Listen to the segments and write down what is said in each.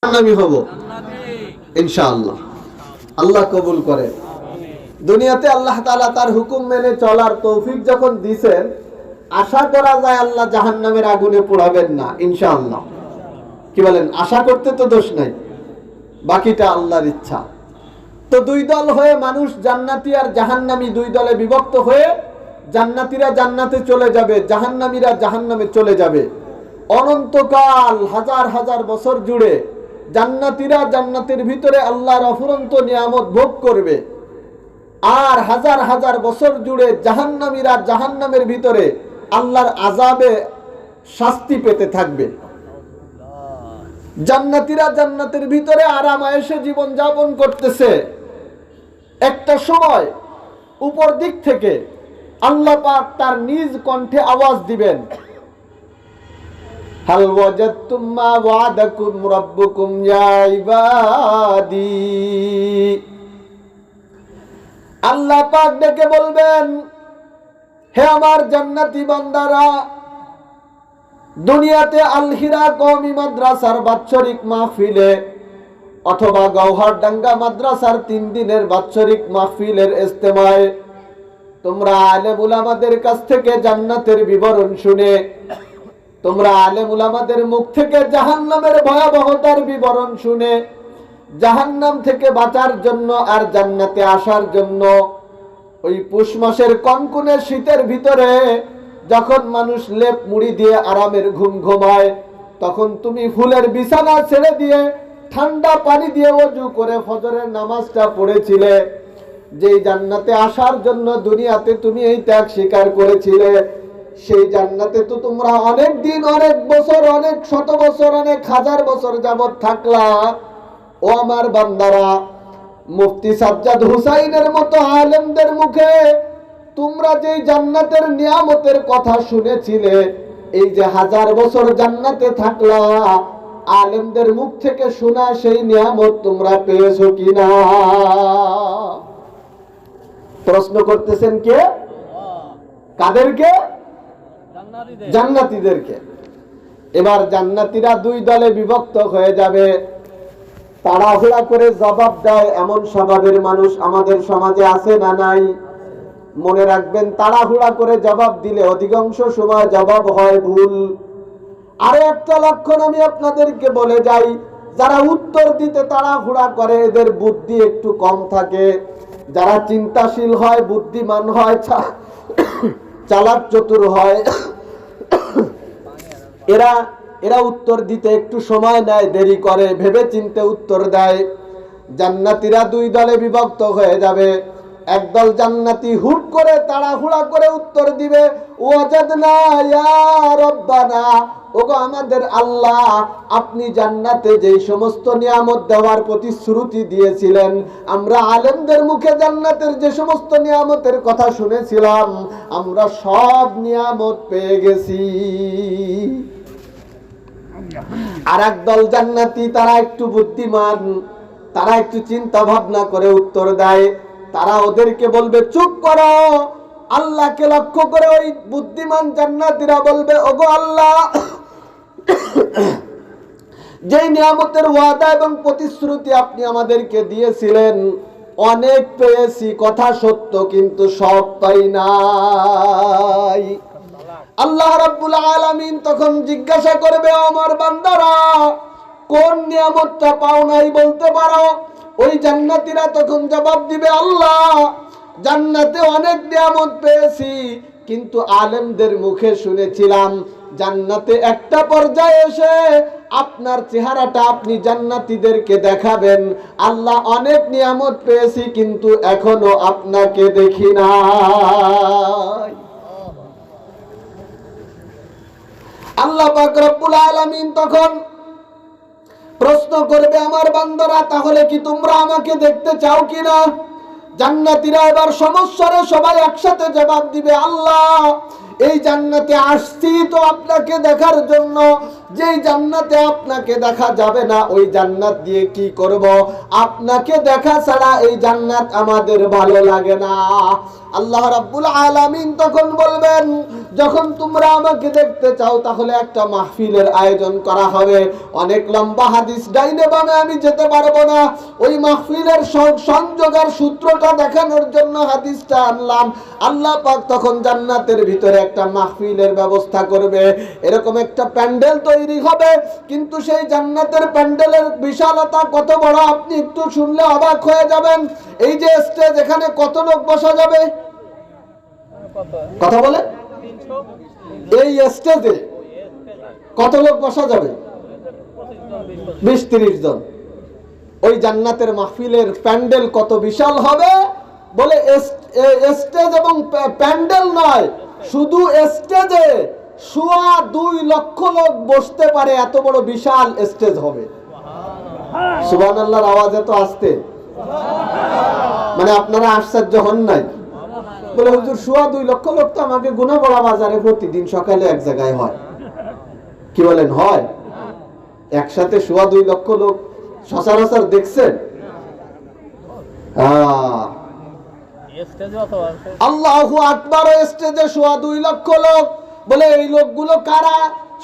জান্নাতি হব ইনশাআল্লাহ। আল্লাহ কবুল করে। দুনিয়াতে আল্লাহ তাআলা তার হুকুম মেনে চলার তৌফিক যখন দিয়েছেন, আশা করা যায় আল্লাহ জাহান্নামের আগুনে পোড়াবেন না ইনশাআল্লাহ। কি বলেন? আশা করতে তো দোষ নাই, বাকিটা আল্লাহর ইচ্ছা। তো দুই দল হয়ে মানুষ, জান্নাতি আর জাহান্নামী, দুই দলে বিভক্ত হয়ে জান্নাতীরা জান্নাতে চলে যাবে, জাহান্নামীরা জাহান্নামে চলে যাবে। অনন্তকাল হাজার হাজার বছর জুড়ে জান্নাতীরা জান্নাতের ভিতরে আল্লাহর অফুরন্ত নিয়ামত ভোগ করবে, আর হাজার হাজার বছর জুড়ে জাহান্নামীরা জাহান্নামের ভিতরে আল্লাহর আযাবে শাস্তি পেতে থাকবে। জান্নাতীরা জান্নাতের ভিতরে আরাম আয়েশে জীবন যাপন করতেছে। একটা সময় উপর দিক থেকে আল্লাহ পাক তার নিজ কণ্ঠে আওয়াজ দিবেন, হাল ওয়াজাদতুম মা ওয়াদাকুম রাব্বুকুম ইয়া ইবাদি। আল্লাহ পাক ডেকে বলবেন, হে আমার জান্নাতি বান্দারা, দুনিয়াতে আল হিরা কওমি মাদ্রাসার বাৎসরিক মাহফিলে অথবা গওহারডাঙ্গা মাদ্রাসার 3 দিনের বাৎসরিক মাহফিলের ইজতেমায় তোমরা আলেম উলামাদের কাছ থেকে জান্নাতের বিবরণ শুনে, তোমরা আলেম উলামাদের মুখ থেকে জাহান্নামের ভয়াবহতার বিবরণ শুনে, জাহান্নাম থেকে বাঁচার জন্য আর জান্নাতে আসার জন্য ওই পুষ মাসের কনকনে শীতের ভিতরে যখন মানুষ লেপ মুড়ি দিয়ে আরামের ঘুম ঘুমায়, তখন তুমি ফুলের বিছানা ছেড়ে দিয়ে ঠান্ডা পানি দিয়ে ওযু করে ফজরের নামাজটা পড়েছিলে। যেই জান্নাতে আসার জন্য দুনিয়াতে তুমি এই ত্যাগ স্বীকার করেছিলে, সেই জান্নাতে তো তোমরা অনেক দিন, অনেক বছর, অনেক শত বছর, অনেক হাজার বছর যাবত থাকলা। ও আমার বান্দারা, মুফতি সাজ্জাদ হুসাইনের মতো আলেমদের মুখে তোমরা যেই জান্নাতের নিয়ামতের কথা শুনেছিলে, এই যে হাজার বছর জান্নাতে থাকলা, আলেমদের মুখ থেকে শোনা সেই নিয়ামত তোমরা পেয়েছো কিনা? প্রশ্ন করতেছেন কে? কাদেরকে? জান্নাতীদেরকে। এবার জান্নাতীরা দুই দলে বিভক্ত হয়ে যাবে। তাড়াহুড়া করে জবাব দেয় এমন স্বভাবের মানুষ আমাদের সমাজে আছে না নাই? মনে রাখবেন, তাড়াহুড়া করে জবাব দিলে অধিকাংশ সময় জবাব হয় ভুল। আরো একটা লক্ষণ আমি আপনাদেরকে বলে যাই, যারা উত্তর দিতে তাড়াহুড়া করে এদের বুদ্ধি একটু কম থাকে। যারা চিন্তাশীল হয়, বুদ্ধিমান হয়, চালাক চতুর হয়, এরা উত্তর দিতে একটু সময় নেয়, দেরি করে, ভেবে চিন্তে উত্তর দেয়। জান্নাতীরা দুই দলে বিভক্ত হয়ে যাবে। একদল জান্নাতি হুট করে তাড়াহুড়া করে উত্তর দিবে, ওয়াজাদনা ইয়া রাব্বানা, ওগো আমাদের আল্লাহ, আপনি জান্নাতে যেই সমস্ত নিয়ামত দেওয়ার প্রতিশ্রুতি দিয়েছিলেন, আমরা আলেমদের মুখে জান্নাতের যে সমস্ত নিয়ামতের কথা শুনেছিলাম, আমরা সব নিয়ামত পেয়ে গেছি। আর একদল জান্নাতি, তারা একটু বুদ্ধিমান, তারা একটু চিন্তা ভাবনা করে উত্তর দেয়। তারা ওদেরকে বলবে, চুপ করো। আল্লাহকে লক্ষ্য করে ওই বুদ্ধিমান জান্নাতীরা বলবে, ওগো আল্লাহ, যেই নিয়ামতের ওয়াদা এবং প্রতিশ্রুতি আপনি আমাদেরকে দিয়েছিলেন, অনেক পেয়েছি, কথা সত্য, কিন্তু সব পাই নাই। আল্লাহ রাব্বুল আলামিন তখন জিজ্ঞাসা করবে, আমার বান্দারা, কোন নিয়ামতটা পাও নাই বলতে পারো? ওই জান্নাতীরা তখন জবাব দিবে, আল্লাহ, জান্নাতে অনেক নিয়ামত পেয়েছি, কিন্তু আলেমদের মুখে শুনেছিলাম জান্নাতে একটা পর্যায়ে এসে আপনার চেহারাটা আপনি জান্নাতীদেরকে দেখাবেন। আল্লাহ, অনেক নিয়ামত পেয়েছি, কিন্তু এখনো আপনাকে দেখি নাই। আল্লাহ পাক রব্বুল আলামিন তখন প্রশ্ন করবে, আমার বান্দারা, তাহলে কি তোমরা আমাকে দেখতে চাও কিনা? জান্নাতীরা এবার সমস্যারে সবাই একসাথে জবাব দিবে, আল্লাহ, এই জান্নাতে আসছি তো আপনাকে দেখার জন্য, যেই জান্নাতে আপনাকে দেখা যাবে না, ওই জান্নাত দিয়ে কি করব? আপনাকে দেখা ছাড়া এই জান্নাত আমাদের ভালো লাগে না। আল্লাহ রাব্বুল আলামিন তখন বলবেন, যখন তোমরা আমাকে দেখতে চাও তাহলে একটা মাহফিলের আয়োজন করা হবে। অনেক লম্বা হাদিস, ডাইনে বামে আমি যেতে পারবো না, ওই মাহফিলের সংযোগের সূত্রটা দেখানোর জন্য হাদিসটা আনলাম। আল্লাহ পাক তখন জান্নাতের ভিতরে একটা মাহফিলের ব্যবস্থা করবে, এরকম একটা প্যান্ডেল তৈরি হবে। কিন্তু সেই জান্নাতের প্যান্ডেলের বিশালতা কত বড় আপনি একটু শুনলে অবাক হয়ে যাবেন। এই যে স্টেজ, এখানে কত লোক বসা যাবে? কথা বলে, এই স্টেজে কত লোক বসা যাবে? 20-30 জন। ওই জান্নাতের মাহফিলের প্যান্ডেল কত বিশাল হবে বলে, স্টেজ এবং প্যান্ডেল নয়, শুধু স্টেজে 2.25 লক্ষ লোক বসতে পারে, এত বড় বিশাল স্টেজ হবে। সুবহানাল্লাহর আওয়াজ এত আসতে, মানে আপনারা আশ্চর্য হন নাই? বলে হুজুর 2.25 লক্ষ লোক তো আমাকে গুনাবড়া বাজারে প্রতিদিন সকালে এক জায়গায় হয়। কি বলেন, হয়? একসাথে 2.25 লক্ষ লোক সচরাচর দেখছেন? আল্লাহু আকবার। স্টেজে 2.25 লক্ষ লোক। বলে এই লোকগুলো কারা?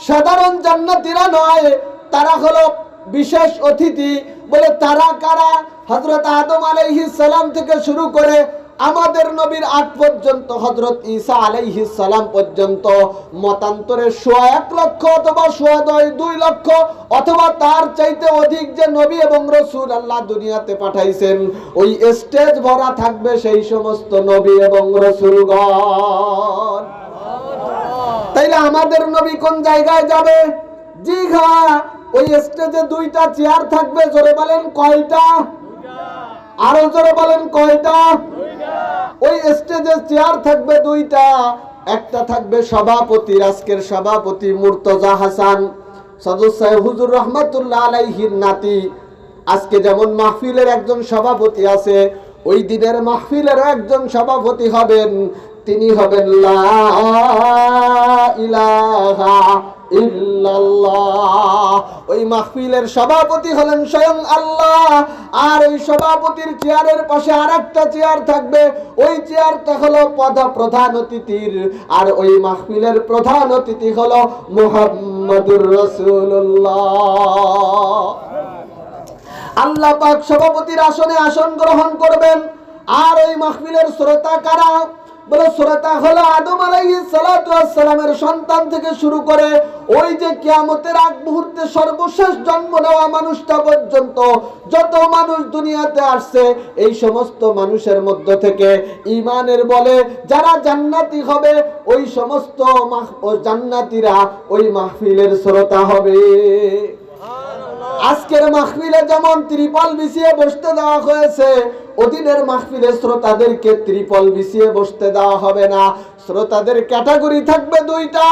সাধারণ জান্নাতীরা নয়, তারা হলো বিশেষ অতিথি। বলে তারা কারা? হযরত আদম আলাইহিস সালাম থেকে শুরু করে আমাদের নবীর আগ পর্যন্ত, হযরত ঈসা আলাইহিস সালাম পর্যন্ত, মতান্তরে 1 লক্ষ অথবা 2 লক্ষ অথবা তার চাইতে অধিক যে নবী এবং রাসূল আল্লাহ দুনিয়াতে পাঠাইছেন, ওই স্টেজ ভরা থাকবে সেই সমস্ত নবী এবং রাসূলগণ। তাইলে আমাদের নবী কোন জায়গায় যাবে? জি হ্যাঁ, ওই স্টেজে 2টা চেয়ার থাকবে। জোরে বলেন কয়টা? আরো জোরে বলেন কয়টা? ওই স্টেজে চেয়ার থাকবে 2টা। একটা থাকবে সভাপতি, আজকের সভাপতি মুর্তজা হাসান সদর সাহেব হুজুর রহমাতুল্লাহ আলাইহির নাতি। আজকে যেমন মাহফিলের একজন সভাপতি আছে, ওই দিনের মাহফিলেরও একজন সভাপতি হবেন। তিনি হবেন লা ইলাহা ইল্লাল্লাহ। ওই মাহফিলের সভাপতি হলেন স্বয়ং আল্লাহ। আর ওই সভাপতির চেয়ারের পাশে আরেকটা চেয়ার থাকবে, ওই চেয়ারটা হলো প্রধান অতিথির। আর ওই মাহফিলের প্রধান অতিথি হলো মুহাম্মাদুর রাসূলুল্লাহ। আল্লাহ পাক সভাপতির আসনে আসন গ্রহণ করবেন। আর ওই মাহফিলের শ্রোতা কারা? বলে শ্রোতা হলো আদম আলাইহিস সালাতু ওয়াস সালামের সন্তান থেকে শুরু করে ওই যে কিয়ামতের আগ মুহূর্তে সর্বশেষ জন্ম নেওয়া মানুষটা পর্যন্ত, যত মানুষ দুনিয়াতে আসছে, এই সমস্ত মানুষের মধ্য থেকে ঈমানের বলে যারা জান্নাতি হবে, ওই সমস্ত জান্নাতীরা ওই মাহফিলের শ্রোতা হবে। আজকের মাহফিলে যেমন ত্রিপল বিছিয়ে বসতে দেওয়া হয়েছে, ওদিনের মাহফিলে শ্রোতাদেরকে ত্রিপল বিছিয়ে বসতে দেওয়া হবে না। শ্রোতাদের ক্যাটাগরি থাকবে 2টা,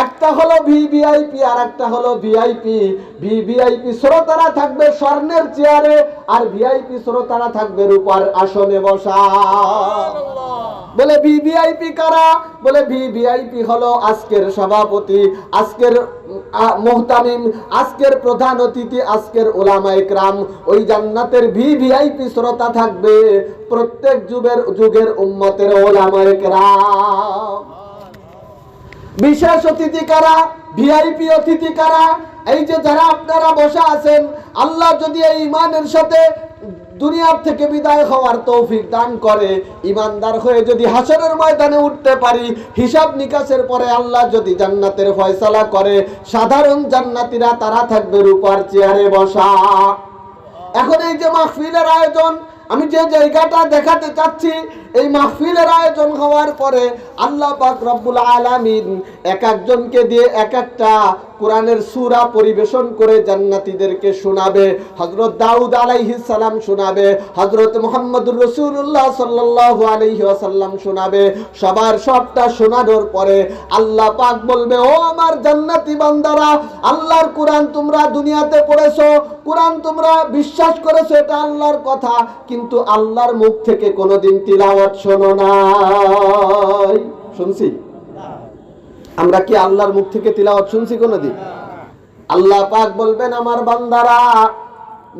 একটা হলো ভিভিআইপি আর একটা হলো ভিআইপি। ভিভিআইপি শ্রোতারা থাকবে স্বর্ণের চেয়ারে, আর ভিআইপি শ্রোতারা থাকবে রূপার আসনে বসা। বলে ভিভিআইপি কারা? বলে ভিভিআইপি হলো আজকের সভাপতি, আজকের মুহতামিম, আজকের প্রধান অতিথি, আজকের উলামায়ে কেরাম। ওই জান্নাতের ভিভিআইপি শ্রোতা থাকবে প্রত্যেক যুগের উম্মতের উলামায়ে কেরাম। বিশেষ অতিথি কারা? ভিআইপি অতিথি কারা? এই যে যারা আপনারা বসা আছেন, আল্লাহ যদি এই ঈমানের সাথে দুনিয়ার থেকে বিদায় হওয়ার তৌফিক দান করে, ইমানদার হয়ে যদি হাসরের ময়দানে উঠতে পারি, হিসাব নিকাশের পরে আল্লাহ যদি জান্নাতের ফয়সালা করে, সাধারণ জান্নাতীরা তারা থাকবে রূপার চেয়ারে বসা। এখন এই যে মাহফিলের আয়োজন, আমি যে জায়গাটা দেখাতে চাচ্ছি, এই মাহফিলের আয়োজন হওয়ার পরে আল্লাহ পাক রব্বুল আলামিন এক একজনকে দিয়ে এক একটা কোরআনের সূরা পরিবেশন করে জান্নাতীদেরকে শোনাবে। হযরত দাউদ আলাইহিস সালাম শোনাবে, হযরত মুহাম্মদুর রাসূলুল্লাহ সাল্লাল্লাহু আলাইহি ওয়াসাল্লাম শোনাবে। সবার সবটা শোনানোর পরে আল্লাহ পাক বলবে, ও আমার জান্নাতি বান্দারা, আল্লাহর কোরআন তোমরা দুনিয়াতে পড়েছো, কোরআন তোমরা বিশ্বাস করেছো এটা আল্লাহর কথা, কিন্তু আল্লাহর মুখ থেকে কোনোদিন তিলাওয়াত শোনো নাই। শুনছি? আমরা কি আল্লাহর মুখ থেকে তিলাওয়াত শুনছি কোনোদিন? আল্লাহ পাক বলবেন আমার বান্দারা,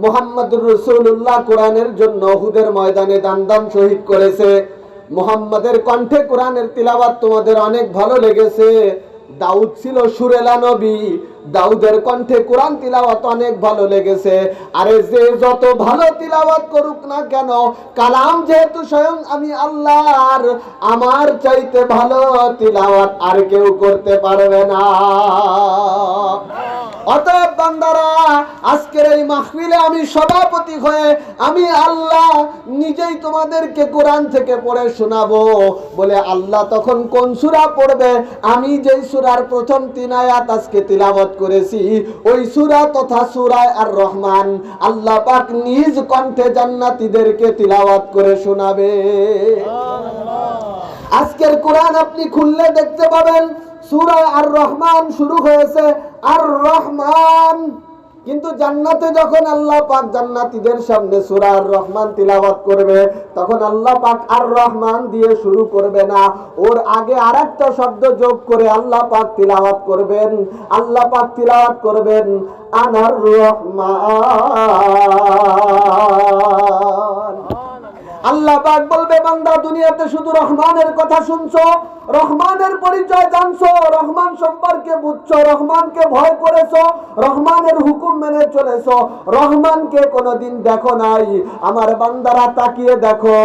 মুহাম্মদুর রাসূলুল্লাহ কোরআনের জন্য উহুদের ময়দানে দান শহীদ করেছে। মুহাম্মাদের কণ্ঠে কোরআনের তিলাওয়াত তোমাদের অনেক ভালো লেগেছে। দাউদ ছিল সুরেলা নবী, দাউদের কণ্ঠে কোরআন তিলাওয়াত অনেক ভালো লেগেছে। আরে যে যত ভালো তিলাওয়াত করুক না কেন, কালাম যেহেতু স্বয়ং আমি আল্লাহর, আমার চাইতে ভালো তিলাওয়াত আর কেউ করতে পারবে না। অতএব বান্দারা, আজকের এই মাহফিলে আমি সভাপতি হয়ে আমি আল্লাহ নিজেই তোমাদেরকে কোরআন থেকে পড়ে শোনাবো। বলে আল্লাহ তখন কোন সূরা পড়বে? আমি যেই সূরার প্রথম 3 আয়াত আজকে তিলাওয়াত করেছি, ওই সূরা তথা সূরা আর রহমান আল্লাহ পাক নিজ কণ্ঠে জান্নাতীদেরকে তিলাওয়াত করে শোনাবে। আজকের কোরআন আপনি খুললে দেখতে পাবেন সূরা আর রহমান শুরু হয়েছে আর রহমান, কিন্তু জান্নাতে যখন আল্লাহ পাক জান্নাতীদের সামনে সূরা আর রহমান তিলাওয়াত করবে, তখন আল্লাহ পাক আর রহমান দিয়ে শুরু করবে না, ওর আগে আরেকটা শব্দ যোগ করে আল্লাহ পাক তিলাওয়াত করবেন। আল্লাহ পাক তিলাওয়াত করবেন আনার রহমান। আল্লাহ পাক বলবে, বান্দা দুনিয়াতে শুধু রহমানের কথা শুনছো, রহমানের পরিচয় জানছো, রহমান সম্পর্কে বুঝছো, রহমানকে ভয় করেছো, রহমানের হুকুম মেনে চলেছো, রহমানকে কোনোদিন দেখো নাই। আমার বান্দারা তাকিয়ে দেখো,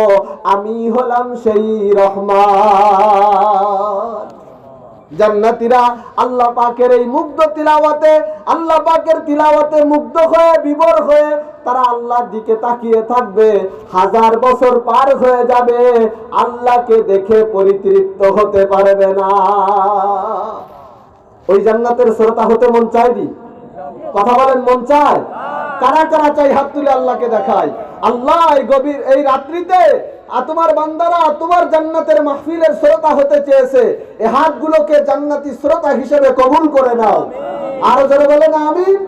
আমি হলাম সেই রহমান। জান্নাতীরা আল্লাহ পাকের এই মুগ্ধ তিলাওয়াতে, আল্লাহ পাকের তিলাওয়াতে মুগ্ধ হয়ে বিভোর হয়ে তারা আল্লাহর দিকে তাকিয়ে থাকবে। 1000 বছর পার হয়ে যাবে, আল্লাহকে দেখে পরিতৃপ্ত হতে পারবে না। ওই জান্নাতের শ্রোতা হতে মন চায়নি? কথা বলেন, মন চায়? কারা কারা চাই? হাত তুলে আল্লাহকে দেখায়। আল্লাহ এই গভীর এই রাত্রিতে তোমার বান্দারা তোমার জান্নাতের মাহফিলের শ্রোতা হতে চেয়েছে, এই হাতগুলোকে জান্নাতি শ্রোতা হিসেবে কবুল করে নাও। আরো জোরে বলেন আমিন।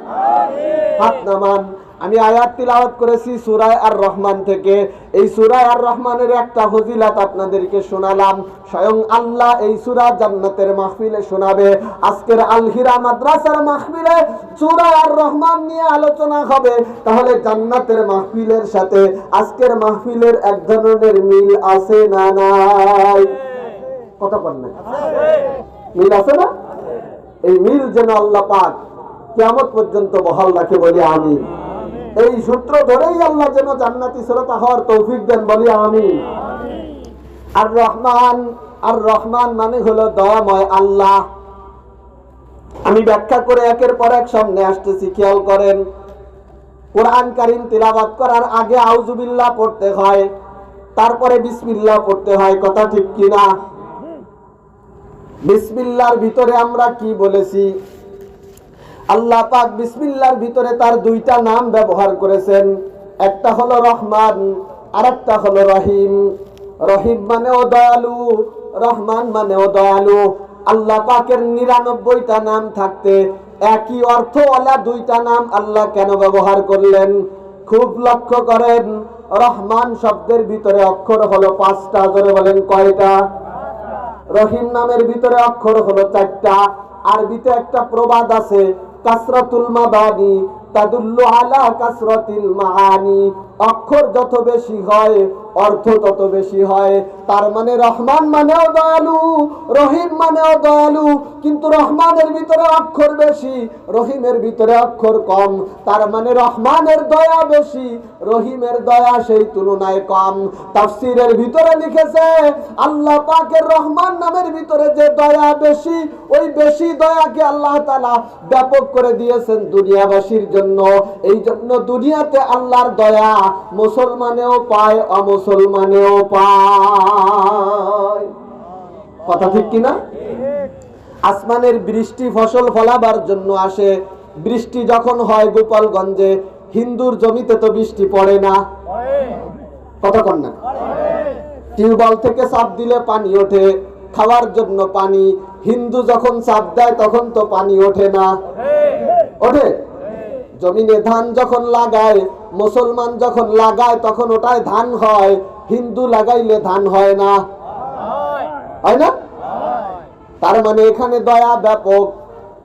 হাত নামান। আমি আয়াত তিলাওয়াত করেছি সূরা আর রহমান থেকে। এই সূরা আর রহমানের একটা ফজিলত আপনাদেরকে শোনালাম। স্বয়ং আল্লাহ এই সূরা জান্নাতের মাহফিলে শোনাবে। আজকের আল হিরা মাদ্রাসার মাহফিলে সূরা আর রহমান নিয়ে আলোচনা হবে। তাহলে জান্নাতের মাহফিলের সাথে আজকের মাহফিলের এক ধরনের মিল আছে না নাই? কথা বলেন না, মিল আছে না? এই মিল যেন আল্লাহ পাক কিয়ামত পর্যন্ত বহাল রাখে, বলি আমিন। এই সূত্র ধরেই আল্লাহ যেন জান্নাতি শ্রোতা হওয়ার তৌফিক দেন, বলি আমিন। আর রহমান, আর রহমান মানে হলো দয়াময় আল্লাহ। আমি ব্যাখ্যা করে একের পর এক সামনে আসতেছি, খেয়াল করেন। কোরআন কারীম তিলাওয়াত করার আগে আউযুবিল্লাহ পড়তে হয়, তারপরে বিসমিল্লাহ পড়তে হয়। কথা ঠিক কিনা? বিসমিল্লাহর ভিতরে আমরা কি বলেছি? আল্লাহ পাক বিসমিল্লাহর ভিতরে তার 2টা নাম ব্যবহার করেছেন। একটা হলো রহমান, আর একটা হলো রহিম। রহিম মানেও দয়ালু, রহমান মানেও দয়ালু। আল্লাহ পাকের 99টা নাম থাকতে একই অর্থওয়ালা 2টা নাম আল্লাহ কেন ব্যবহার করলেন? খুব লক্ষ্য করেন। রহমান শব্দের ভিতরে অক্ষর হলো 5টা। জোরে বলেন কয়টা? রহিম নামের ভিতরে অক্ষর হলো 4টা। আরবিতে একটা প্রবাদ আছে, কাসরাতুল মাবানি তাদুল্লু আলা কাসরাতিল মাআনি। অক্ষর যত বেশি হয় অর্থ তত বেশি হয়। তার মানে রহমান মানেও দয়ালু, রহিম মানেও দয়ালু, কিন্তু রহমানের ভিতরে অক্ষর বেশি, রহিমের ভিতরে অক্ষর কম। তার মানে রহমানের দয়া বেশি, রহিমের দয়া সেই তুলনায় কম। তাফসীরের ভিতরে লিখেছে, আল্লাহ পাকের রহমান নামের ভিতরে যে দয়া বেশি, ওই বেশি দয়াকে আল্লাহ তাআলা ব্যাপক করে দিয়েছেন দুনিয়াবাসীর জন্য। এই জন্য দুনিয়াতে আল্লাহর দয়া মুসলমানেও পায়, অমুসলমানেও পায়। কথা ঠিক কিনা? আসমানের বৃষ্টি ফসল ফলাবার জন্য আসে। বৃষ্টি যখন হয় গোপালগঞ্জে, হিন্দুর জমিতে তো বৃষ্টি পড়ে না। কথা কন না? টিউবওয়েল থেকে চাপ দিলে পানি ওঠে, খাওয়ার জন্য পানি। হিন্দু যখন চাপ দেয় তখন তো পানি ওঠে না, ওঠে? জমিনে ধান যখন লাগায়, মুসলমান যখন লাগায় তখন ওটায় ধান হয়। হিন্দু লাগাইলে ধান হয় না, হয় না? তার মানে এখানে দয়া ব্যাপক।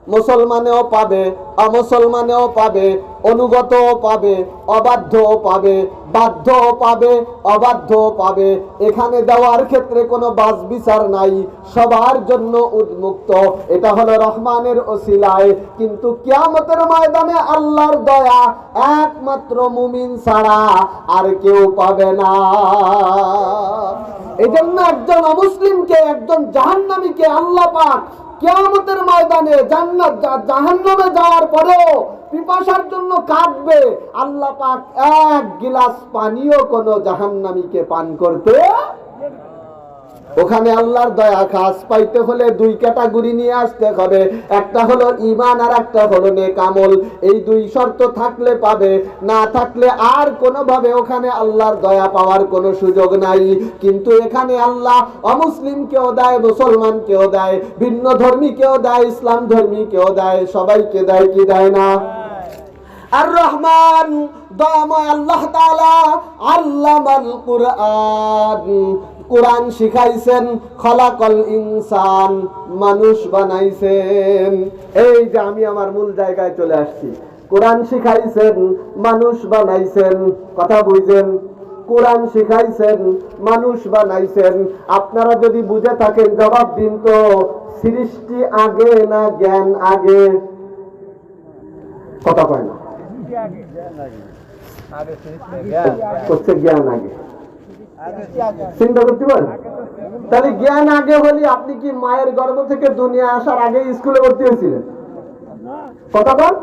মুসলমানেও পাবে, অমুসলমানেও পাবে, অনুগতও পাবে, অবাধ্যও পাবে, বাধ্যও পাবে, অবাধ্যও পাবে। এখানে দেওয়ার ক্ষেত্রে কোনো বাছ বিচার নাই, সবার জন্য উন্মুক্ত। এটা হলো রহমানের ওসিলায়। কিন্তু কিয়ামতের ময়দানে আল্লাহর দয়া একমাত্র মুমিন ছাড়া আর কেউ পাবে না। এই জন্য একজন অমুসলিমকে, একজন জাহান্নামীকে আল্লাহ পাক কিয়ামতের ময়দানে জান্নাত জাহান্নামে যাওয়ার পরেও পিপাসার জন্য কাঁদবে। আল্লাহ পাক এক গিলাস পানিও কোন জাহান্নামীকে পান করতে। ওখানে আল্লাহর দয়া খাস পাইতে হলে দুই ক্যাটাগরি নিয়ে আসতে হবে, একটা হলো ঈমান আর একটা হলো নেক আমল। এই দুই শর্ত থাকলে পাবে, না থাকলে আর কোনোভাবে ওখানে আল্লাহর দয়া পাওয়ার কোনো সুযোগ নাই। কিন্তু এখানে আল্লাহ অমুসলিমকেও দেয়, মুসলমানকেও দেয়, ভিন্ন ধর্মীকেও দেয়, ইসলাম ধর্মীকেও দেয়, সবাইকে দেয় কি দেয় না? আর রহমান দয়াময় আল্লাহ তাআলা আল্লামাল কুরআন, কোরআন শিখাইছেন, খলাকল ইনসান, মানুষ বানাইছেন। এই যে আমি আমার মূল জায়গায় চলে আসছি। কোরআন শিখাইছেন, মানুষ বানাইছেন। কথা বুঝেন? কোরআন শিখাইছেন, মানুষ বানাইছেন। আপনারা যদি বুঝে থাকেন জবাব দিন তো, সৃষ্টি আগে না জ্ঞান আগে? কথা কয় না, করছে জ্ঞান আগে। চিন্তা করতে পারেন? তাহলে জ্ঞান আগে হলে আপনি কি মায়ের গর্ভ থেকে দুনিয়া আসার আগে স্কুলে ভর্তি হয়েছিলেন? কথা বল,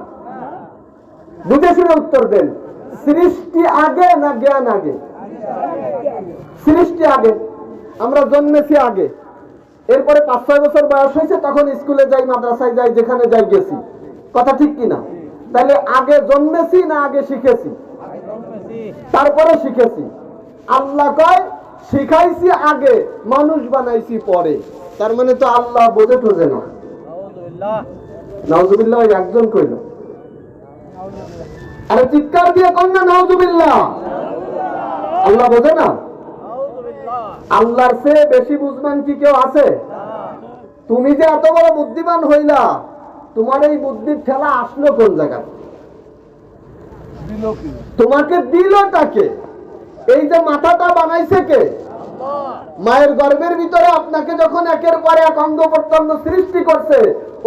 বুঝে শুনে উত্তর দেন। সৃষ্টি আগে না জ্ঞান আগে? সৃষ্টি আগে। আমরা জন্মেছি আগে, এরপরে 5-6 বছর বয়স হয়েছে, তখন স্কুলে যাই, মাদ্রাসায় যাই, যেখানে যাই গেছি। কথা ঠিক কিনা? তাহলে আগে জন্মেছি না আগে শিখেছি? তারপরে শিখেছি। আল্লাহ কয় শিখাইছি আগে, মানুষ বানাইছি পরে। তার মানে তো আল্লাহ বোঝে ঠোজে না। নাউজুবিল্লাহ একজন কইল, আরে চিৎকার দিয়ে কন না নাউজুবিল্লাহ। আল্লাহ বোঝে না? আল্লাহর চেয়ে বেশি বুঝবেন কি কেউ আছে? তুমি যে এত বড় বুদ্ধিমান হইলা, তোমার এই বুদ্ধির ঠেলা আসলো কোন জায়গা? তোমাকে দিলটাকে? এই যে মাথাটা বানাইছে কে? মায়ের গর্ভের ভিতরে আপনাকে যখন একের পর এক অঙ্গ প্রত্যঙ্গ সৃষ্টি করছে,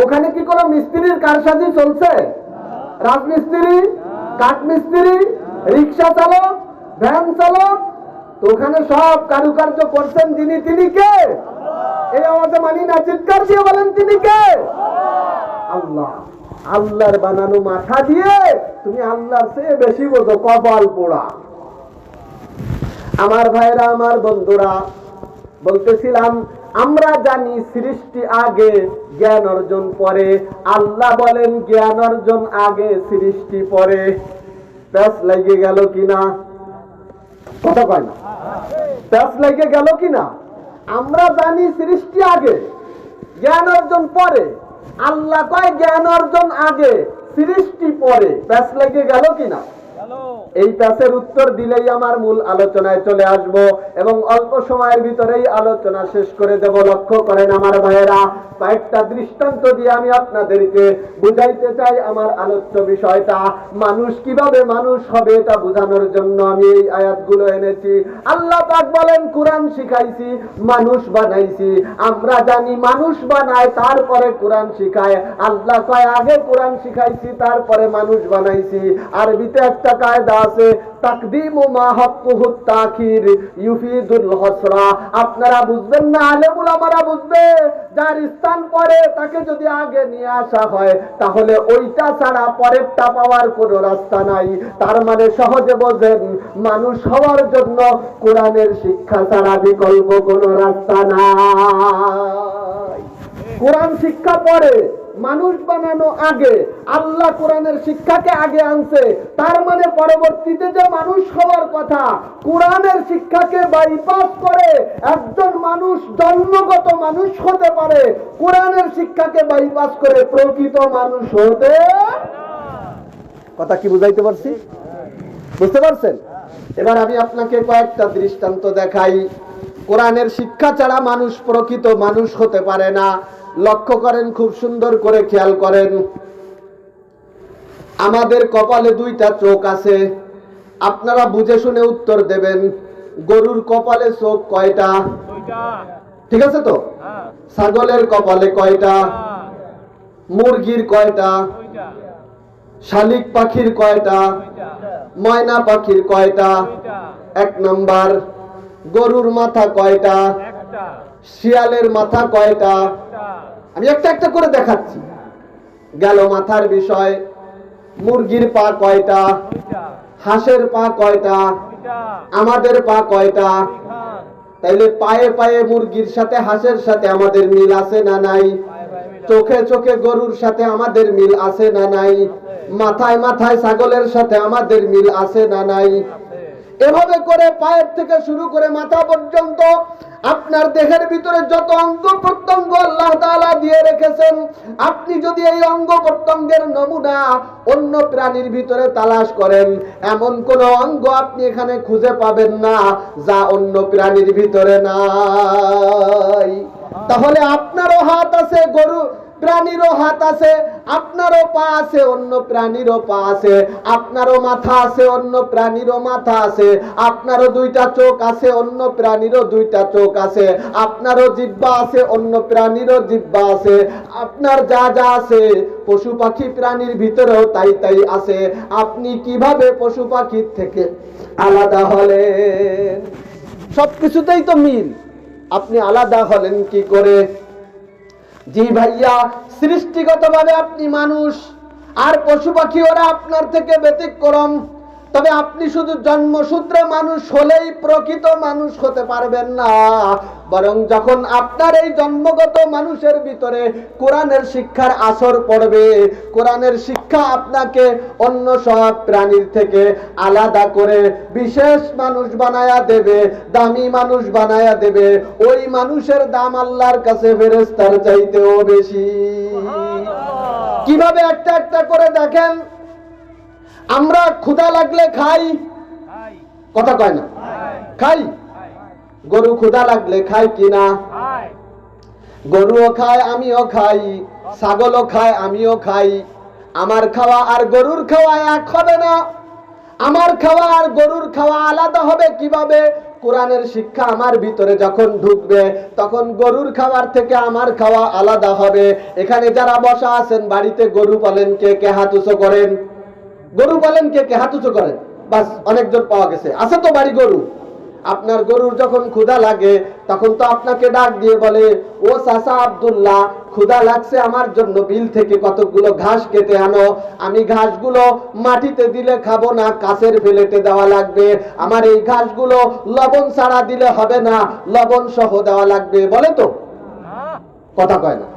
ওখানে কি কোনো মিস্ত্রির কারসাজি চলছে? রাজমিস্ত্রি, কাঠমিস্ত্রি, রিক্সা চালক, ভ্যান চালক, তো ওখানে সব কারুকার্য করছেন যিনি, তিনি কে? এই আওয়াজে মানি না, চিৎকার দিয়ে বলেন তিনি কে? আল্লাহ। আল্লাহর বানানো মাথা দিয়ে তুমি আল্লাহর চেয়ে বেশি বোঝো, কপাল পোড়া। আমার ভাইরা, আমার বন্ধুরা, বলতেছিলাম আমরা জানি সৃষ্টি আগে, জ্ঞান অর্জন পরে। আল্লাহ বলেন জ্ঞান অর্জন আগে, সৃষ্টি পরে। প্যাস লেগে গেল কিনা? কথা কয় না, প্যাস লেগে গেল কিনা? আমরা জানি সৃষ্টি আগে, জ্ঞান অর্জন পরে। আল্লাহ কয় জ্ঞান অর্জন আগে, সৃষ্টি পরে। প্যাস লেগে গেল কিনা? এই প্যাসের উত্তর দিলেই আমার মূল আলোচনায় চলে আসব এবং অল্প সময়ের ভিতরেই আলোচনা শেষ করে দেব। লক্ষ্য করেন আমার ভাইয়েরা, কয়েকটা দৃষ্টান্ত দিয়ে আমি আপনাদেরকে বুঝাইতে চাই আমার আলোচ্য বিষয়টা। মানুষ কিভাবে মানুষ হবে এটা বোঝানোর জন্য আমি এই আয়াতগুলো এনেছি। আল্লাহ পাক বলেন কোরআন শিখাইছি, মানুষ বানাইছি। আমরা জানি মানুষ বানায়, তারপরে কোরআন শিখায়। আল্লাহ কয় আগে কোরআন শিখাইছি, তারপরে মানুষ বানাইছি। আরবিতে একটা কায়দা আছে, তাকদিমু মা হাক্কুহু তাখির ইউফিদুল হসরা। আপনারা বুঝবেন না, আলেম উলামারা বুঝবে। যার স্থান পরে তাকে যদি আগে নিয়ে আসা হয়, তাহলে ওইটা ছাড়া পরেরটা পাওয়ার কোনো রাস্তা নাই। তার মানে সহজে বোঝেন, মানুষ হওয়ার জন্য কোরআনের শিক্ষা ছাড়া বিকল্প কোনো রাস্তা নাই। কোরআন শিক্ষা পরে, মানুষ বানানো আগে। আল্লাহ কোরআনের শিক্ষাকে আগে আনছে, তার মানে পরবর্তীতে যে মানুষ হওয়ার কথা, কোরআনের শিক্ষাকে বাইপাস করে একজন মানুষ জন্মগত মানুষ হতে পারে, কোরআনের শিক্ষাকে বাইপাস করে প্রকৃত মানুষ হতে। কথা কি বুঝাইতে পারছি? বুঝতে পারছেন? এবার আমি আপনাকে কয়েকটা দৃষ্টান্ত দেখাই। কোরআনের শিক্ষা ছাড়া মানুষ প্রকৃত মানুষ হতে পারে না। লক্ষ্য করেন, খুব সুন্দর করে খেয়াল করেন। আমাদের কপালে দুইটা চোখ আছে, আপনারা বুঝে শুনে উত্তর দেবেন। গরুর কপালে চোখ কয়টা? ঠিক আছে তো? ছাগলের কপালে কয়টা? মুরগির কয়টা? শালিক পাখির কয়টা? ময়না পাখির কয়টা? 1 নাম্বার। গরুর মাথা কয়টা? শিয়ালের মাথা কয়টা? আমি একটা একটা করে দেখাচ্ছি। গেল মাথার বিষয়। মুরগির পা কয়টা? হাঁসের পা কয়টা? আমাদের পা কয়টা? তাইলে পায়ে পায়ে মুরগির সাথে হাঁসের সাথে আমাদের মিল আছে না নাই? চোখে চোখে গরুর সাথে আমাদের মিল আছে না নাই? মাথায় মাথায় ছাগলের সাথে আমাদের মিল আছে না নাই? এভাবে করে পায়ের থেকে শুরু করে মাথা পর্যন্ত আপনার দেহের ভিতরে যত অঙ্গ প্রত্যঙ্গ আল্লাহ তাআলা দিয়ে রেখেছেন, আপনি যদি এই অঙ্গ প্রত্যঙ্গের নমুনা অন্য প্রাণীর ভিতরে তালাশ করেন, এমন কোন অঙ্গ আপনি এখানে খুঁজে পাবেন না যা অন্য প্রাণীর ভিতরে নাই। তাহলে আপনারও হাত আছে, গরু প্রাণীরও হাত আছে, আপনারও পা আছে, অন্য প্রাণীরও পা আছে, আপনারও মাথা আছে, অন্য প্রাণীরও মাথা আছে, আপনারও দুইটা চোখ আছে, অন্য প্রাণীরও দুইটা চোখ আছে, আপনারও জিহ্বা আছে, অন্য প্রাণীরও জিহ্বা আছে, আপনার যা যা আছে পশু পাখি প্রাণীর ভিতরেও তাই তাই আছে। আপনি কিভাবে পশু পাখির থেকে আলাদা হলেন? সবকিছুতেই তো মিল, আপনি আলাদা হলেন কি করে? জি ভাইয়া, সৃষ্টিগতভাবে আপনি মানুষ, আর পশু পাখি ওরা আপনার থেকে ব্যতিক্রম। তবে আপনি শুধু জন্মসূত্রে মানুষ হলেই প্রকৃত মানুষ হতে পারবেন না, বরং যখন আপনার এই জন্মগত মানুষের ভিতরে কোরআনের শিক্ষার আসর পড়বে, কোরআনের শিক্ষা আপনাকে অন্য সব প্রাণীর থেকে আলাদা করে বিশেষ মানুষ বানায়া দেবে, দামি মানুষ বানায়া দেবে। ওই মানুষের দাম আল্লাহর কাছে ফেরেশতার চাইতেও বেশি। কিভাবে? একটা একটা করে দেখেন। আমরা ক্ষুধা লাগলে খাই, কথা কয় না? খাই। গরু ক্ষুধা লাগলে খায় কিনা? গরুও খায়, আমিও খাই, ছাগলও খায়, আমিও খাই। আমার খাওয়া আর গরুর খাওয়া এক হবে না। আমার খাওয়া আর গরুর খাওয়া আলাদা হবে কিভাবে? কোরআনের শিক্ষা আমার ভিতরে যখন ঢুকবে, তখন গরুর খাওয়ার থেকে আমার খাওয়া আলাদা হবে। এখানে যারা বসা আছেন, বাড়িতে গরু পালেন কে কে? হাত উঁচু করেন। গরু পালেন কে কে? হাত উঁচু করেন। বাস, অনেকজন পাওয়া গেছে। আছে তো বাড়ি গরু। আপনার গরুর যখন ক্ষুধা লাগে, তখন তো আপনাকে ডাক দিয়ে বলে, ও চাচা আব্দুল্লাহ, ক্ষুধা লাগছে, আমার জন্য বিল থেকে কতগুলো ঘাস কেটে আনো। আমি ঘাসগুলো মাটিতে দিলে খাবো না, কাছের প্লেটে দেওয়া লাগবে। আমার এই ঘাসগুলো লবণ ছাড়া দিলে হবে না, লবণ সহ দেওয়া লাগবে। বলে তো? কথা কয় না।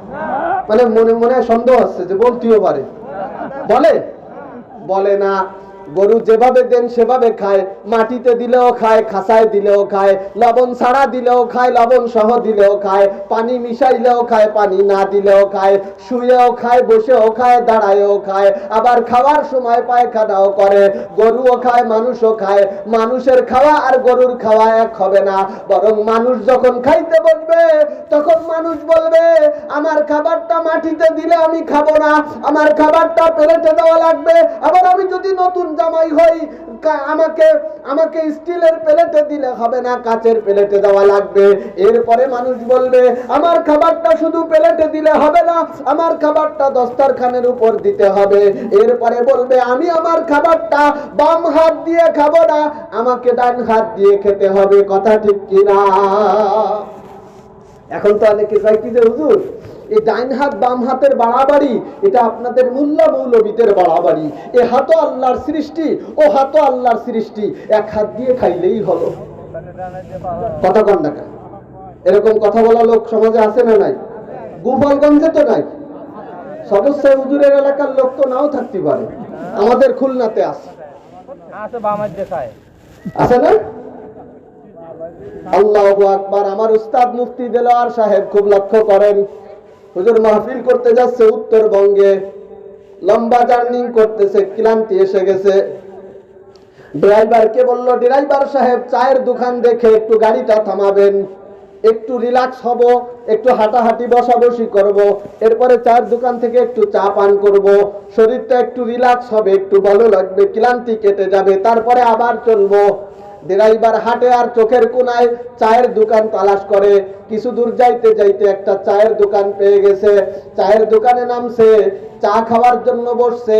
মানে মনে মনে সন্দেহ হচ্ছে যে বলতেও পারে। বলে? বলে না। গরু যেভাবে দেন সেভাবে খায়, মাটিতে দিলেও খায়, খাসায় দিলেও খায়, লবণ ছাড়া দিলেও খায়, লবণ সহ দিলেও খায়, পানি মিশাইলেও খায়, পানি না দিলেও খায়, শুয়েও খায়, বসেও খায়, দাঁড়ায়ও খায়, আবার খাওয়ার সময় পায়খানাও করে। গরুও খায়, মানুষও খায়। মানুষের খাওয়া আর গরুর খাওয়া এক হবে না, বরং মানুষ যখন খাইতে বসবে, তখন মানুষ বলবে, আমার খাবারটা মাটিতে দিলে আমি খাবো না, আমার খাবারটা প্লেটে দেওয়া লাগবে। আবার আমি যদি নতুন জামাই হই, আমাকে স্টিলের প্লেটে দিলে হবে না, কাচের প্লেটে দেওয়া লাগবে। এরপরে মানুষ বলবে, আমার খাবারটা শুধু প্লেটে দিলে হবে না, আমার খাবারটা দস্তরখানের উপর দিতে হবে। এরপরে বলবে, আমি আমার খাবারটা বাম হাত দিয়ে খাবো না, আমাকে ডান হাত দিয়ে খেতে হবে। কথা ঠিক কিনা? এখন তো অনেকে চাই কি যে হুজুর, এই ডাইন হাত বাম হাতের বাড়াবাড়ি, এটা আপনাদের মুল্লা মৌলবীদের বাড়াবাড়ি। এ হাতও আল্লাহর সৃষ্টি, ও হাতও আল্লাহর সৃষ্টি, এক হাত দিয়ে খাইলেই হলো। কথা কন না? এরকম কথা বলা লোক সমাজে আছে না নাই? গোপালগঞ্জে তো নাই, সদস্য হুজুরের এলাকার লোক তো নাও থাকতে পারে, আমাদের খুলনাতে আছে। আছে না? আল্লাহু আকবার। আমার উস্তাদ মুফতি দেলোয়ার সাহেব খুব লক্ষ্য করেন, হুজুর মাহফিল করতে যাচ্ছে উত্তরবঙ্গে, লম্বা জার্নি করতেছে, ক্লান্তি এসে গেছে। ড্রাইভারকে বলল, ড্রাইভার সাহেব চায়ের দোকান দেখে একটু গাড়িটা থামাবেন। একটু রিল্যাক্স হব, একটু হাঁটাহাঁটি বসাবসি করব, এরপরে চায়ের দোকান থেকে একটু চা পান করব, শরীরটা একটু রিল্যাক্স হবে, একটু ভালো লাগবে, ক্লান্তি কেটে যাবে, তারপরে আবার চলবো। ড্রাইভার হাটে আর চোখের কোনায় চায়ের দোকান তালাশ করে, কিছু দূর যাইতে যাইতে একটা চায়ের দোকান পেয়ে গেছে, চায়ের দোকানে নামছে, চা খাওয়ার জন্য বসছে,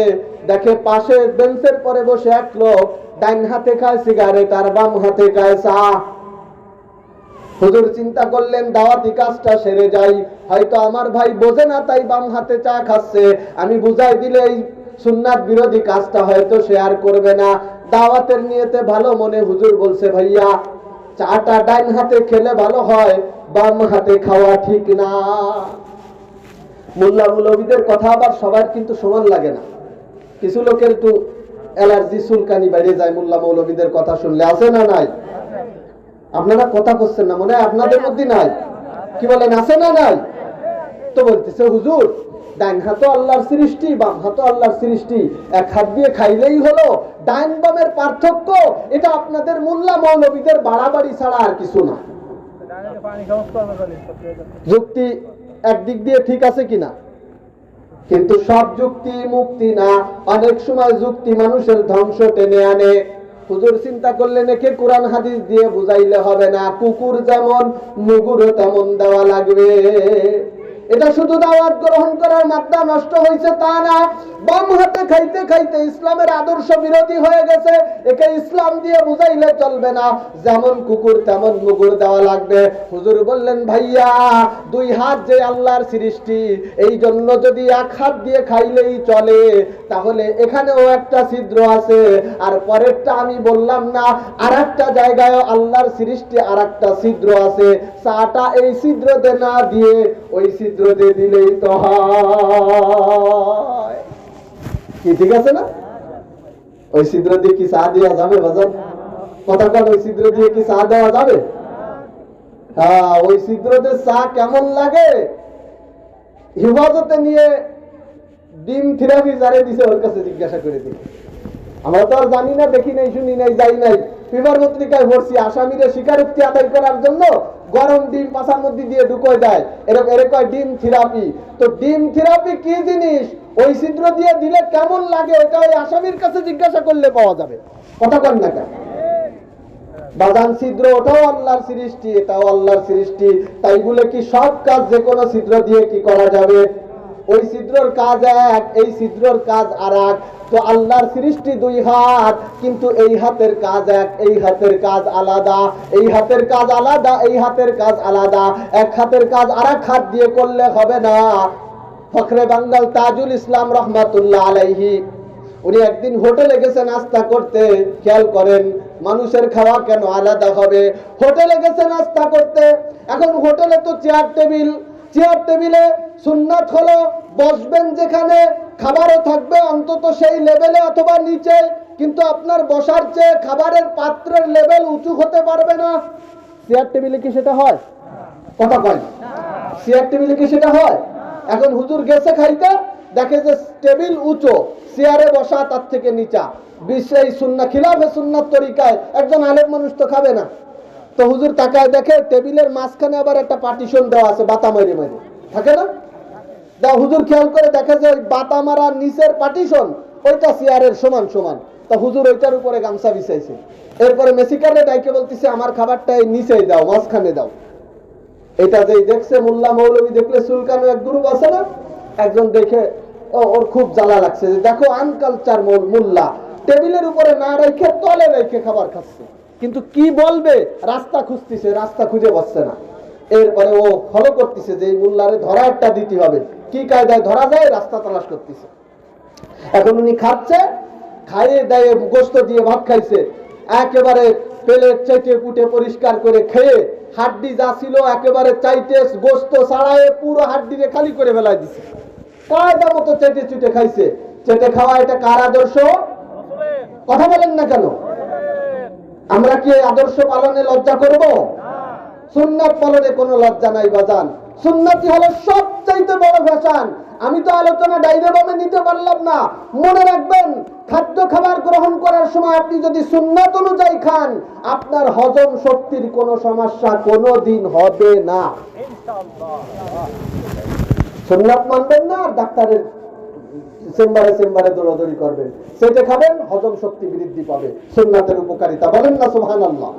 দেখে পাশে বেঞ্চের পরে বসে এক লোক ডাইন হাতে খায় সিগারেট আর বাম হাতে খায় চা। হুজুর চিন্তা করলেন দাওয়াতি কাজটা সেরে যাই, হয়তো আমার ভাই বোঝে না তাই বাম হাতে চা খাচ্ছে, আমি বুঝাই দিলে এই সুন্নাত বিরোধী কাজটা হয়তো সে আর করবে না। দাওয়াতের নিয়তে ভালো মনে হুজুর বলছে, ভাইয়া চাটা ডাইন হাতে খেলে ভালো হয়, বাম হাতে খাওয়া ঠিক না। মোল্লা মৌলবীদের কথা আবার সবার কিন্তু সমান লাগে না, কিছু লোকের একটু অ্যালার্জি চুলকানি বেড়ে যায় মোল্লা মৌলবীদের কথা শুনলে, আছে না নাই? আপনারা কথা করছেন না, মনে হয় আপনাদের মধ্যে নাই, কি বলেন আছে না নাই? তো বলতেছে হুজুর ডাইন হাত আল্লাহর সৃষ্টি, বাম হাত আল্লাহর সৃষ্টি, এক হাত দিয়ে খাইলেই হলো, ডাইন বামের পার্থক্য এটা আপনাদের মোল্লা মৌলবীদের বাড়াবাড়ি ছাড়া আর কিছু না। যুক্তি একদিক দিয়ে ঠিক আছে কিনা, কিন্তু সব যুক্তি মুক্তি না, অনেক সময় যুক্তি মানুষের ধ্বংস টেনে আনে। হুজুর চিন্তা করলেন একে কোরআন হাদিস দিয়ে বুঝাইলে হবে না, কুকুর যেমন মুগুরও তেমন দেওয়া লাগবে। এটা শুধু দাওয়াত গ্রহণ করার মাত্রা নষ্ট হয়েছে তা না, বাম হাতে খাইতে খাইতে ইসলামের আদর্শ বিরোধী হয়ে গেছে, একে ইসলাম দিয়ে বুঝাইলে চলবে না, যেমন কুকুর তেমন মুগুর দেওয়া লাগবে। হুজুর বললেন ভাইয়া দুই হাত যে আল্লাহর সৃষ্টি, এই জন্য যদি এক হাত দিয়ে খাইলেই চলে, তাহলে এখানেও একটা ছিদ্র আছে, আর পরেরটা আমি বললাম না, আর একটা জায়গায় আল্লাহর সৃষ্টি আর একটা ছিদ্র আছে, চাটা এই ছিদ্রতে না দিয়ে ওই ছিদ্র দিয়ে দিলেই তো হয়। কি ঠিক আছে না? ওই ছিদ্র দিয়ে কি চা দেওয়া যাবে বাজার? কথা বল, ওই ছিদ্র দিয়ে কি চা দেওয়া যাবে? হ্যাঁ, ওই ছিদ্রতে চা কেমন লাগে হিফাজতে নিয়ে ডিম থেরাপি যারে দিছে ওর কাছে জিজ্ঞাসা করে দিই। আমরা তো আর জানি না, দেখি নাই, শুনি নাই, যাই নাই, পেপার পত্রিকায় পড়ছি আসামিরা স্বীকারোক্তি আদায় করার জন্য গরম ডিম পাশার মধ্যে দিয়ে ঢুকোয় দেয়, এরকম ডিম থেরাপি। তো ডিম থেরাপি কি জিনিস, ওই ছিদ্র দিয়ে দিলে কেমন লাগে, এটা ওই আসামির কাছে জিজ্ঞাসা করলে পাওয়া যাবে। কথা কন না কেন? বাজান ছিদ্র ওটাও আল্লাহর সৃষ্টি, এটাও আল্লাহর সৃষ্টি, তাই বলে কি সব কাজ যে কোনো ছিদ্র দিয়ে কি করা যাবে? ওই ছিদ্রর কাজ এক, এই ছিদ্রর কাজ আর এক। তো আল্লাহর সৃষ্টি দুই হাত, কিন্তু এই হাতের কাজ এক, এই হাতের কাজ আলাদা, এই হাতের কাজ আলাদা, এই হাতের কাজ আলাদা। এক হাতের কাজ আর এক হাত দিয়ে করলে হবে না। ফখরে বাঙ্গাল তাজুল ইসলাম রহমাতুল্লাহ আলাইহি, উনি একদিন হোটেলে গেছে নাস্তা করতে। খেয়াল করেন মানুষের খাওয়া কেন আলাদা হবে? হোটেলে গেছে নাস্তা করতে, এখন হোটেলে তো চেয়ার টেবিল, চেয়ার টেবিলে সুন্নাত হলো বসবেন যেখানে, খাবারও থাকবে অন্তত সেই লেভেলে অথবা নিচে, কিন্তু আপনার বসার চেয়ে খাবারের পাত্রের লেভেল উঁচু হতে পারবে না। চেয়ার টেবিলে কি সেটা হয়? কথা কয় না। চেয়ার টেবিলে কি সেটা হয়? এখন হুজুর গেছে খাইতে, দেখে যে টেবিল উঁচু, চেয়ারে বসা তার থেকে নিচা। বিশ্বেই সুন্নাহ খিলাফে সুন্নাত তরিকায় একজন আলেম মানুষ তো খাবে না। তো হুজুর তাকায় দেখে টেবিলের মাঝখানে আবার একটা পার্টিশন দেওয়া আছে, বাতা মারি মারি থাকে না? হুজুর খেয়াল করে দেখে যে ওই বাতা মারার নিচের পার্টিশন ওইটা চেয়ারের সমান সমান। তা হুজুর ওইটার উপরে গামছা বিছাইছে। এরপরে মেসিকারে ডাইকে বলতেছে আমার খাবারটা এই নিচেই দাও, মাঝখানে দাও। এটা যেই দেখছে মোল্লা মৌলবী দেখলে চুলকানো এক গ্রুপ আছে না, একজন দেখে ওর খুব জ্বালা লাগছে যে দেখো আনকালচার মোল্লা টেবিলের উপরে না রেখে তলে রেখে খাবার খাচ্ছে, কিন্তু কি বলবে রাস্তা খুঁজতেছে, রাস্তা খুঁজে পাচ্ছে না। এরপরে ও ফলো করতেছে যে এই মোল্লারে ধরা একটা দিতে হবে, কি কায়দায় ধরা যায় রাস্তা তালাশ করতেছে। এখন উনি খাচ্ছে, খাইয়ে দেয় গোস্ত দিয়ে ভাত খাইছে, একেবারে প্লেট চেটে পুটে পরিষ্কার করে খেয়ে হাড্ডি যা ছিল একেবারে চাইতে গোস্ত ছাড়ায় পুরো হাড্ডি দিয়ে খালি করে ফেলাই দিছে। কায়দা মতো চেটে চুটে খাইছে। চেটে খাওয়া এটা কার আদর্শ? কথা বলেন না কেন? আমরা কি আদর্শ পালনে লজ্জা করব? সুন্নাত পালনে কোনো লজ্জা নাই বাজান। সুন্নাতি হলো সবচাইতে বড় ফ্যাশন। আমি তো আলোচনা ডাইরেক্টভাবে নিতে পারলাম না। মনে রাখবেন, খাদ্য খাবার গ্রহণ করার সময় আপনি যদি সুন্নাত অনুযায়ী খান, আপনার হজম শক্তির কোনো সমস্যা কোনোদিন হবে না। সুন্নাত মানবেন না আর ডাক্তারের চেম্বারে দৌড়াদৌড়ি করবেন, সেটা খাবেন, হজম শক্তি বৃদ্ধি পাবে, সুন্নাতের উপকারিতা। বলেন না সুবহানাল্লাহ।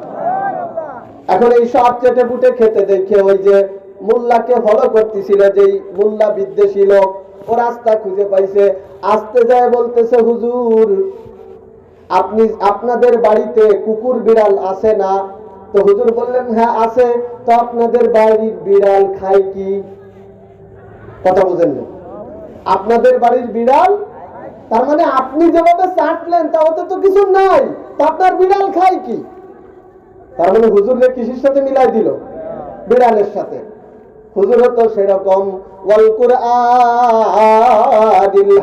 এখন এই সব চেটে পুটে খেতে দেখে ওই যে মোল্লাকে ফলো করতেছিল, যেই মোল্লা বিদ্বেষী লোক, ও রাস্তা খুঁজে পাইছে, আসতে যায় বলতেছে, হুজুর আপনাদের বাড়িতে কুকুর বিড়াল আছে না? তো হুজুর বললেন, হ্যাঁ আছে। তো আপনাদের বাড়ির বিড়াল খায় কি? কথা বুঝেন না? আপনাদের বাড়ির বিড়াল, তার মানে আপনি যেভাবে চাটলেন তাতে তো কিছু নাই, তা আপনার বিড়াল খায় কি? তার মানে হুজুরকে কিসের সাথে মিলাই দিল? বিড়ালের সাথে। হুজুর তো সেরকম, ওয়াল কুরআনিল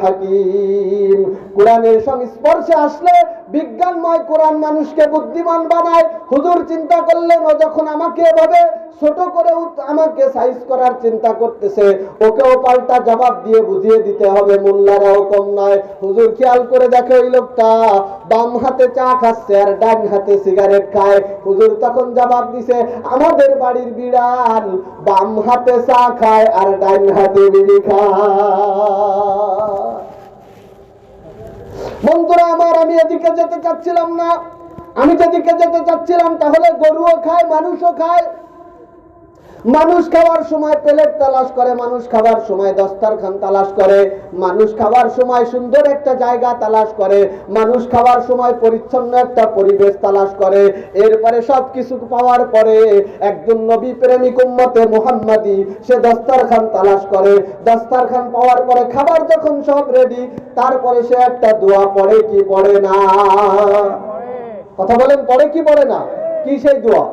হাকিম, কোরআনের সংস্পর্শে আসলে বিজ্ঞানময় কোরআন মানুষকে বুদ্ধিমান বানায়। হুজুর চিন্তা করলেন, ও যখন আমাকে এভাবে ছোট করে আমাকে সাইজ করার চিন্তা করতেছে, ওকেও পাল্টা জবাব দিয়ে বুঝিয়ে দিতে হবে, মোল্লারাও কম নয়। হুজুর খেয়াল করে দেখে ওই লোকটা বাম হাতে চা খাচ্ছে আর ডান হাতে সিগারেট খায়। হুজুর তখন জবাব দিছে, আমাদের বাড়ির বিড়াল বাম হাতে চা খায় আর ডান হাতে বিড়ি খায়। বন্ধুরা আমার, আমি এদিকে যেতে চাচ্ছিলাম না। আমি যেদিকে যেতে চাচ্ছিলাম, তাহলে গরুও খায়, মানুষও খায়। মানুষ খাওয়ার সময় প্লেট তালাশ করে, মানুষ খাওয়ার সময় দস্তরখান তালাশ করে, মানুষ খাওয়ার সময় সুন্দর একটা জায়গা তালাশ করে, মানুষ খাওয়ার সময় পরিচ্ছন্ন একটা পরিবেশ তালাশ করে। এরপরে সবকিছু পাওয়ার পরে একজন নবী প্রেমিক উম্মতে মুহাম্মাদি সে দস্তরখান তালাশ করে। দস্তরখান পাওয়ার পরে খাবার যখন সব রেডি, তারপরে সে একটা দোয়া পড়ে কি পড়ে না? কথা বলেন, পড়ে কি পড়ে না? কি সেই দোয়া?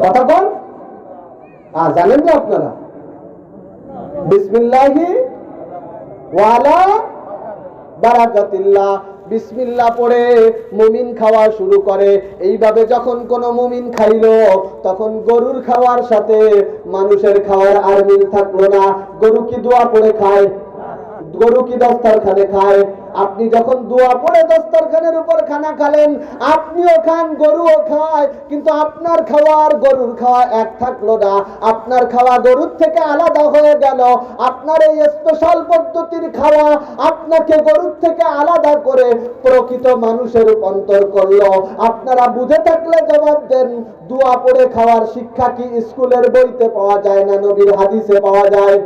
কথা বল, জানেন না আপনারা? বিসমিল্লাহি ওয়ালা বারাকাতিল্লাহ। বিসমিল্লাহ পড়ে মুমিন খাওয়া শুরু করে। এইভাবে যখন কোন মুমিন খাইলো, তখন গরুর খাওয়ার সাথে মানুষের খাওয়ার আর মিল থাকলো না। গরু কি দোয়া পড়ে খায়? গরু কি দস্তরখানে খায়? আপনি যখন দোয়া পড়ে দস্তরখানের উপর খানা খেলেন, আপনিও খান, গরুও খায়, কিন্তু আপনার খাওয়া আর গরুর খাওয়া এক থাকলো না। আপনার খাওয়া গরুর থেকে আলাদা হয়ে গেল। আপনার এই স্পেশাল পদ্ধতির খাওয়া আপনাকে গরুর থেকে আলাদা করে প্রকৃত মানুষের রূপান্তর করলো। আপনারা বুঝে থাকলে জবাব দেন, দোয়া পড়ে খাওয়ার শিক্ষা কি স্কুলের বইতে পাওয়া যায় না নবীর হাদিসে পাওয়া যায়?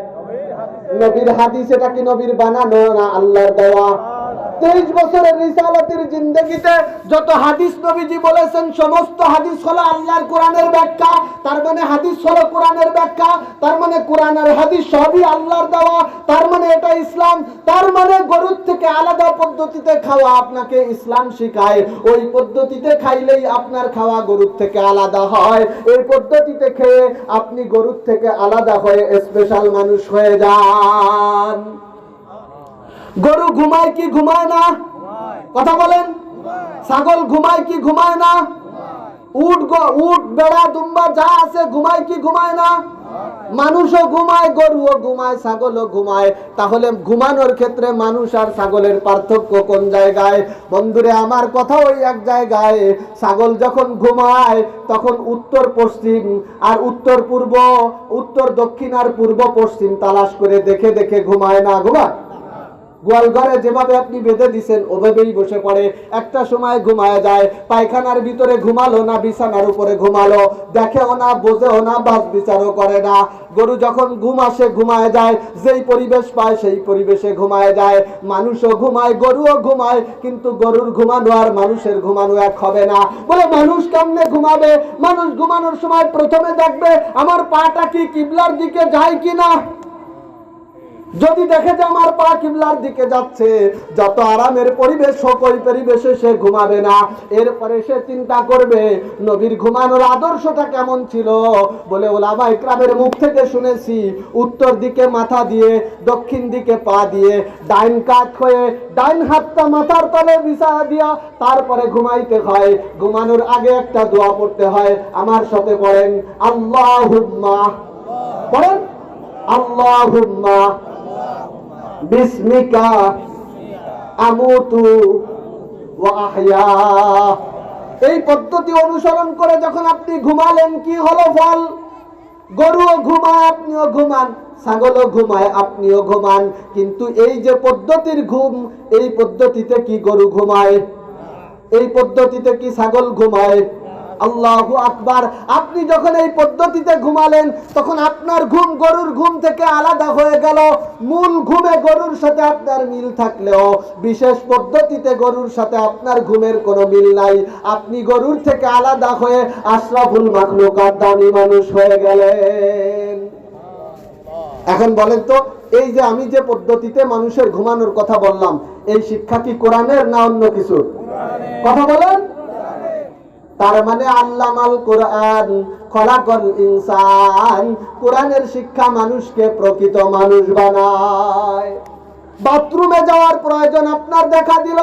নবীর হাদিস, এটা কি নবীর বানানো না আল্লাহর দেওয়া? 23 বছরের রিসালাতের জিন্দেগিতে যত হাদিস নবীজি বলেছেন, সমস্ত হাদিস হলো আল্লাহর কোরআনের ব্যাখ্যা। তার মানে হাদিস হলো কোরআনের ব্যাখ্যা, তার মানে কোরআন আর হাদিস সবই আল্লাহর দেওয়া, তার মানে এটা ইসলাম। তার মানে গরুর থেকে আলাদা পদ্ধতিতে খাওয়া আপনাকে ইসলাম শিখায়। ওই পদ্ধতিতে খাইলেই আপনার খাওয়া গরুর থেকে আলাদা হয়। এই পদ্ধতিতে খেয়ে আপনি গরুর থেকে আলাদা হয়ে স্পেশাল মানুষ হয়ে যান। গরু ঘুমায় কি ঘুমায় না? কথা বলেন। ছাগল ঘুমায় কি ঘুমায় না? উট বেড়া দুম্বা যা আছে ঘুমায় কি ঘুমায় না? মানুষও ঘুমায়, গরুও ঘুমায়, ছাগলও ঘুমায়। তাহলে ঘুমানোর ক্ষেত্রে মানুষ আর ছাগলের পার্থক্য কোন জায়গায়? বন্ধুরে আমার কথা ওই এক জায়গায়। ছাগল যখন ঘুমায় তখন উত্তর পশ্চিম আর উত্তর পূর্ব, উত্তর দক্ষিণ আর পূর্ব পশ্চিম তালাশ করে দেখে দেখে ঘুমায় না? ঘুমায়। গোয়াল ঘরে যেভাবে আপনি বেঁধে দিচ্ছেন ওভাবেই বসে পড়ে। একটা সময় ঘুমায় যায়। পায়খানার ভিতরে ঘুমালো না বিছানার উপরে ঘুমালো, দেখেও না, বোঝেও না, বাস বিচারও করে না। গরু যখন ঘুম আসে ঘুমায় যায়, যেই পরিবেশ পায় সেই পরিবেশে ঘুমায় যায়। মানুষও ঘুমায়, গরুও ঘুমায়, কিন্তু গরুর ঘুমানো আর মানুষের ঘুমানো এক হবে না। বলে মানুষ কেমনে ঘুমাবে? মানুষ ঘুমানোর সময় প্রথমে দেখবে আমার পাটা কি কিবলার দিকে যায় কিনা। যদি দেখে যে আমার পা কিবলার দিকে যাচ্ছে, যত আরামের পরিবেশ হোক ওই পরিবেশে সে ঘুমাবে না। এরপরে সে চিন্তা করবে নবীর ঘুমানোর আদর্শটা কেমন ছিল। বলে ওলামা ইকরামের মুখ থেকে শুনেছি, উত্তর দিকে মাথা দিয়ে, দক্ষিণ দিকে পা দিয়ে, ডাইন কাত হয়ে ডাইন হাতটা মাথার তলে বিছায়া দিয়া তারপরে ঘুমাইতে হয়। ঘুমানোর আগে একটা দোয়া পড়তে হয়। আমার সাথে পড়েন, আল্লাহুম্মা, পড়েন আল্লাহুম্মা বিসমিকা আমুতু ওয়া আহইয়া। এই পদ্ধতি অনুসরণ করে যখন আপনি ঘুমালেন, কি হলো ফল? গরুও ঘুমায়, আপনিও ঘুমান, ছাগলও ঘুমায়, আপনিও ঘুমান। কিন্তু এই যে পদ্ধতির ঘুম, এই পদ্ধতিতে কি গরু ঘুমায়? এই পদ্ধতিতে কি ছাগল ঘুমায়? আল্লাহু আকবার। আপনি যখন এই পদ্ধতিতে ঘুমালেন, তখন আপনার ঘুম গরুর ঘুম থেকে আলাদা হয়ে গেল। মূল ঘুমে গরুর সাথে আপনার মিল থাকলেও বিশেষ পদ্ধতিতে গরুর সাথে আপনার ঘুমের কোনো মিল নাই। আপনি গরুর থেকে আলাদা হয়ে আশরাফুল মাখলুকাত, দামি মানুষ হয়ে গেলেন। এখন বলেন তো, এই যে আমি যে পদ্ধতিতে মানুষের ঘুমানোর কথা বললাম, এই শিক্ষা কি কোরআনের না অন্য কিছু? কথা বলেন। তার মানে আল্লামাল কোরআন খলাকাল ইনসান, কোরআনের শিক্ষা মানুষকে প্রকৃত মানুষ বানায়। বাথরুমে যাওয়ার প্রয়োজন আপনার দেখা দিল,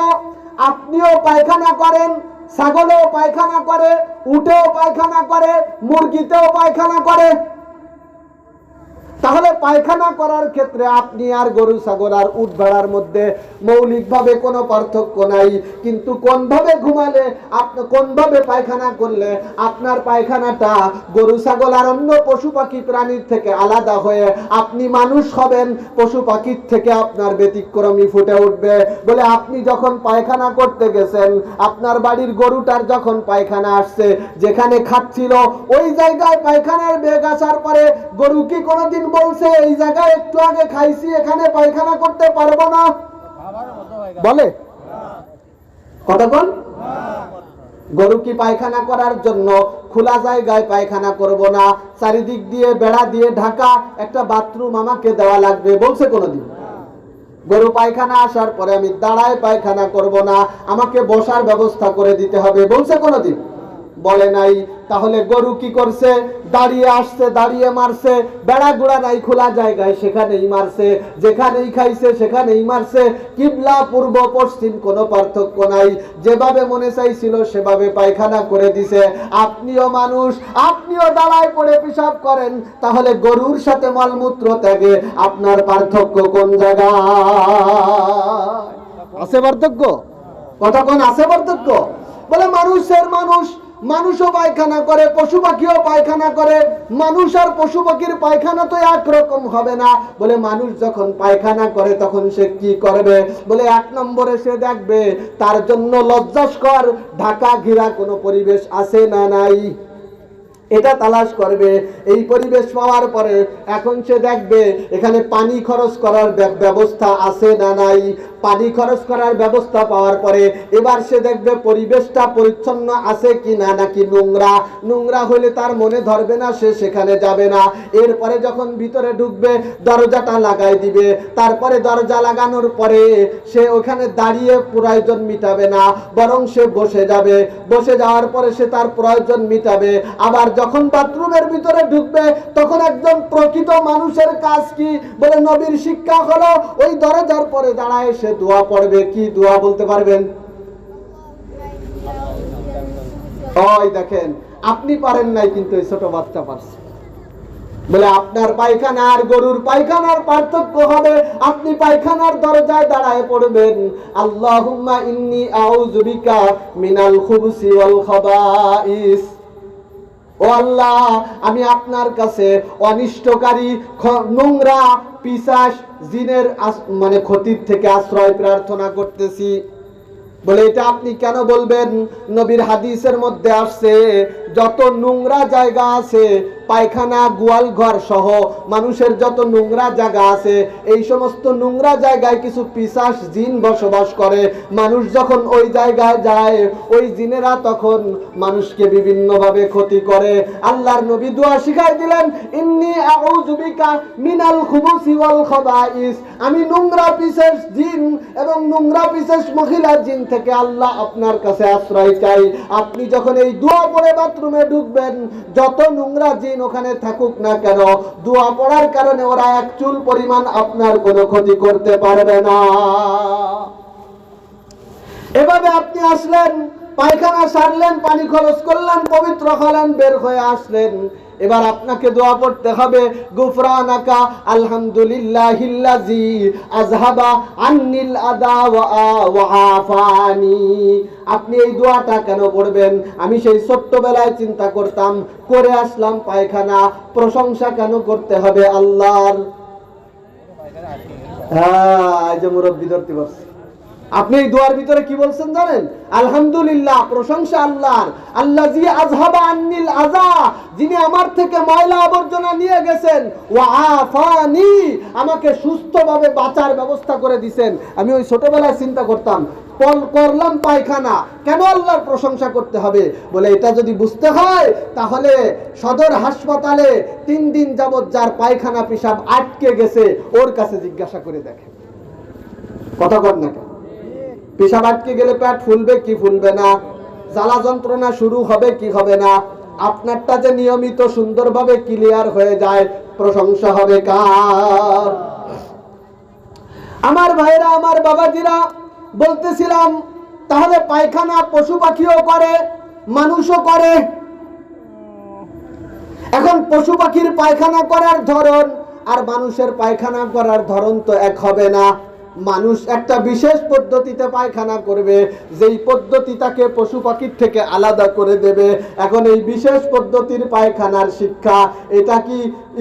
আপনিও পায়খানা করেন, ছাগলেও পায়খানা করে, উটেও পায়খানা করে, মুরগিতেও পায়খানা করে। তাহলে পায়খানা করার ক্ষেত্রে আপনি আর গরু, ছাগল আর উট ভেড়ার মধ্যে মৌলিকভাবে কোনো পার্থক্য নাই। কিন্তু কোনভাবে ঘুমালে, আপনি কোনভাবে পায়খানা করলে আপনার পায়খানাটা গরু, ছাগল আর অন্য পশু পাখি প্রাণীর থেকে আলাদা হয়ে আপনি মানুষ হবেন, পশু পাখির থেকে আপনার ব্যতিক্রমী ফুটে উঠবে। বলে আপনি যখন পায়খানা করতে গেছেন, আপনার বাড়ির গরুটার যখন পায়খানা আসছে, যেখানে খাচ্ছিল ওই জায়গায় পায়খানার বেগ আসার পরে গরু কি কোনোদিন বলছে এই জায়গায় একটু আগে খাইছি, এখানে পায়খানা করতে পারবো না? বলে কথা কোন? গরু কি পায়খানা করার জন্য খোলা জায়গায় পায়খানা করব না, চারিদিক দিয়ে বেড়া দিয়ে ঢাকা একটা বাথরুম আমাকে দেওয়া লাগবে বলছে কোনোদিন? গরু পায়খানা আসার পরে আমি দাঁড়ায় পায়খানা করব না, আমাকে বসার ব্যবস্থা করে দিতে হবে বলছে কোনোদিন? বলে নাই। তাহলে গরু কি করছে? দাঁড়িয়ে আসছে, দাঁড়িয়ে মারছে, বেড়া গুড়া নাই খোলা জায়গায়, সেখানেই মারছে, যেখানেই খাইছে সেখানেই মারছে। কিবলা পূর্ব পশ্চিম কোনো পার্থক্য নাই, যেভাবে মনে চাইছিল সেভাবে পায়খানা করে দিছে। আপনিও মানুষ, আপনিও দাঁড়ায় পড়ে পেশাব করেন, তাহলে গরুর সাথে মলমূত্র ত্যাগে আপনার পার্থক্য কোন জায়গায়? আছে পার্থক্য? কথা কোন আছে পার্থক্য? বলে মানুষের মানুষ, মানুষও পায়খানা করে, পশু পাখিও পায়খানা করে। মানুষ আর পশু পাখির পায়খানা তো একরকম হবে না। বলে মানুষ যখন পায়খানা করে তখন সে কি করবে? বলে এক নম্বরে সে দেখবে তার জন্য লজ্জাস্কর ঢাকা ঘেরা কোনো পরিবেশ আছে না নাই, এটা তালাশ করবে। এই পরিবেশ পাওয়ার পরে এখন সে দেখবে এখানে পানি খরচ করার ব্যবস্থা আছে না নাই। পানি খরচ করার ব্যবস্থা পাওয়ার পরে এবার সে দেখবে পরিবেশটা পরিচ্ছন্ন আছে কি না, নাকি নোংরা। নোংরা হলে তার মনে ধরবে না, সে সেখানে যাবে না। এরপরে যখন ভিতরে ঢুকবে দরজাটা লাগাই দিবে, তারপরে দরজা লাগানোর পরে সে ওখানে দাঁড়িয়ে প্রয়োজন মিটাবে না, বরং সে বসে যাবে। বসে যাওয়ার পরে সে তার প্রয়োজন মিটাবে। আবার যখন বাথরুমের ভিতরে ঢুকবে তখন একজন প্রকৃত মানুষের কাজ কি? বলে নবীর শিক্ষা হলো ওই দরজার পরে দাঁড়ায় সে দোয়া পড়বে। কি দোয়া বলতে পারবেন? ওই দেখেন, আপনি পারেন নাই কিন্তু এই ছোট বাচ্চা পারছে। বলে আপনার পায়খানা আর গরুর পায়খানার পার্থক্য হবে আপনি পায়খানার দরজায় দাঁড়ায় পড়বেন, আল্লাহুম্মা ইন্নী আউযু বিকা মিনাল খুবুসি ওয়াল খাবাইস। ও আল্লাহ, আমি আপনার কাছে অনিষ্টকারী, নোংরা, পিশাচ, জিনের মানে ক্ষতির থেকে আশ্রয় প্রার্থনা করতেছি। বলে এটা আপনি কেন বলবেন? নবীর হাদিসের মধ্যে আসছে যত নোংরা জায়গা আছে, পায়খানা, গোয়াল ঘর সহ মানুষের যত নোংরা জায়গা আছে, এই সমস্ত নোংরা জায়গায় কিছু পিশাচ জিন বসবাস করে। মানুষ যখন ওই জায়গায় যায়, ওই জিনেরা তখন মানুষকে বিভিন্নভাবে ক্ষতি করে। আল্লাহর নবী দোয়া শিখাই দিলেন, ইন্নী আউযু বিকা মিনাল খুবুসি ওয়াল খাবাইস। আমি নোংরা পিশাচ জিন এবং নোংরা পিশাচ মহিলা জিন থেকে আল্লাহ আপনার কাছে আশ্রয় চাই। আপনি যখন এই দোয়া পড়ে বাথরুমে ঢুকবেন, যত নোংরা জিন ওখানে থাকুক না কেন, দোয়া পড়ার কারণে ওরা এক চুল পরিমাণ আপনার কোনো ক্ষতি করতে পারবে না। এভাবে আপনি আসলেন, পায়খানা সারলেন, পানি খরচ করলেন, পবিত্র হলেন, বের হয়ে আসলেন। এবার আপনাকে দোয়া পড়তে হবে, গুফরানাকা আলহামদুলিল্লাহিল্লাযী আযহাবা আন্নিল আদা ওয়া আফানি। আপনি এই দোয়াটা কেন পড়বেন? আমি সেই ছোট্টবেলায় চিন্তা করতাম, করে আসলাম পায়খানা, প্রশংসা কেন করতে হবে আল্লাহর? হ্যাঁ, এই যে মুরব্বি ধরতে পারছি। আপনি এই দোয়ার ভিতরে কি বলছেন জানেন? আলহামদুলিল্লাহ, প্রশংসা আল্লাহর, আল্লাযী আযহাবা আন্নিল আযা, যিনি আমার থেকে ময়লা আবর্জনা নিয়ে গেছেন, ওয়া আফানি, আমাকে সুস্থভাবে বাঁচার ব্যবস্থা করে দিবেন। আমি ওই ছোটবেলায় চিন্তা করতাম, করলাম পায়খানা, কেন আল্লাহর প্রশংসা করতে হবে? বলে এটা যদি বুঝতে হয় তাহলে সদর হাসপাতালে 3 দিন যাবত যার পায়খানা পেশাব আটকে গেছে ওর কাছে জিজ্ঞাসা করে দেখেন। কথা কর না, পেশাব আটকে গেলে পেট ফুলবে কি ফুলবে না, জ্বালা যন্ত্রণা শুরু হবে কি হবে না, আপনারটা যে নিয়মিত সুন্দরভাবে ক্লিয়ার হয়ে যায়, প্রশংসা হবে কার? আমার ভাইরা, আমার বাবাজিরা, বলতেছিলাম তাহলে পায়খানা পশু পাখিও করে, মানুষও করে। এখন পশু পাখির পায়খানা করার ধরন আর মানুষের পায়খানা করার ধরন তো এক হবে না। মানুষ একটা বিশেষ পদ্ধতিতে পায়খানা করবে, যেই পদ্ধতি তাকে পশু পাখির থেকে আলাদা করে দেবে। এখন এই বিশেষ পদ্ধতির পায়খানার শিক্ষা, এটা কি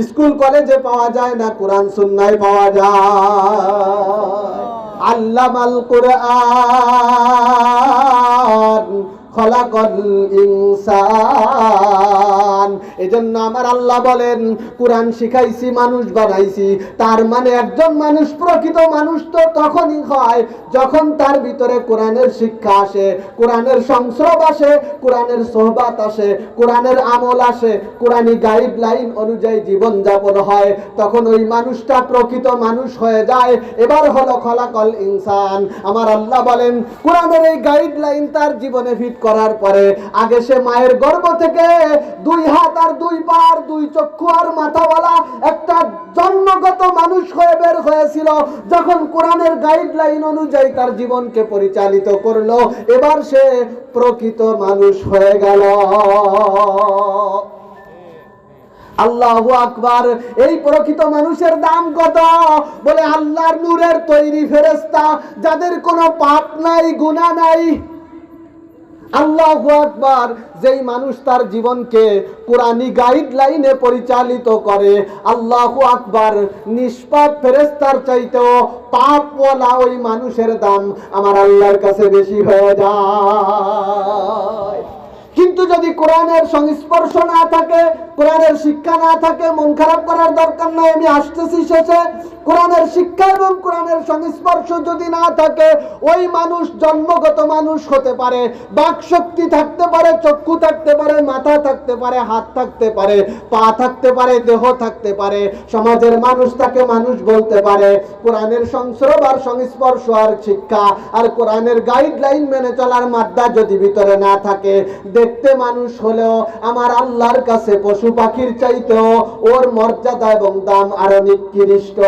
স্কুল কলেজে পাওয়া যায় না কোরআন সুন্নাহয় পাওয়া যায়? আল্লামাল কুরআন খলাকাল ইনসান। এজন্য আমার আল্লাহ বলেন, কোরআন শিখাইছি, মানুষ বানাইছি। তার মানে একজন মানুষ প্রকৃত মানুষ তো তখনই হয় যখন তার ভিতরে কোরআনের শিক্ষা আসে, কোরআনের সংস্রব আসে, কোরআনের সোহবাত আসে, কোরআনের আমল আসে, কোরআনী গাইডলাইন অনুযায়ী জীবন যাপন হয়, তখন ওই মানুষটা প্রকৃত মানুষ হয়ে যায়। এবার হলো খলাকাল ইনসান। আমার আল্লাহ বলেন, কোরআনের এই গাইডলাইন তার জীবনে ফিট করার পরে আগে সে মায়ের গর্ভ থেকে 2 হাত আর 2 পা আর 2 চক্ষু আর মাথাওয়ালা একটা জন্মগত মানুষ হয়ে বের হয়েছিল। যখন কোরআনের গাইডলাইন অনুযায়ী তার জীবনকে পরিচালিত করলো, এবার সে প্রকৃত মানুষ হয়ে গেল। আল্লাহু আকবার। এই প্রকৃত মানুষের দাম কত? বলে আল্লাহর নূরের তৈরি ফেরেশতা, যাদের কোনো পাপ নাই, গুনাহ নাই। আল্লাহু আকবার। যেই মানুষ তার জীবনকে কোরআনী গাইডলাইনে পরিচালিত করে, আল্লাহু আকবার, নিষ্পাপ ফেরেশতার চাইতেও পাপওয়ালা ওই মানুষের দাম আমার আল্লাহর কাছে বেশি হয়ে যায়। কিন্তু যদি কোরআনের সংস্পর্শ না থাকে, কোরআনের শিক্ষা না থাকে, মন খারাপ করার দরকার নাই, আমি আসতেছি শেষে। কোরআনের শিক্ষা এবং কোরআনের সংস্পর্শ যদি না থাকে, ওই মানুষ জন্মগত মানুষ হতে পারে, বাক শক্তি থাকতে পারে, চক্ষু থাকতে পারে, মাথা থাকতে পারে, হাত থাকতে পারে, পা থাকতে পারে, দেহ থাকতে পারে, সমাজের মানুষ তাকে মানুষ বলতে পারে। কোরআনের সংস্রব আর সংস্পর্শ আর শিক্ষা আর কোরআনের গাইডলাইন মেনে চলার মাদ্দা যদি ভিতরে না থাকে, দেখতে মানুষ হলেও আমার আল্লাহর কাছে পশু পাখির চাইতেও ওর মর্যাদা এবং দাম আরো নিকৃষ্ট।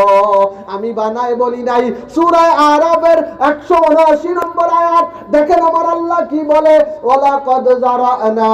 আমি বানায় বলি নাই। সূরা আরাফের 179 নম্বর আয়াত দেখেন আমার আল্লাহ কি বলে, ওয়ালাকাদ যারানা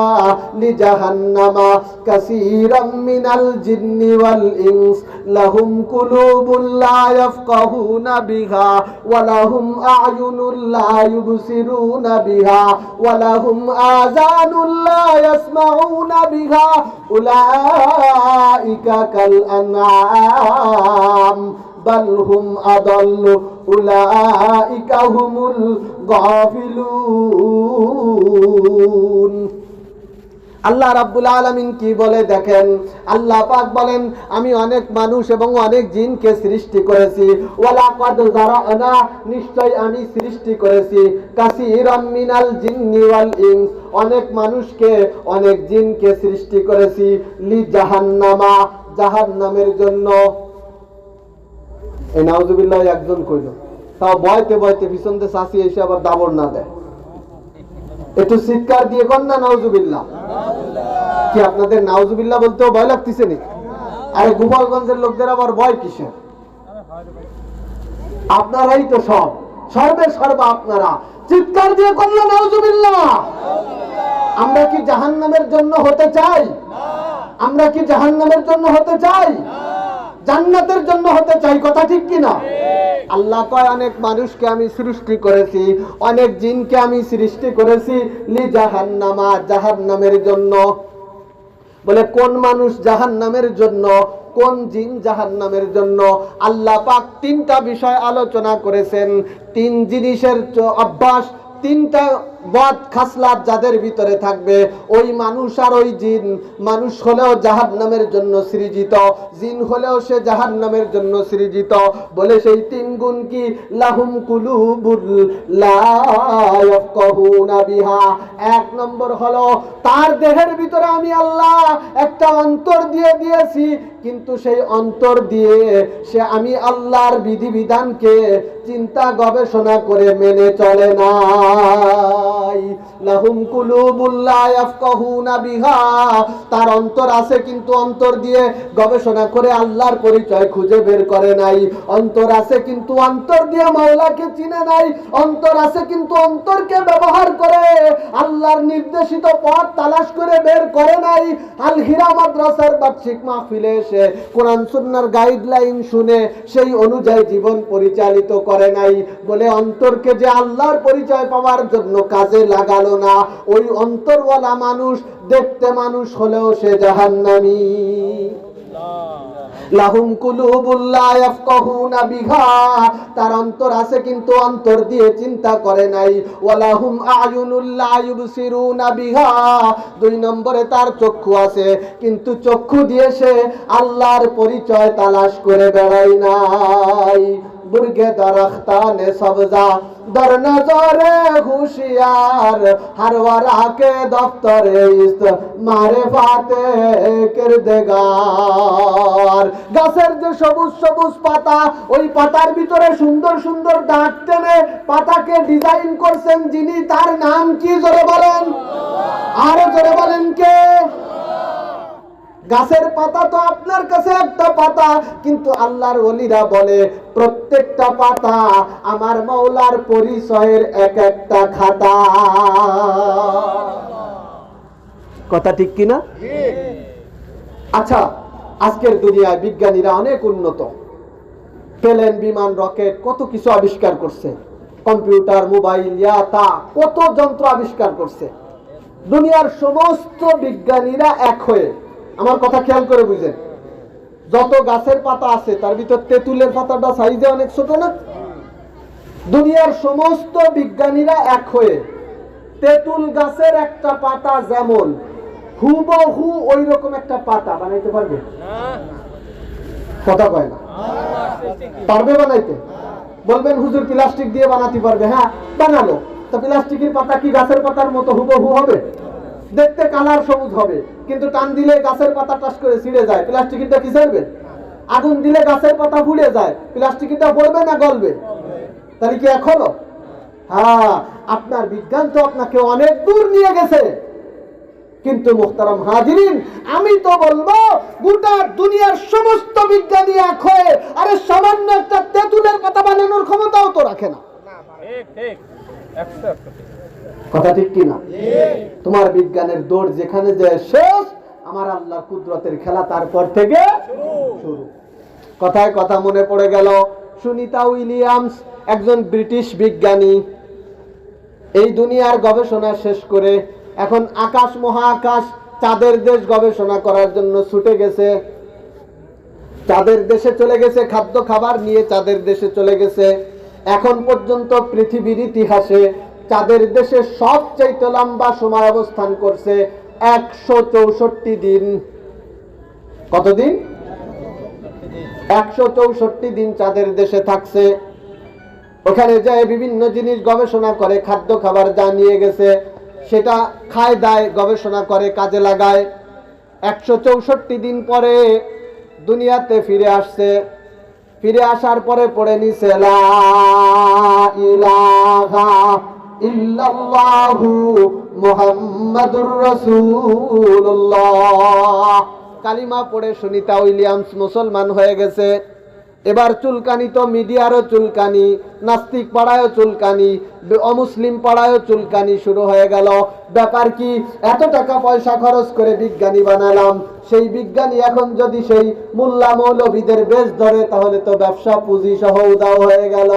লিজাহান্নামা কাসীরাম মিনাল জিন্নি ওয়াল ইনস লাহুম কুলুবুন লা ইয়াফকাহুনা বিহা ওয়া লাহুম আ'য়ুনুন লা ইউবসিরুনা বিহা ওয়া লাহুম আযানুন লা ইয়াসমাউনা বিহা উলাইকা কাল আনআম বাল হুম আদাল্লু উলাইকা হুমুল গাফিলুন। আল্লাহ রাব্বুল আলামিন কি বলে দেখেন, আল্লাহ পাক বলেন, আমি অনেক মানুষ এবং অনেক জিনকে সৃষ্টি করেছি। ওয়ালাকাদ যারানা, নিশ্চয় আমি সৃষ্টি করেছি, কাসীরাম মিনাল জিন্নি ওয়াল ইনস, অনেক মানুষকে অনেক জিনকে সৃষ্টি করেছি, লি জাহান্নামা, জাহান্নামের জন্য। এই নাউজুবিল্লাহ একজন কইল, তাও বয়তে বয়তে পিছন দিয়ে চাচি এসে আবার দাবড় না দেয়। একটু চিৎকার দিয়ে কর না নাউজুবিল্লাহ। কি আপনাদের নাউজুবিল্লাহ বলতেও ভয় লাগতেছে নি? আরে গোপালগঞ্জের লোকদের আবার ভয় কিসের? আপনারাই তো সব, সর্বে সর্বা আপনারা। চিৎকার দিয়ে করলে নাউজুবিল্লাহ। আমরা কি জাহান্নামের জন্য হতে চাই? আমরা কি জাহান্নামের জন্য হতে চাই? জান্নাতের জন্য হতে চাই, কথা ঠিক কিনা? আল্লাহ কয় অনেক মানুষকে আমি সৃষ্টি করেছি, অনেক জিনকে আমি সৃষ্টি করেছি লি জাহান্নামা, জাহান্নামের জন্য। বলে কোন মানুষ জাহান্নামের জন্য, কোন জিন জাহান্নামের জন্য? আল্লাহ পাক তিনটা বিষয় আলোচনা করেছেন। তিন জিনিসের অভ্যাস, তিনটা বদ খাসলাত যাদের ভিতরে থাকবে, ওই মানুষ আর ওই জিন, মানুষ হলেও জাহান্নামের জন্য সৃজিত, জিন হলেও সে জাহান্নামের জন্য সৃজিত। বলে সেই তিন গুণ কি? লাহুম কুলুবুল লা ইয়াফকাহুনা বিহা। এক নম্বর হলো তার দেহের ভিতরে আমি আল্লাহ একটা অন্তর দিয়ে দিয়েছি, কিন্তু সেই অন্তর দিয়ে সে আমি আল্লাহর বিধিবিধানকে চিন্তা গবেষণা করে মেনে চলে না। লাহুম কুলুবুল লা ইয়াফকাহুনা বিহা, তার অন্তর আছে কিন্তু অন্তর দিয়ে গবেষণা করে আল্লাহর পরিচয় খুঁজে বের করে নাই। অন্তর আছে কিন্তু অন্তর দিয়ে মাওলাকে চিনে নাই। অন্তর আছে কিন্তু অন্তরকে ব্যবহার করে আল্লাহর নির্দেশিত পথ তালাশ করে বের করে নাই। আল হিরা মাদ্রাসার বার্ষিক মাহফিলে এসে কোরআন সুন্নাহর গাইডলাইন শুনে সেই অনুযায়ী জীবন পরিচালিত করে নাই। বলে অন্তরকে যে আল্লাহর পরিচয় পাওয়ার জন্য কাজে লাগালো না, ওই অন্তরওয়ালা মানুষ দেখতে মানুষ হলেও সে জাহান্নামী। লাহুম কুলুবুল লা ইয়াফকাহুনা বিহা, তার অন্তর আছে কিন্তু অন্তর দিয়ে চিন্তা করে নাই। ওয়ালাহুম আয়ুনুল লা ইউবসিরুনা বিহা, দুই নম্বরে তার চক্ষু আছে কিন্তু চক্ষু দিয়ে সে আল্লাহর পরিচয় তালাশ করে বেড়ায় নাই। বুর্গে দরখতানে সবজা দর নজরে হুশিয়ার, हर वरा के दफ्तर इस मारिफाते किरदगार। গাছের যে সবুজ সবুজ পাতা, ওই পাতার ভিতরে সুন্দর সুন্দর দাগ টেনে পাতাকে ডিজাইন করছেন যিনি, তার নাম কি? জোরে বলেন, আরো জোরে বলেন কে? গাছের পাতা তো আপনার কাছে একটা পাতা, কিন্তু আল্লাহর ওলিরা বলে প্রত্যেকটা পাতা আমার মাওলার পরিচয়ের এক একটা খাতা। কথা ঠিক কিনা? আচ্ছা, আজকের দুনিয়ায় বিজ্ঞানীরা অনেক উন্নত, প্লেন, বিমান, রকেট, কত কিছু আবিষ্কার করছে, কম্পিউটার, মোবাইল, তা কত যন্ত্র আবিষ্কার করছে। দুনিয়ার সমস্ত বিজ্ঞানীরা এক হয়ে, আমার কথা খেয়াল করে বুঝেন, যত গাছের পাতা আছে তার ভিতর তেঁতুলের পাতাটা সাইজে অনেক ছোট না? দুনিয়ার সমস্ত বিজ্ঞানীরা এক হয়ে তেঁতুল গাছের একটা পাতা যেমন হুবহু ওই রকম একটা পাতা বানাইতে পারবে? কথা কয় না, পারবে বানাইতে? বলবেন হুজুর প্লাস্টিক দিয়ে বানাতে পারবে। হ্যাঁ, বানালো। তো প্লাস্টিকের পাতা কি গাছের পাতার মতো হুবহু হবে? দেখতে কালার সবুজ হবে, কিন্তু টান দিলে গাছের পাতা টাস করে ছিঁড়ে যায়। প্লাস্টিকটা কি ছাড়বে? আগুন দিলে গাছের পাতা পুড়ে যায়, প্লাস্টিকটা পড়বে না গলবে? তাহলে কি এখনো? হ্যাঁ, আপনার বিজ্ঞান তো আপনাকে অনেক দূর নিয়ে গেছে, কিন্তু মুহতারাম হাজিরিন, আমি তো বলবো গোটা দুনিয়ার সমস্ত বিজ্ঞানী এক হয়ে আরে সামান্য একটা তেঁতুলের পাতা বানানোর ক্ষমতাও তো রাখে না। কথা ঠিক কিনা? তোমার বিজ্ঞানের দৌড় যেখানে যায় শেষ, আমার আল্লাহর কুদরতের খেলা তারপর থেকে শুরু। কথায় কথা মনে পড়ে গেল, সুনিতা উইলিয়ামস একজন ব্রিটিশ বিজ্ঞানী, এই দুনিয়ার গবেষণা শেষ করে এখন আকাশ মহাকাশ চাঁদের দেশ গবেষণা করার জন্য ছুটে গেছে। চাঁদের দেশে চলে গেছে, খাদ্য খাবার নিয়ে চাঁদের দেশে চলে গেছে। এখন পর্যন্ত পৃথিবীর ইতিহাসে চাঁদের দেশে সবচেয়ে লম্বা সময় অবস্থান করছে 164 দিন। কতদিন? 164 দিন চাঁদের দেশে থাকছে। ওখানে যায় বিভিন্ন জিনিস গবেষণা করে, খাদ্য খাবার যা নিয়ে গেছে সেটা খায় দায়, গবেষণা করে, কাজে লাগায়। 164 দিন পরে দুনিয়াতে ফিরে আসছে। ফিরে আসার পরে পড়ে নিছে লা ইলাহা ইল্লাল্লাহু মুহাম্মাদুর রাসূলুল্লাহ। কালিমা পড়ে সুনিতা উইলিয়ামস মুসলমান হয়ে গেছে। এবার চুলকানি তো মিডিয়ারও চুলকানি, নাস্তিক পাড়ায়ও চুলকানি, অমুসলিম পাড়ায়ও চুলকানি শুরু হয়ে গেল। ব্যাপার কি, এত টাকা পয়সা খরচ করে বিজ্ঞানী বানালাম, সেই বিজ্ঞানী এখন যদি সেই মোল্লা মৌলবীদের বেশ ধরে, তাহলে তো ব্যবসা পুঁজি সহ উদাও হয়ে গেল।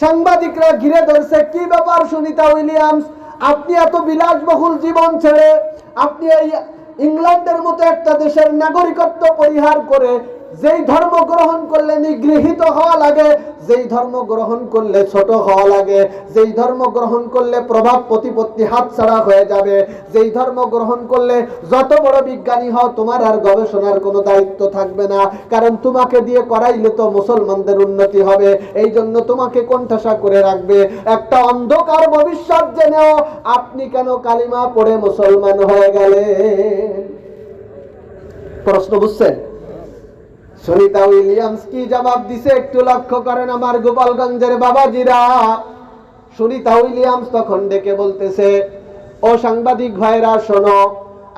সাংবাদিকরা ঘিরে ধরছে, কি ব্যাপার সুনিতা উইলিয়ামস, আপনি এত বিলাসবহুল জীবন ছেড়ে আপনি এই ইংল্যান্ডের মতো একটা দেশের নাগরিকত্ব পরিহার করে যেই ধর্ম গ্রহণ করলে নিগৃহীত হওয়া লাগে, যেই ধর্ম গ্রহণ করলে ছোট হওয়া লাগে, যেই ধর্ম গ্রহণ করলে প্রভাব প্রতিপত্তি হাতছাড়া হয়ে যাবে, যেই ধর্ম গ্রহণ করলে যত বড় বিজ্ঞানী হও তোমার আর গবেষণার কোনো দায়িত্ব থাকবে না, কারণ তোমাকে দিয়ে করাইলে তো মুসলমানদের উন্নতি হবে, এই জন্য তোমাকে কোণঠাসা করে রাখবে। একটা অন্ধকার ভবিষ্যৎ জেনেও আপনি কেন কালিমা পড়ে মুসলমান হয়ে গেলেন? প্রশ্ন বুঝছেন? সুনিতা উইলিয়ামস কি জবাব দিছে একটু লক্ষ্য করেন আমার গোপালগঞ্জের বাবাজিরা। সুনিতা উইলিয়ামস তখন ডেকে বলতেছে, ও সাংবাদিক ভাইরা শোনো,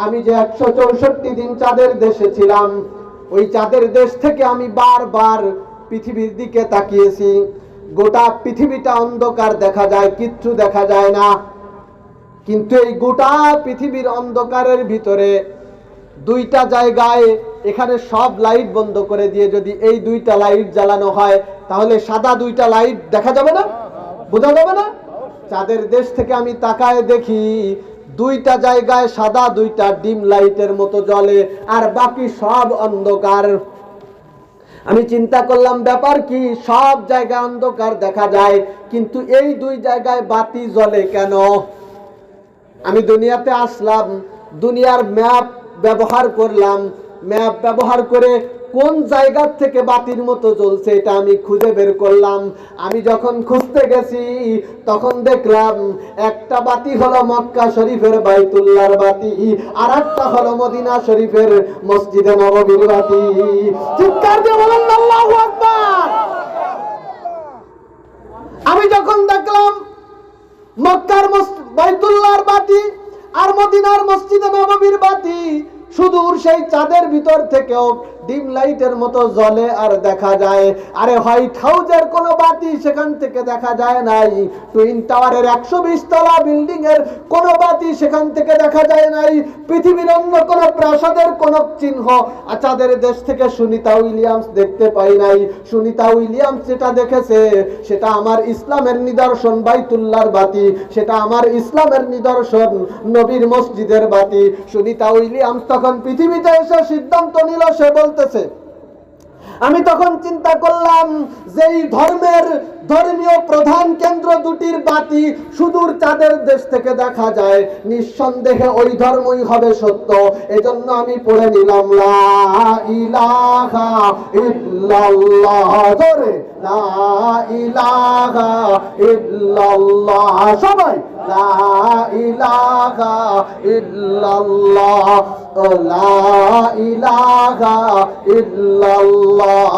আমি যে 164 দিন চাঁদের দেশে ছিলাম, ওই চাঁদের দেশ থেকে আমি বারবার পৃথিবীর দিকে তাকিয়েছি। গোটা পৃথিবীটা অন্ধকার দেখা যায়, কিচ্ছু দেখা যায় না, কিন্তু এই গোটা পৃথিবীর অন্ধকারের ভিতরে দুইটা জায়গায় এখানে সব লাইট বন্ধ করে দিয়ে যদি এই দুইটা লাইট জ্বালানো হয়, তাহলে সাদা দুইটা লাইট দেখা যাবে না? বোঝা যাবে না? চাঁদের দেশ থেকে আমি তাকায় দেখি দুইটা জায়গায় সাদা দুইটা ডিম লাইটের মতো জ্বলে, আর বাকি সব অন্ধকার। আমি চিন্তা করলাম, ব্যাপার কি, সব জায়গায় অন্ধকার দেখা যায়, কিন্তু এই দুই জায়গায় বাতি জ্বলে কেন? আমি দুনিয়াতে আসলাম, দুনিয়ার ম্যাপ ব্যবহার করলাম, ম্যাপ ব্যবহার করে কোন জায়গা থেকে বাতির মতো জ্বলছে এটা আমি খুঁজে বের করলাম। আমি যখন খুঁজতে গেছি তখন দেখলাম একটা বাতি হলো মক্কা শরীফের বাইতুল্লাহর বাতি, আর একটা হলো মদিনা শরীফের মসজিদে নববীর বাতি। চিৎকার দিয়ে বলেন আল্লাহু আকবার। আমি যখন দেখলাম মক্কার বাইতুল্লাহর বাতি আর মদিনার মসজিদে নববীর বাতি সুদূর সেই চাঁদের ভিতর থেকেও ডিম লাইটের মতো জ্বলে আর দেখা যায়। আরে হোয়াইট হাউসের কোনো বাতি সেখান থেকে দেখা যায় নাই, টুইন টাওয়ারের 120 তলা বিল্ডিং এর কোনো বাতি সেখান থেকে দেখা যায় নাই, পৃথিবীর অন্য কোনো প্রাসাদের কোনো চিহ্ন চাঁদের দেশ থেকে সুনিতা উইলিয়ামস দেখতে পাই নাই। সুনিতা উইলিয়ামস যেটা দেখেছে সেটা আমার ইসলামের নিদর্শন বাইতুল্লাহর বাতি, সেটা আমার ইসলামের নিদর্শন নবীর মসজিদের বাতি। সুনিতা উইলিয়ামস তখন পৃথিবীতে এসে সিদ্ধান্ত নিল, সে বলতেছে, আমি তখন চিন্তা করলাম যে এই ধর্মীয় প্রধান কেন্দ্র দুটির বাতি সুদূর চাঁদের দেশ থেকে দেখা যায়, নিঃসন্দেহে ওই ধর্মই হবে সত্য। এজন্য আমি পড়ে নিলাম লা ইলাহা ইল্লাল্লাহ, জোরে লা ইলাহা ইল্লাল্লাহ, সবাই লা ইলাহা ইল্লাল্লাহ, লা ইলাহা ইল্লাল্লাহ,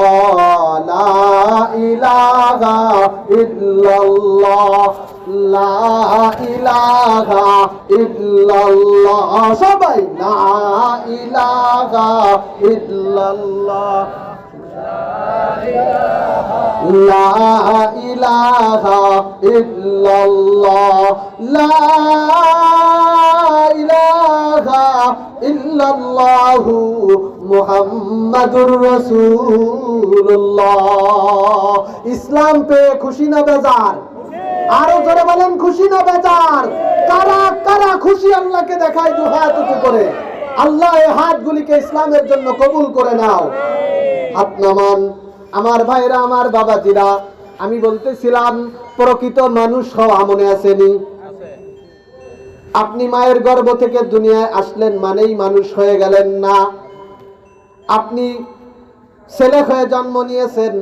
লা ইলাহা ইল্লাল্লাহ, লা ইলাহা ইল্লাল্লাহ, সবাই লা ইলাহা ইল্লাল্লাহ, লা ইলাহা ইল্লাল্লাহ, লা ইলাহা ইল্লাল্লাহু মুহাম্মাদুর রাসূলুল্লাহ। ইসলাম পেয়ে খুশি না বেজার? আরো জোরে বলেন, খুশি না বেজার? কারা কারা খুশি আল্লাহকে দেখায় দু হাত উঁচু করে? আল্লাহ এই হাতগুলিকে ইসলামের জন্য কবুল করে নাও। হাত নামান আমার ভাইরা, আমার বাবাজিরা। আমি বলতেছিলাম প্রকৃত মানুষ হওয়া মনে আসেনি? আপনি মায়ের গর্ভ থেকে দুনিয়ায় আসলেন মানেই মানুষ হয়ে গেলেন না। আপনি ছেলে হয়ে জন্ম নিয়েছেন,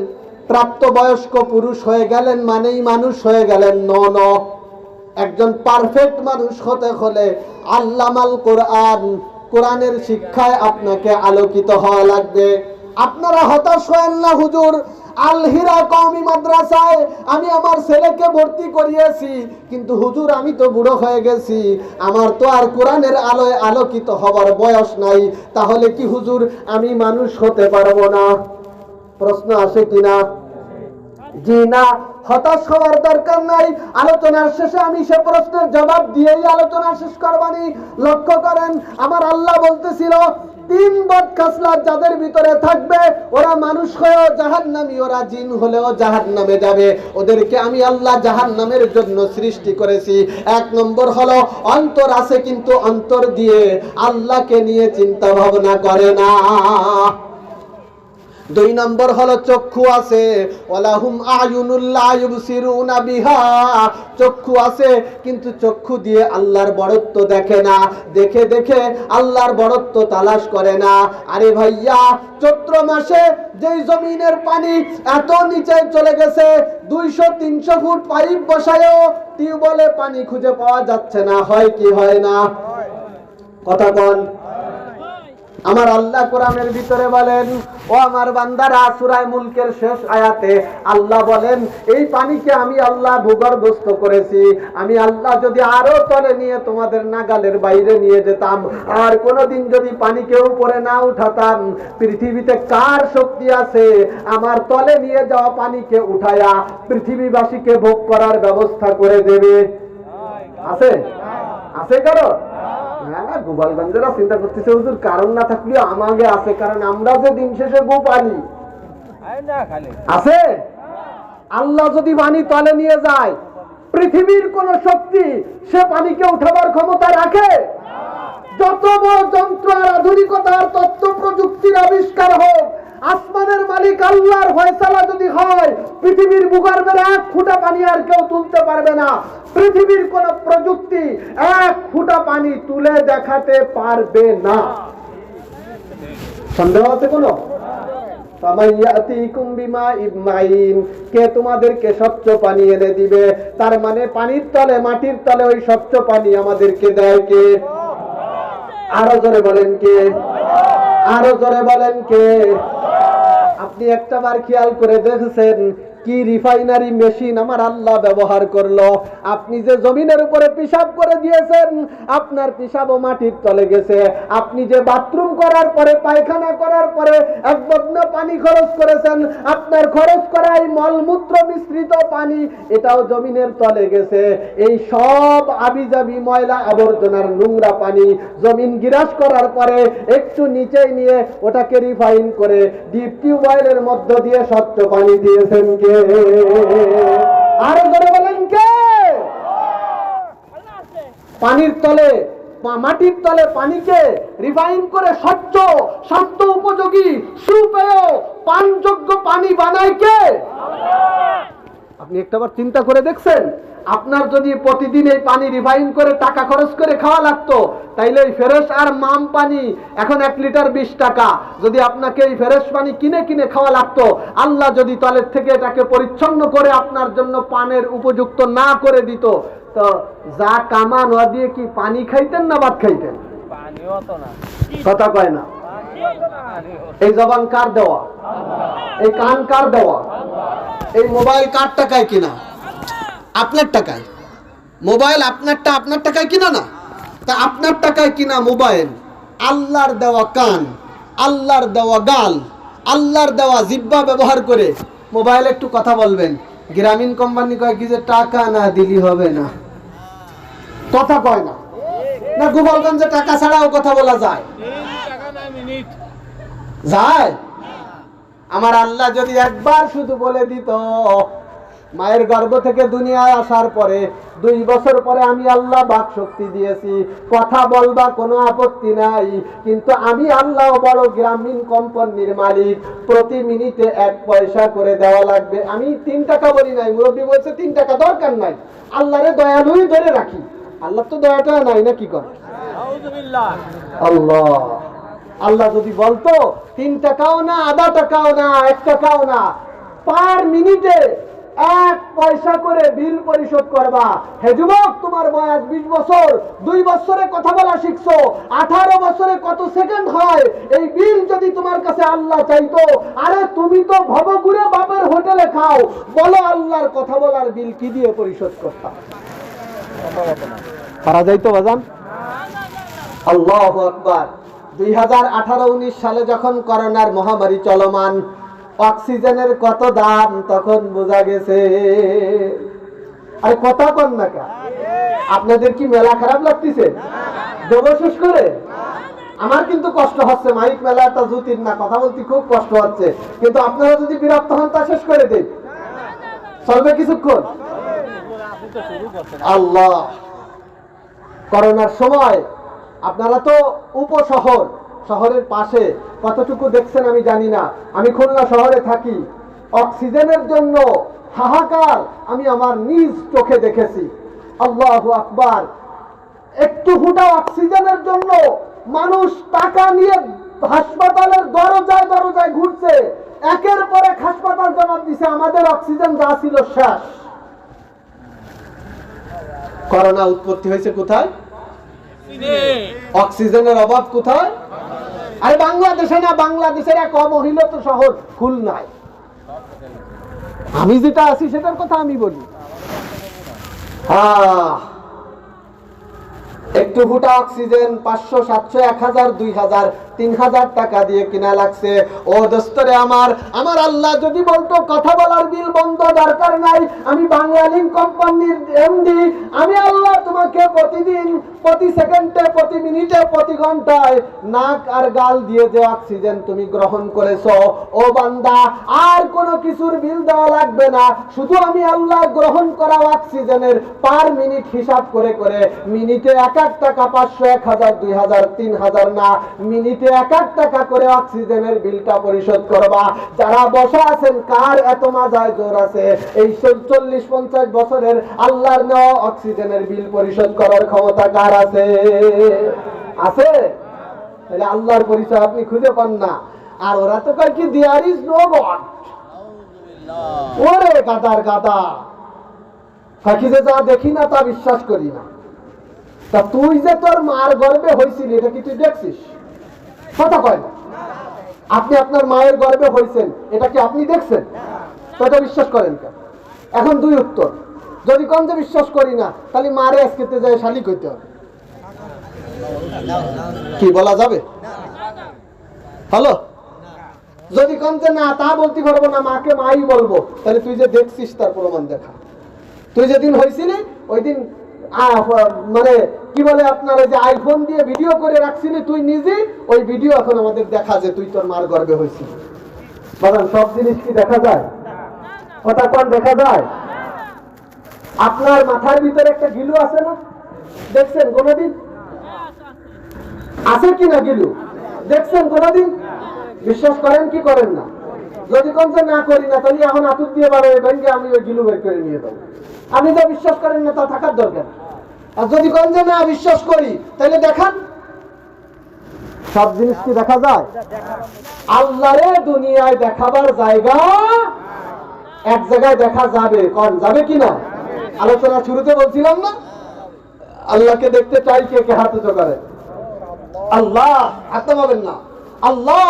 প্রাপ্তবয়স্ক পুরুষ হয়ে গেলেন মানেই মানুষ হয়ে গেলেন ন। একজন পারফেক্ট মানুষ হতে হলে আল্লামাল কোরআন, কোরআনের শিক্ষায় আপনাকে আলোকিত হওয়া লাগবে। আপনারা হতাশ হয়েন না, হুজুর আল হিরা কওমি মাদ্রাসায় আমি আমার ছেলেকে ভর্তি করিয়েছি, কিন্তু হুজুর আমি তো বুড়ো হয়ে গেছি, আমার তো আর কোরআনের আলোয় আলোকিত হবার বয়স নাই, তাহলে কি হুজুর আমি মানুষ হতে পারবো না? প্রশ্ন আসে কিনা? জি না। হতাশ হওয়ার দরকার নাই। আলোচনার শেষে আমি সে প্রশ্নের জবাব দিয়েই আলোচনা শেষ করবানি। লক্ষ্য করেন, আমার আল্লাহ বলতেছিল 3 বদ খাসলাত যাদের ভিতরে থাকবে ওরা মানুষ হয়েও জাহান্নামী, ওরা জিন হলেও জাহান্নামে যাবে। ওদেরকে আমি আল্লাহ জাহান্নামের জন্য সৃষ্টি করেছি। 1 নম্বর হলো অন্তর আছে, কিন্তু অন্তর দিয়ে আল্লাহকে নিয়ে চিন্তা ভাবনা করে না। 2 নম্বর হলো চক্ষু আছে, ওয়ালাহুম আয়ুনুল লা ইউবসিরুনা বিহা, চক্ষু আছে কিন্তু চক্ষু দিয়ে আল্লাহর বড়ত্ব দেখে না, দেখে দেখে আল্লাহর বড়ত্ব তালাশ করে না। আরে ভাইয়া, চৈত্র মাসে যেই জমিনের পানি এত নিচে চলে গেছে, 200-300 ফুট পাইপ বসায়ও টিউবওয়েলে পানি খুঁজে পাওয়া যাচ্ছে না, হয় কি হয় না? কথা বল। আমার আল্লাহ কোরআনের ভিতরে বলেন, ও আমার বান্দারা, সূরা মুলকের শেষ আয়াতে আল্লাহ বলেন, এই পানিকে আমি আল্লাহ ভূগর্ভস্থ করেছি। আমি আল্লাহ যদি আরো তলে নিয়ে তোমাদের নাগালের বাইরে নিয়ে যেতাম, আর কোনোদিন যদি পানিকে উপরে না উঠাতাম, পৃথিবীতে কার শক্তি আছে আমার তলে নিয়ে যাওয়া পানিকে উঠায়া পৃথিবীবাসীকে ভোগ করার ব্যবস্থা করে দেবে? আছে? আছে কারো? হ্যাঁ, গোপালগঞ্জেরা চিন্তা করতেছে হুজুর কারণ না থাকলে আমাকে আছে, কারণ আমরা যে দিন শেষে গো পানি আছে। আল্লাহ যদি পানি তলে নিয়ে যায়, পৃথিবীর কোন শক্তি সে পানিকে উঠাবার ক্ষমতা রাখে? যত বড় যন্ত্র আর আধুনিকতার তথ্য প্রযুক্তির আবিষ্কার হোক, আসমানের মালিক আল্লাহর ফয়সালা যদি হয়, পৃথিবীর ভূগর্ভের 1 ফুটা পানি আর কেউ তুলতে পারবে না। পৃথিবীর কোন প্রযুক্তি 1 ফুটা পানি তুলে দেখাতে পারবে না। সন্দেহ আছে কোন? কে তোমাদেরকে স্বচ্ছ পানি এনে দিবে? তার মানে পানির তলে, মাটির তলে ওই স্বচ্ছ পানি আমাদেরকে দেয় কে? আরো জোরে বলেন কে? আরো জোরে বলেন কে? আপনি একটা বার খেয়াল করে দেখেছেন কি রিফাইনারি মেশিন আমার আল্লাহ ব্যবহার করলো? আপনি যে জমিনের উপরে পিশাব করে দিয়েছেন, আপনার পিশাবও মাটির তলে গেছে। আপনি যে বাথরুম করার পরে, পায়খানা করার পরে এক বদনা পানি খরচ করেছেন, আপনার খরচ করা এই মলমূত্র মিশ্রিত পানি, এটাও জমিনের তলে গেছে। এই সব আবিজাবি ময়লা আবর্জনার নোংরা পানি জমিন গিরাস করার পরে একটু নিচে নিয়ে ওটাকে রিফাইন করে ডিপ টিউবওয়েলের মধ্য দিয়ে স্বচ্ছ পানি দিয়েছেন কে? আরো ধরে বলেন কে? পানির তলে, মাটির তলে পানিকে রিফাইন করে স্বচ্ছ, স্বাস্থ্য উপযোগী, সুপেয়, পানযোগ্য পানি বানায় কে? আপনি একটাবার চিন্তা করে দেখছেন? আপনার যদি প্রতিদিন এই পানি রিফাইন করে টাকা খরচ করে খাওয়া লাগতো, তাইলে এই ফ্রেশ আর মাম পানি এখন 1 লিটার 20 টাকা। যদি আপনাকে এই ফ্রেশ পানি কিনে কিনে খাওয়া লাগতো, আল্লাহ যদি তলের থেকে এটাকে পরিচ্ছন্ন করে আপনার জন্য পানের উপযুক্ত না করে দিত, তো যা কামান ওয়া দিয়ে কি পানি খাইতেন না ভাত খাইতেন? কথা কয় না। এই জবান কার দেওয়া? এই কান কার দেওয়া? এই মোবাইল কার টাকায় কিনা? আপনার টাকায়। মোবাইল আপনারটা, আপনার টাকায় কিনা না? তা আপনার টাকায় কিনা মোবাইল, আল্লাহর দেওয়া কান, আল্লাহর দেওয়া গাল, আল্লাহর দেওয়া জিহ্বা ব্যবহার করে মোবাইলে একটু কথা বলবেন। গ্রামীণ কোম্পানি কয় কি যে টাকা না দিলি হবে না, কথা কয় না। না গোপালগঞ্জে টাকা ছাড়াও কথা বলা যায়? যায়? আমার আল্লাহ যদি একবার শুধু বলে দিত, মায়ের গর্ভ থেকে দুনিয়ায় আসার পরে 2 বছর পরে আমি আল্লাহ বাক শক্তি দিয়েছি, কথা বলবা কোনো আপত্তি নাই, কিন্তু আমি আল্লাহ বড় গ্রামীণ কোম্পানির মালিক, প্রতি মিনিটে 1 পয়সা করে দেওয়া লাগবে। আমি 3 টাকা বলি নাই, মুরব্বী বলছে 3 টাকা দরকার নাই, আল্লাহরে দয়ালুই ধরে রাখি। আল্লাহ তো দয়াটা নাই, না কি করে? আল্লাহ আল্লাহ যদি বলতো 3 টাকাও না, আধা টাকাও না, 1 টাকাও না, পার মিনিটে 1 পয়সা করে বিল পরিশোধ করবা। হে যুবক, তোমার বয়স 20 বছর, 2 বছরে কথা বলা শিখছো, 18 বছরে কত সেকেন্ড হয়, এই বিল যদি তোমার কাছে আল্লাহ চাইতো, আরে তুমি তো ভবঘুরে বাপের হোটেলে খাও, বলো আল্লাহর কথা বলার বিল কি দিয়ে পরিশোধ করতাম? পারা যাইতো বাজান? আল্লাহু আকবার। 2018-19 সালে যখন করোনার মহামারী চলমান, অক্সিজেনের কত দাম তখন বোঝা গেছে। আরে কথা কন না কা, আপনাদের কি মেলা খারাপ লাগতেছে দেব শেষ করে? আমার কিন্তু কষ্ট হচ্ছে, মাইক মেলা একটা জুতির না, কথা বলতে খুব কষ্ট হচ্ছে, কিন্তু আপনারা যদি বিরক্ত হন তা শেষ করে দেই, চলবে কিছুক্ষণ? আল্লাহ, করোনার সময় আপনারা তো উপশহর, শহরের পাশে কতটুকু দেখছেন আমি জানি না, আমি খুলনা শহরে থাকি, অক্সিজেনের জন্য হাহাকার আমি আমার নিজ চোখে দেখেছি। আল্লাহু আকবার, একটু ফুটা অক্সিজেনের জন্য মানুষ টাকা নিয়ে হাসপাতালের দরজায় দরজায় ঘুরছে, একের পর এক হাসপাতাল জবাব দিছে আমাদের অক্সিজেন যা ছিল শেষ। করোনা উৎপত্তি হয়েছে কোথায়? অক্সিজেনের অভাব কোথায়? আরে বাংলাদেশে না, বাংলাদেশের এক অবহেলিত শহর খুলনায়। আমি যেটা আছি সেটার কথা আমি বলি। একটু ফুটা অক্সিজেন 500, 700, 1000, 2000, 3000 টাকা দিয়ে কিনা লাগছে। ও দোস্তরে আমার, আমার আল্লাহ যদি বলতো কথা বলার বিল বন্ধ, দরকার নাই, আমি বাংলালিংক কোম্পানির এমডি, আমি আল্লাহ তোমাকে প্রতিদিন, প্রতি সেকেন্ডে, প্রতি মিনিটে, প্রতি ঘন্টায় নাক আর গাল দিয়ে যে অক্সিজেন তুমি গ্রহণ করেছো, ও বান্দা আর কোনো কিছুর বিল দেওয়া লাগবে না, শুধু আমি আল্লাহ গ্রহণ করা অক্সিজেনের পার মিনিট হিসাব করে করে মিনিটে 1 টাকা, 500, 1000, 2000, 3000 না, মিনিটে 1 টাকা করে অক্সিজেনের বিলটা পরিশোধ করবা। যারা বসা আছেন, কার এত মাজায় জোর আছে এই 40-50 বছরের আল্লাহর নেওয়া অক্সিজেনের বিল পরিশোধ করার ক্ষমতা কার আছে? আছে? তাহলে আল্লাহর পরিচয় আপনি খুঁজে পান না। আর ওরা তো কয় কি দেয়ার ইজ নো গড। ওরে গাদার গাদা, ফাঁকি যে যা দেখি না তা বিশ্বাস করি না। তা তুই যে তোর মার গর্ভে হয়েছিলি, এটা কি তুই দেখছিস? কথা কয় না। আপনি আপনার মায়ের গর্ভে হয়েছেন, এটা কি আপনি দেখছেন? তো এটা বিশ্বাস করেন কেন? এখন দুই উত্তর, যদি কোন যে বিশ্বাস করি না, তাহলে মারে আজকেতে যায় শালিক হইতে হবে, কি বলা যাবে? হ্যালো, যদি কোন যে না তা বলতে পারবো না, মাকে মাই বলবো, তাহলে তুই যে দেখছিস তার প্রমাণ দেখা। তুই যেদিন হয়েছিলি ওই দিন মানে কি বলে আপনার ওই যে আইফোন দিয়ে ভিডিও করে রাখছিলি, তুই নিজে ওই ভিডিও এখন আমাদের দেখা যে তুই তোর মার গর্ভে হয়েছিলি। বলেন, সব জিনিস কি দেখা যায়? কথা কোন দেখা যায়? আপনার মাথার ভিতরে একটা গিলু আছে না, দেখছেন কোনদিন? আছে কি না গিলু? দেখছেন কোনদিন? বিশ্বাস করেন কি করেন না? যদি কোন যে না করি না, তাহলে এখন আতুর দিয়ে বাড়ে ব্যাংকে আমি ওই গিলু বের করে নিয়ে যাবো। আপনি যা বিশ্বাস করেন না তা থাকার দরকার। আর যদি কোন যে না বিশ্বাস করি, তাহলে দেখান সব জিনিস কি দেখা যায়? আল্লাহরে দুনিয়ায় দেখাবার জায়গা এক জায়গায় দেখা যাবে, কোন যাবে কিনা? আলোচনা শুরুতে বলছিলাম না, আল্লাহকে দেখতে চাই, কে কে হাত উঁচু করে? আল্লাহ, হাত পাবেন না। আল্লাহ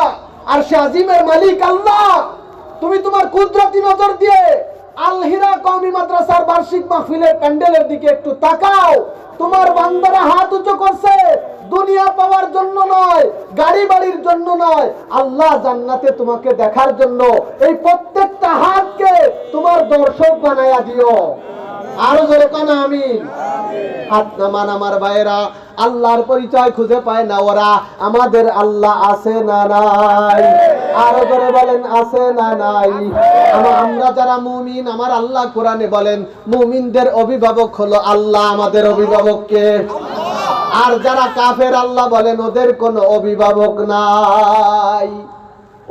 আরশে আজিমের মালিক আল্লাহ, তুমি তোমার কুদরতি নজর দিয়ে আল হিরা কওমি মাদ্রাসার বার্ষিক মাহফিলের প্যান্ডেলের দিকে একটু তাকাও। তোমার বান্দারা হাত উঁচু করছে দুনিয়া পাওয়ার জন্য নয়, গাড়ি বাড়ির জন্য নয়, আল্লাহ জান্নাতে তোমাকে দেখার জন্য। এই প্রত্যেকটা হাতকে তোমার দর্শক বানায়া দিও। আরো জোরে কান আমিন। হাত নামান আমার ভাইয়েরা, আল্লাহর পরিচয় খুঁজে পায় না ওরা, আমাদের আল্লাহ আছে না নাই? আরো জোরে বলেন, আছে না নাই? আমরা যারা মুমিন, আমার আল্লাহ কোরআনে বলেন মুমিনদের অভিভাবক হলো আল্লাহ, আমাদের অভিভাবক কে? আর যারা কাফের, আল্লাহ বলেন ওদের কোনো অভিভাবক নাই,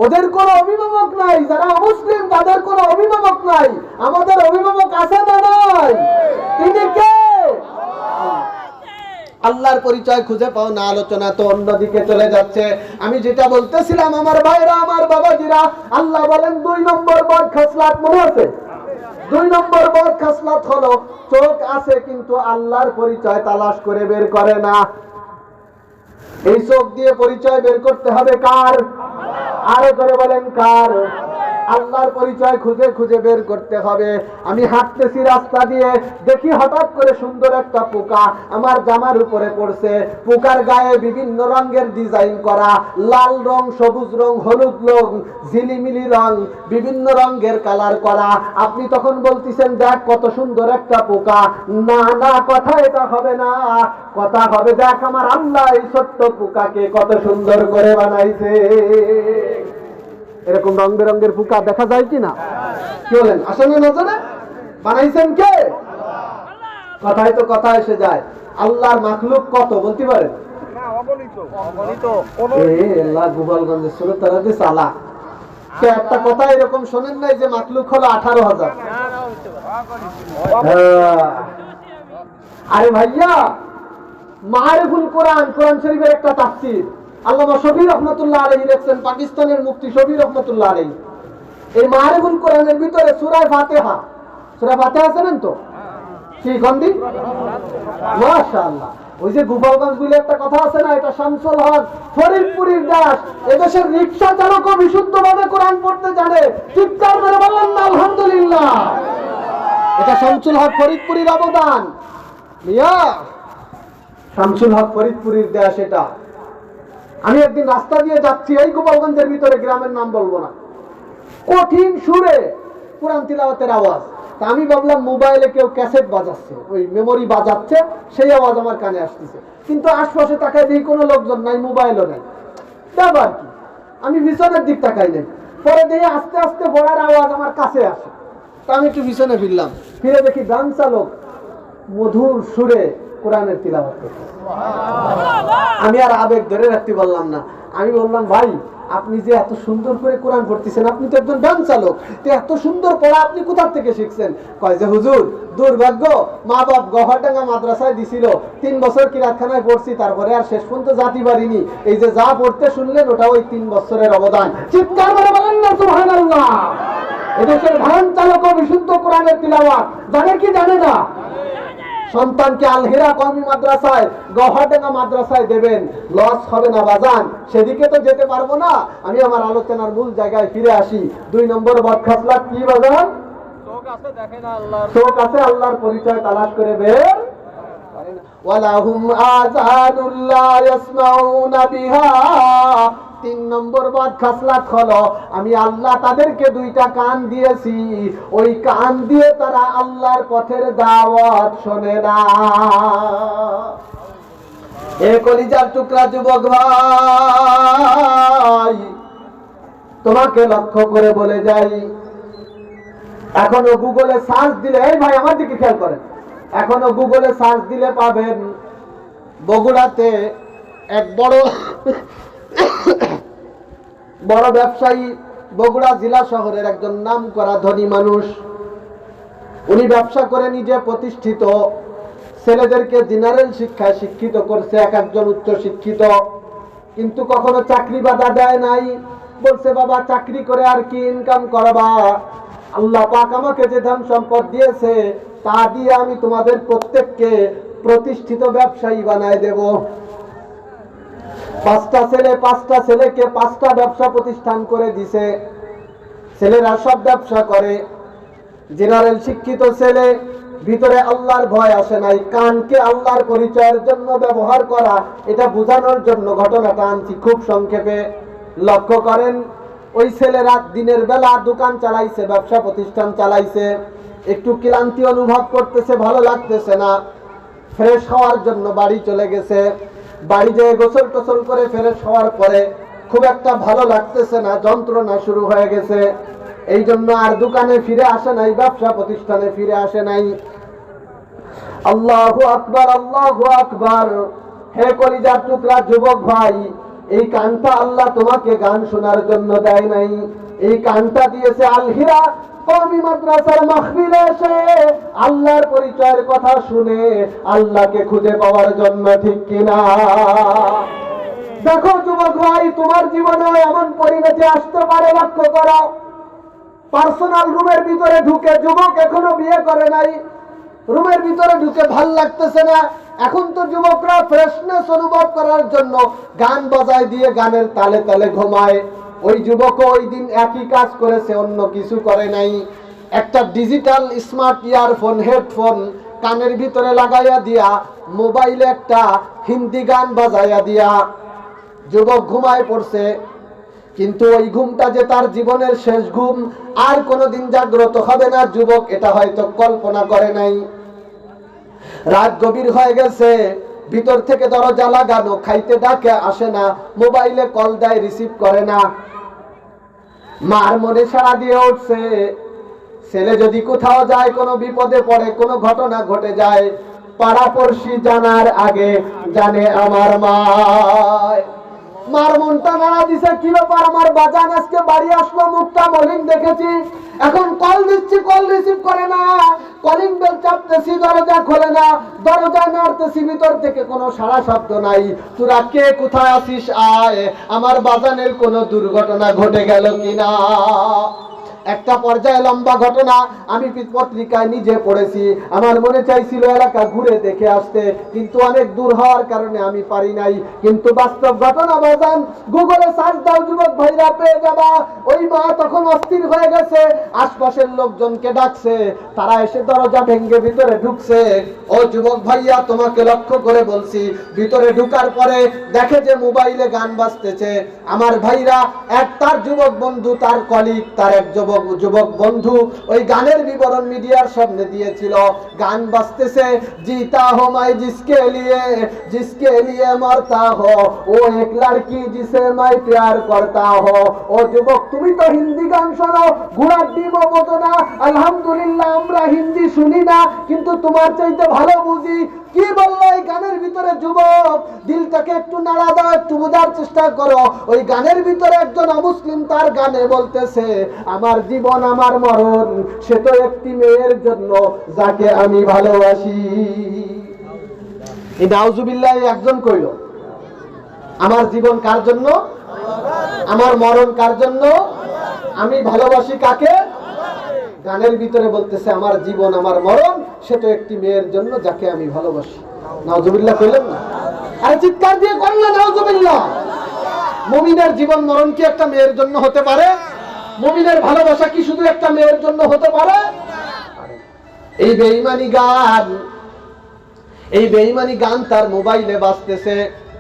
ওদের কোনো অভিভাবক নাই। যারা মুসলিম তাদের কোনো অভিভাবক নাই, আমাদের অভিভাবক আছে না নাই? তিনি কে? আল্লাহর পরিচয় খুঁজে পাও না, আলোচনা তো অন্যদিকে চলে যাচ্ছে। আমি যেটা বলতেছিলাম আমার ভাইরা, আমার বাবাজিরা, আল্লাহ বলেন 2 নম্বর বদ খাসলাত, মনে আছে? 2 নম্বর বদ খাসলাত হলো চোখ আছে কিন্তু আল্লাহর পরিচয় তালাশ করে বের করে না। এই চোখ দিয়ে পরিচয় বের করতে হবে কার? আরো করে বলেন কার? আল্লাহর পরিচয় খুঁজে খুঁজে বের করতে হবে। আমি হাঁটতেছি রাস্তা দিয়ে, দেখি হঠাৎ করে সুন্দর একটা পোকা আমার জামার উপরে পড়ছে। পোকার গায়ে বিভিন্ন রঙের ডিজাইন করা, লাল রং, সবুজ রং, হলুদ রং, ঝিলিমিলি রং, বিভিন্ন রঙের কালার করা। আপনি তখন বলতেছেন দেখ কত সুন্দর একটা পোকা। না না, কথা এটা হবে না, কথা হবে দেখ আমার আল্লাহ এই ছোট্ট পোকাকে কত সুন্দর করে বানাইছে। এরকম রং বেরঙের পোকা দেখা যায় কি না? কি বলেন, আসলে নজরে বানাইছেন কে? কথায় তো কথা এসে যায়। আল্লাহর মাখলুক কত বলতে পারেন? গোপালগঞ্জের ছিল তারা যে চালা একটা কথা এরকম শোনেন নাই যে মাখলুক হলো 18,000। আরে ভাইয়া, মারিফুল কোরআন, কোরআন শরীফের একটা তাফসীর আল্লামা শফি রহমাতুল্লাহ আলাইহি লিখছেন, পাকিস্তানের মুফতি শফি রহমাতুল্লাহ আলাইহি। এই মারিফুল কোরআনের ভিতরে সূরা ফাতিহা, সূরা ফাতিহা জানেন তো কি গন্ডি? মাশাআল্লাহ। ওই যে গোপালগঞ্জ বলে একটা কথা আছে না, এটা শামসুল হক ফরিদপুরের দাস। এদেশের রিকশা চালকও বিশুদ্ধভাবে কোরআন পড়তে জানে। চিৎকার করে বলেন না আলহামদুলিল্লাহ। এটা শামসুল হক ফরিদপুরের অবদান। মিয়া, শামসুল হক ফরিদপুরের দেশ এটা। আমি একদিন রাস্তা দিয়ে যাচ্ছি এই গোপালগঞ্জের ভিতরে, গ্রামের নাম বলবো না, কঠিন সুরে কোরআন তিলাওয়াতের আওয়াজ। তা আমি ভাবলাম মোবাইলে কেউ ক্যাসেট বাজাচ্ছে, ওই মেমোরি বাজাচ্ছে, সেই আওয়াজ আমার কানে আসতেছে। কিন্তু আশপাশে তাকাই দেখি কোনো লোকজন নাই, মোবাইলও নাই। ব্যাপার কি? আমি পিছনের দিক তাকাই নাই, পরে দেখি আস্তে আস্তে বলার আওয়াজ আমার কাছে আসে। তা আমি একটু পিছনে ফিরলাম, ফিরে দেখি গান চালক মধুর সুরে কোরআনের তিলাওয়াত করছে। আমি আর আবেগ ধরে রাখতে পারলাম না। আমি বললাম ভাই, আপনি যে এত সুন্দর করে কোরআন পড়তেছেন, আপনি তো একজন গান চালক, তো এত সুন্দর পড়া আপনি কোথা থেকে শিখছেন? কয় যে হুজুর, দুর্ভাগ্য, মা বাপ গহরডাঙ্গা মাদ্রাসায় দিছিল, 3 বছর কিরাতখানায় পড়ছি, তারপরে আর শেষ পর্যন্ত জাতি পারিনি। এই যে যা পড়তে শুনলেন ওটা ওই 3 বছরের অবদান। চিৎকার করে বলেন না সুবহানাল্লাহ। এদেশের ভ্যান চালকও বিশুদ্ধ কোরআনের তিলাওয়াত জানে কি জানে না? সন্তানকে আল হিরা কওমি মাদ্রাসায়, গহরডাঙ্গা মাদ্রাসায় দেবেন, লস হবে না বাজান। সেদিকে তো যেতে পারবো না। আমি আমার আলোচনার মূল জায়গায় ফিরে আসি। 2 নম্বর বদখাসলাত কি বাজান? চোখ আছে, দেখে না আল্লাহর, চোখ আছে, আল্লাহর পরিচয় তালাশ করে বের করে না। ওয়ালাহুম আযানুল লা ইয়াসমাউনা বিহা। 3 নম্বর বদখাসলাত হলো আমি আল্লাহ তাদেরকে 2টা কান দিয়েছি, ওই কান দিয়ে তারা আল্লাহর পথের দাওয়াত শোনে না। এ কলিজার টুকরা যুবক ভাই, তোমাকে লক্ষ্য করে বলে যাই, এখনো গুগলে সার্চ দিলে, এই ভাই আমার দিকে খেয়াল করেন, এখনো গুগলে সার্চ দিলে পাবেন বগুড়াতে এক বড় ব্যবসায়ী, বগুড়া জেলা শহরের একজন নামকরা ধনী মানুষ। উনি ব্যবসা করে নিজে প্রতিষ্ঠিত, ছেলেদেরকে জেনারেল শিক্ষায় শিক্ষিত করছে, এক একজন উচ্চ শিক্ষিত, কিন্তু কখনো চাকরি বাধা দেয় নাই। বলছে বাবা চাকরি করে আর কি ইনকাম করবা, আল্লাহ পাক আমাকে যে ধন সম্পদ দিয়েছে তা দিয়ে আমি তোমাদের প্রত্যেককে প্রতিষ্ঠিত ব্যবসায়ী বানায় দেব। 5টা ছেলেকে 5টা ব্যবসা প্রতিষ্ঠান করে দিছে। ছেলেরা সব ব্যবসা করে, জেনারেল শিক্ষিত ছেলে, ভিতরে আল্লাহর ভয় আসে নাই। কানকে আল্লাহর পরিচয়ের জন্য ব্যবহার করা, এটা বোঝানোর জন্য ঘটনাটা আনছি খুব সংক্ষেপে। লক্ষ্য করেন, ওই ছেলেরা দিনের বেলা দোকান চালাইছে, ব্যবসা প্রতিষ্ঠান চালাইছে, একটু ক্লান্তি অনুভব করতেছে, ভালো লাগতেছে না, ফ্রেশ হওয়ার জন্য বাড়ি চলে গেছে। বাড়ি যেয়ে গোসল টোসল করে ফ্রেশ হওয়ার পরে খুব একটা ভালো লাগতেছে না, যন্ত্রণা শুরু হয়ে গেছে। এই জন্য আর দোকানে ফিরে আসে নাই, ব্যবসা প্রতিষ্ঠানে ফিরে আসে নাই। আল্লাহু আকবার, আল্লাহু আকবার। হে কলিজার টুকরা যুবক ভাই, এই কানটা আল্লাহ তোমাকে গান শোনার জন্য দেয় নাই, এই কানটা দিয়েছে আল হিরা কওমি মাদ্রাসার মাহফিলে এসে আল্লাহর পরিচয়ের কথা শুনে আল্লাহকে খুঁজে পাওয়ার জন্য, ঠিক কিনা? দেখো যুবক ভাই, তোমার জীবনে এমন পরিণতি আসতে পারে, লক্ষ্য করো। পার্সোনাল রুমের ভিতরে ঢুকে, যুবক এখনো বিয়ে করে নাই, রুমের ভিতরে ঢুকে ভাল লাগতেছে না। এখন তো যুবকরা ফ্রেশনেস অনুভব করার জন্য গান বাজায় দিয়ে গানের তালে তালে ঘুমায়। ওই যুবক ওই দিন একই কাজ করেছে, অন্য কিছু করে নাই। একটা ডিজিটাল স্মার্ট ইয়ারফোন, হেডফোন কানের ভিতরে লাগাইয়া দিয়া, মোবাইলে একটা হিন্দি গান বাজাইয়া দিয়া যুবক ঘুমায় পড়ছে। কিন্তু ওই ঘুমটা যে তার জীবনের শেষ ঘুম, আর কোনোদিন জাগ্রত হবে না, যুবক এটা হয়তো কল্পনা করে নাই। রাত গভীর হয়ে গেছে, ভিতর থেকে দরজা লাগানো, খাইতে ডাকে আসে না, মোবাইলে কল দেয় রিসিভ করে না। মার মনে সাড়া দিয়ে উঠছে, ছেলে যদি কোথাও যায়, কোনো বিপদে পড়ে, কোনো ঘটনা ঘটে যায়, পাড়াপড়শি জানার আগে জানে আমার মা। মার মনটা নাড়া দিছে, কি ব্যাপার আমার বাজান আজকে বাড়ি আসলো, মুখটা মলিন দেখেছি, এখন কল দিচ্ছি কল রিসিভ করে না, কলিং বেল চাপতেছি দরজা খোলে না, দরজা নাড়তেছি ভিতর থেকে কোনো সাড়া শব্দ নাই। তোরা কে, কোথায় আছিস, আয়, আমার বাজানের কোনো দুর্ঘটনা ঘটে গেল কিনা। একটা পর্যায়ে লম্বা ঘটনা আমি পত্রিকায় নিজে পড়েছি, আমার মনে চাইছিল এলাকা ঘুরে দেখে আসতে, কিন্তু অনেক দূর হওয়ার কারণে আমি পারি নাই। কিন্তু বাস্তব ঘটনা বাজান, গুগলে সার্চ দাও যুবক ভাইরা, পেয়ে যাবা। ওই মা তখন অস্থির হয়ে গেছে, আশপাশের লোকজনকে ডাকছে, তারা এসে দরজা ভেঙে ভিতরে ঢুকছে। ও যুবক ভাইয়া, তোমাকে লক্ষ্য করে বলছি, ভিতরে ঢুকার পরে দেখে যে মোবাইলে গান বাজতেছে। আমার ভাইরা, এক তার যুবক বন্ধু, তার কলিগ, তার এক যুবক বন্ধু ওই গানের বিবরণ মিডিয়ার সামনে দিয়েছিল। গান বাজতেছে, जीता हो मैं जिसके लिए मरता हो, वो एक लड़की जिसे मैं प्यार करता हो। ও যুবক, তুমি তো হিন্দি গান শোনো, ঘোড়ার ডিমও বোঝো না। আলহামদুলিল্লাহ, আমরা হিন্দি শুনি না, কিন্তু তোমার চাইতে ভালো বুঝি। কি বললো এই গানের ভিতরে যুবক? দিলটাকে একটু নাড়া দাও, একটু বোঝার চেষ্টা করো। ওই গানের ভিতরে একজন অমুসলিম তার গানে বলতেছে, আমার জীবন আমার মরণ, সে তো একটি মেয়ের জন্য যাকে আমি ভালোবাসি। এই নাউজুবিল্লাহ একজন কইল, আমার জীবন কার জন্য, আমার মরণ কার জন্য, আমি ভালোবাসি কাকে? গানের ভিতরে বলতেছে আমার জীবন আমার মরণ, সে তো একটি মেয়ের জন্য যাকে আমি ভালোবাসি। নাউজুবিল্লাহ কইলেন না? আরে চিৎকার দিয়ে করলেন নাউজুবিল্লাহ। মুমিনের জীবন মরণ কি একটা মেয়ের জন্য হতে পারে? মুমিনের ভালোবাসা কি শুধু একটা মেয়ের জন্য হতে পারে? এই বেঈমানি গান তার মোবাইলে বাজতেছে,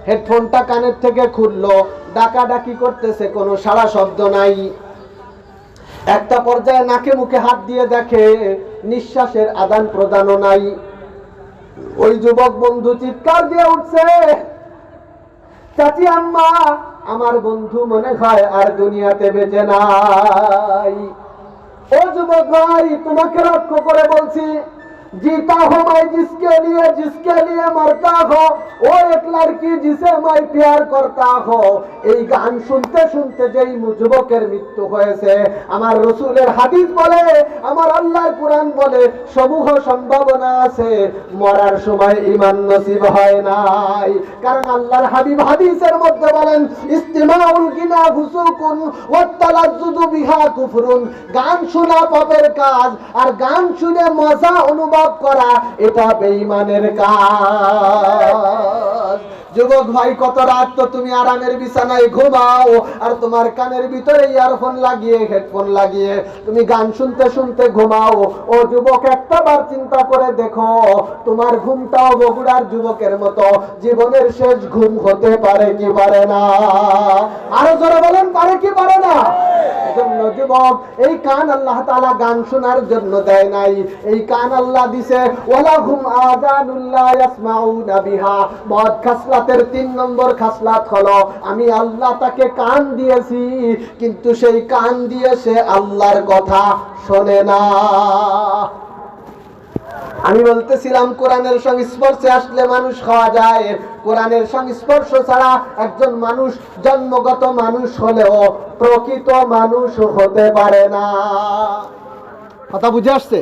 হেডফোনটা কানের থেকে খুললো, ডাকাডাকি করতেছে, কোনো সাড়া শব্দ নাই। একটা পর্যায়ে নাকে মুখে হাত দিয়ে দেখে নিঃশ্বাসের আদান প্রদানও নাই। ওই যুবক বন্ধু চিৎকার দিয়ে উঠছে, চাচি আম্মা, আমার বন্ধু মনে হয় আর দুনিয়াতে বেঁচে নাই। ও যুবক ভাই, তোমাকে লক্ষ্য করে বলছি, जीता हो मैं जिसके लिए मरता हो, वो एक लड़की जिसे मैं प्यार करता हो। এই গান শুনতে শুনতে যেই যুবকের মৃত্যু হয়েছে, আমার রাসূলের হাদিস বলে, আমার আল্লাহর কোরআন বলে, সমূহ সম্ভাবনা আছে মরার সময় ঈমান নসিব হয় নাই। কারণ আল্লাহর হাবিব হাদিসের মধ্যে বলেন, ইস্তিমাউল গিনা ফুসুকুন ওয়াত তালাজ্জুজু বিহা কুফরুন। গান শোনা পাপের কাজ, আর গান শুনে মজা অনুভব করা এটা বেঈমানের কাজ। যুবক ভাই, কত রাত তো তুমি আরামের বিছানায় ঘুমাও, আর তোমার কানের ভিতরে ইয়ারফোন লাগিয়ে, হেডফোন লাগিয়ে তুমি গান শুনতে শুনতে ঘুমাও। ও যুবক, একটা বার চিন্তা করে দেখো, তোমার ঘুমটাও বগুড়ার যুবকের মতো জীবনের শেষ ঘুম হতে পারে কি পারে না? আরো জোরে বলেন, পারে কি পারে না? এজন্য যুবক, এই কান আল্লাহ তাআলা গান শোনার জন্য দেয় নাই, এই কান আল্লাহ দিছে ওয়ালাহুম আযানুল্লাহ ইয়াসমাউনা বিহা। মদ খাসলাতের 3 নম্বর খাসলাত হলো, আমি আল্লাহ তাকে কান দিয়েছি, কিন্তু সেই কান দিয়ে সে আল্লাহর কথা শোনে না। আমি বলতেছিলাম, কোরআনের সংস্পর্শে আসলে মানুষ হওয়া যায়। কোরআনের সংস্পর্শ ছাড়া একজন মানুষ জন্মগত মানুষ হলেও প্রকৃত মানুষ হতে পারে না। কথা বুঝে আসছে?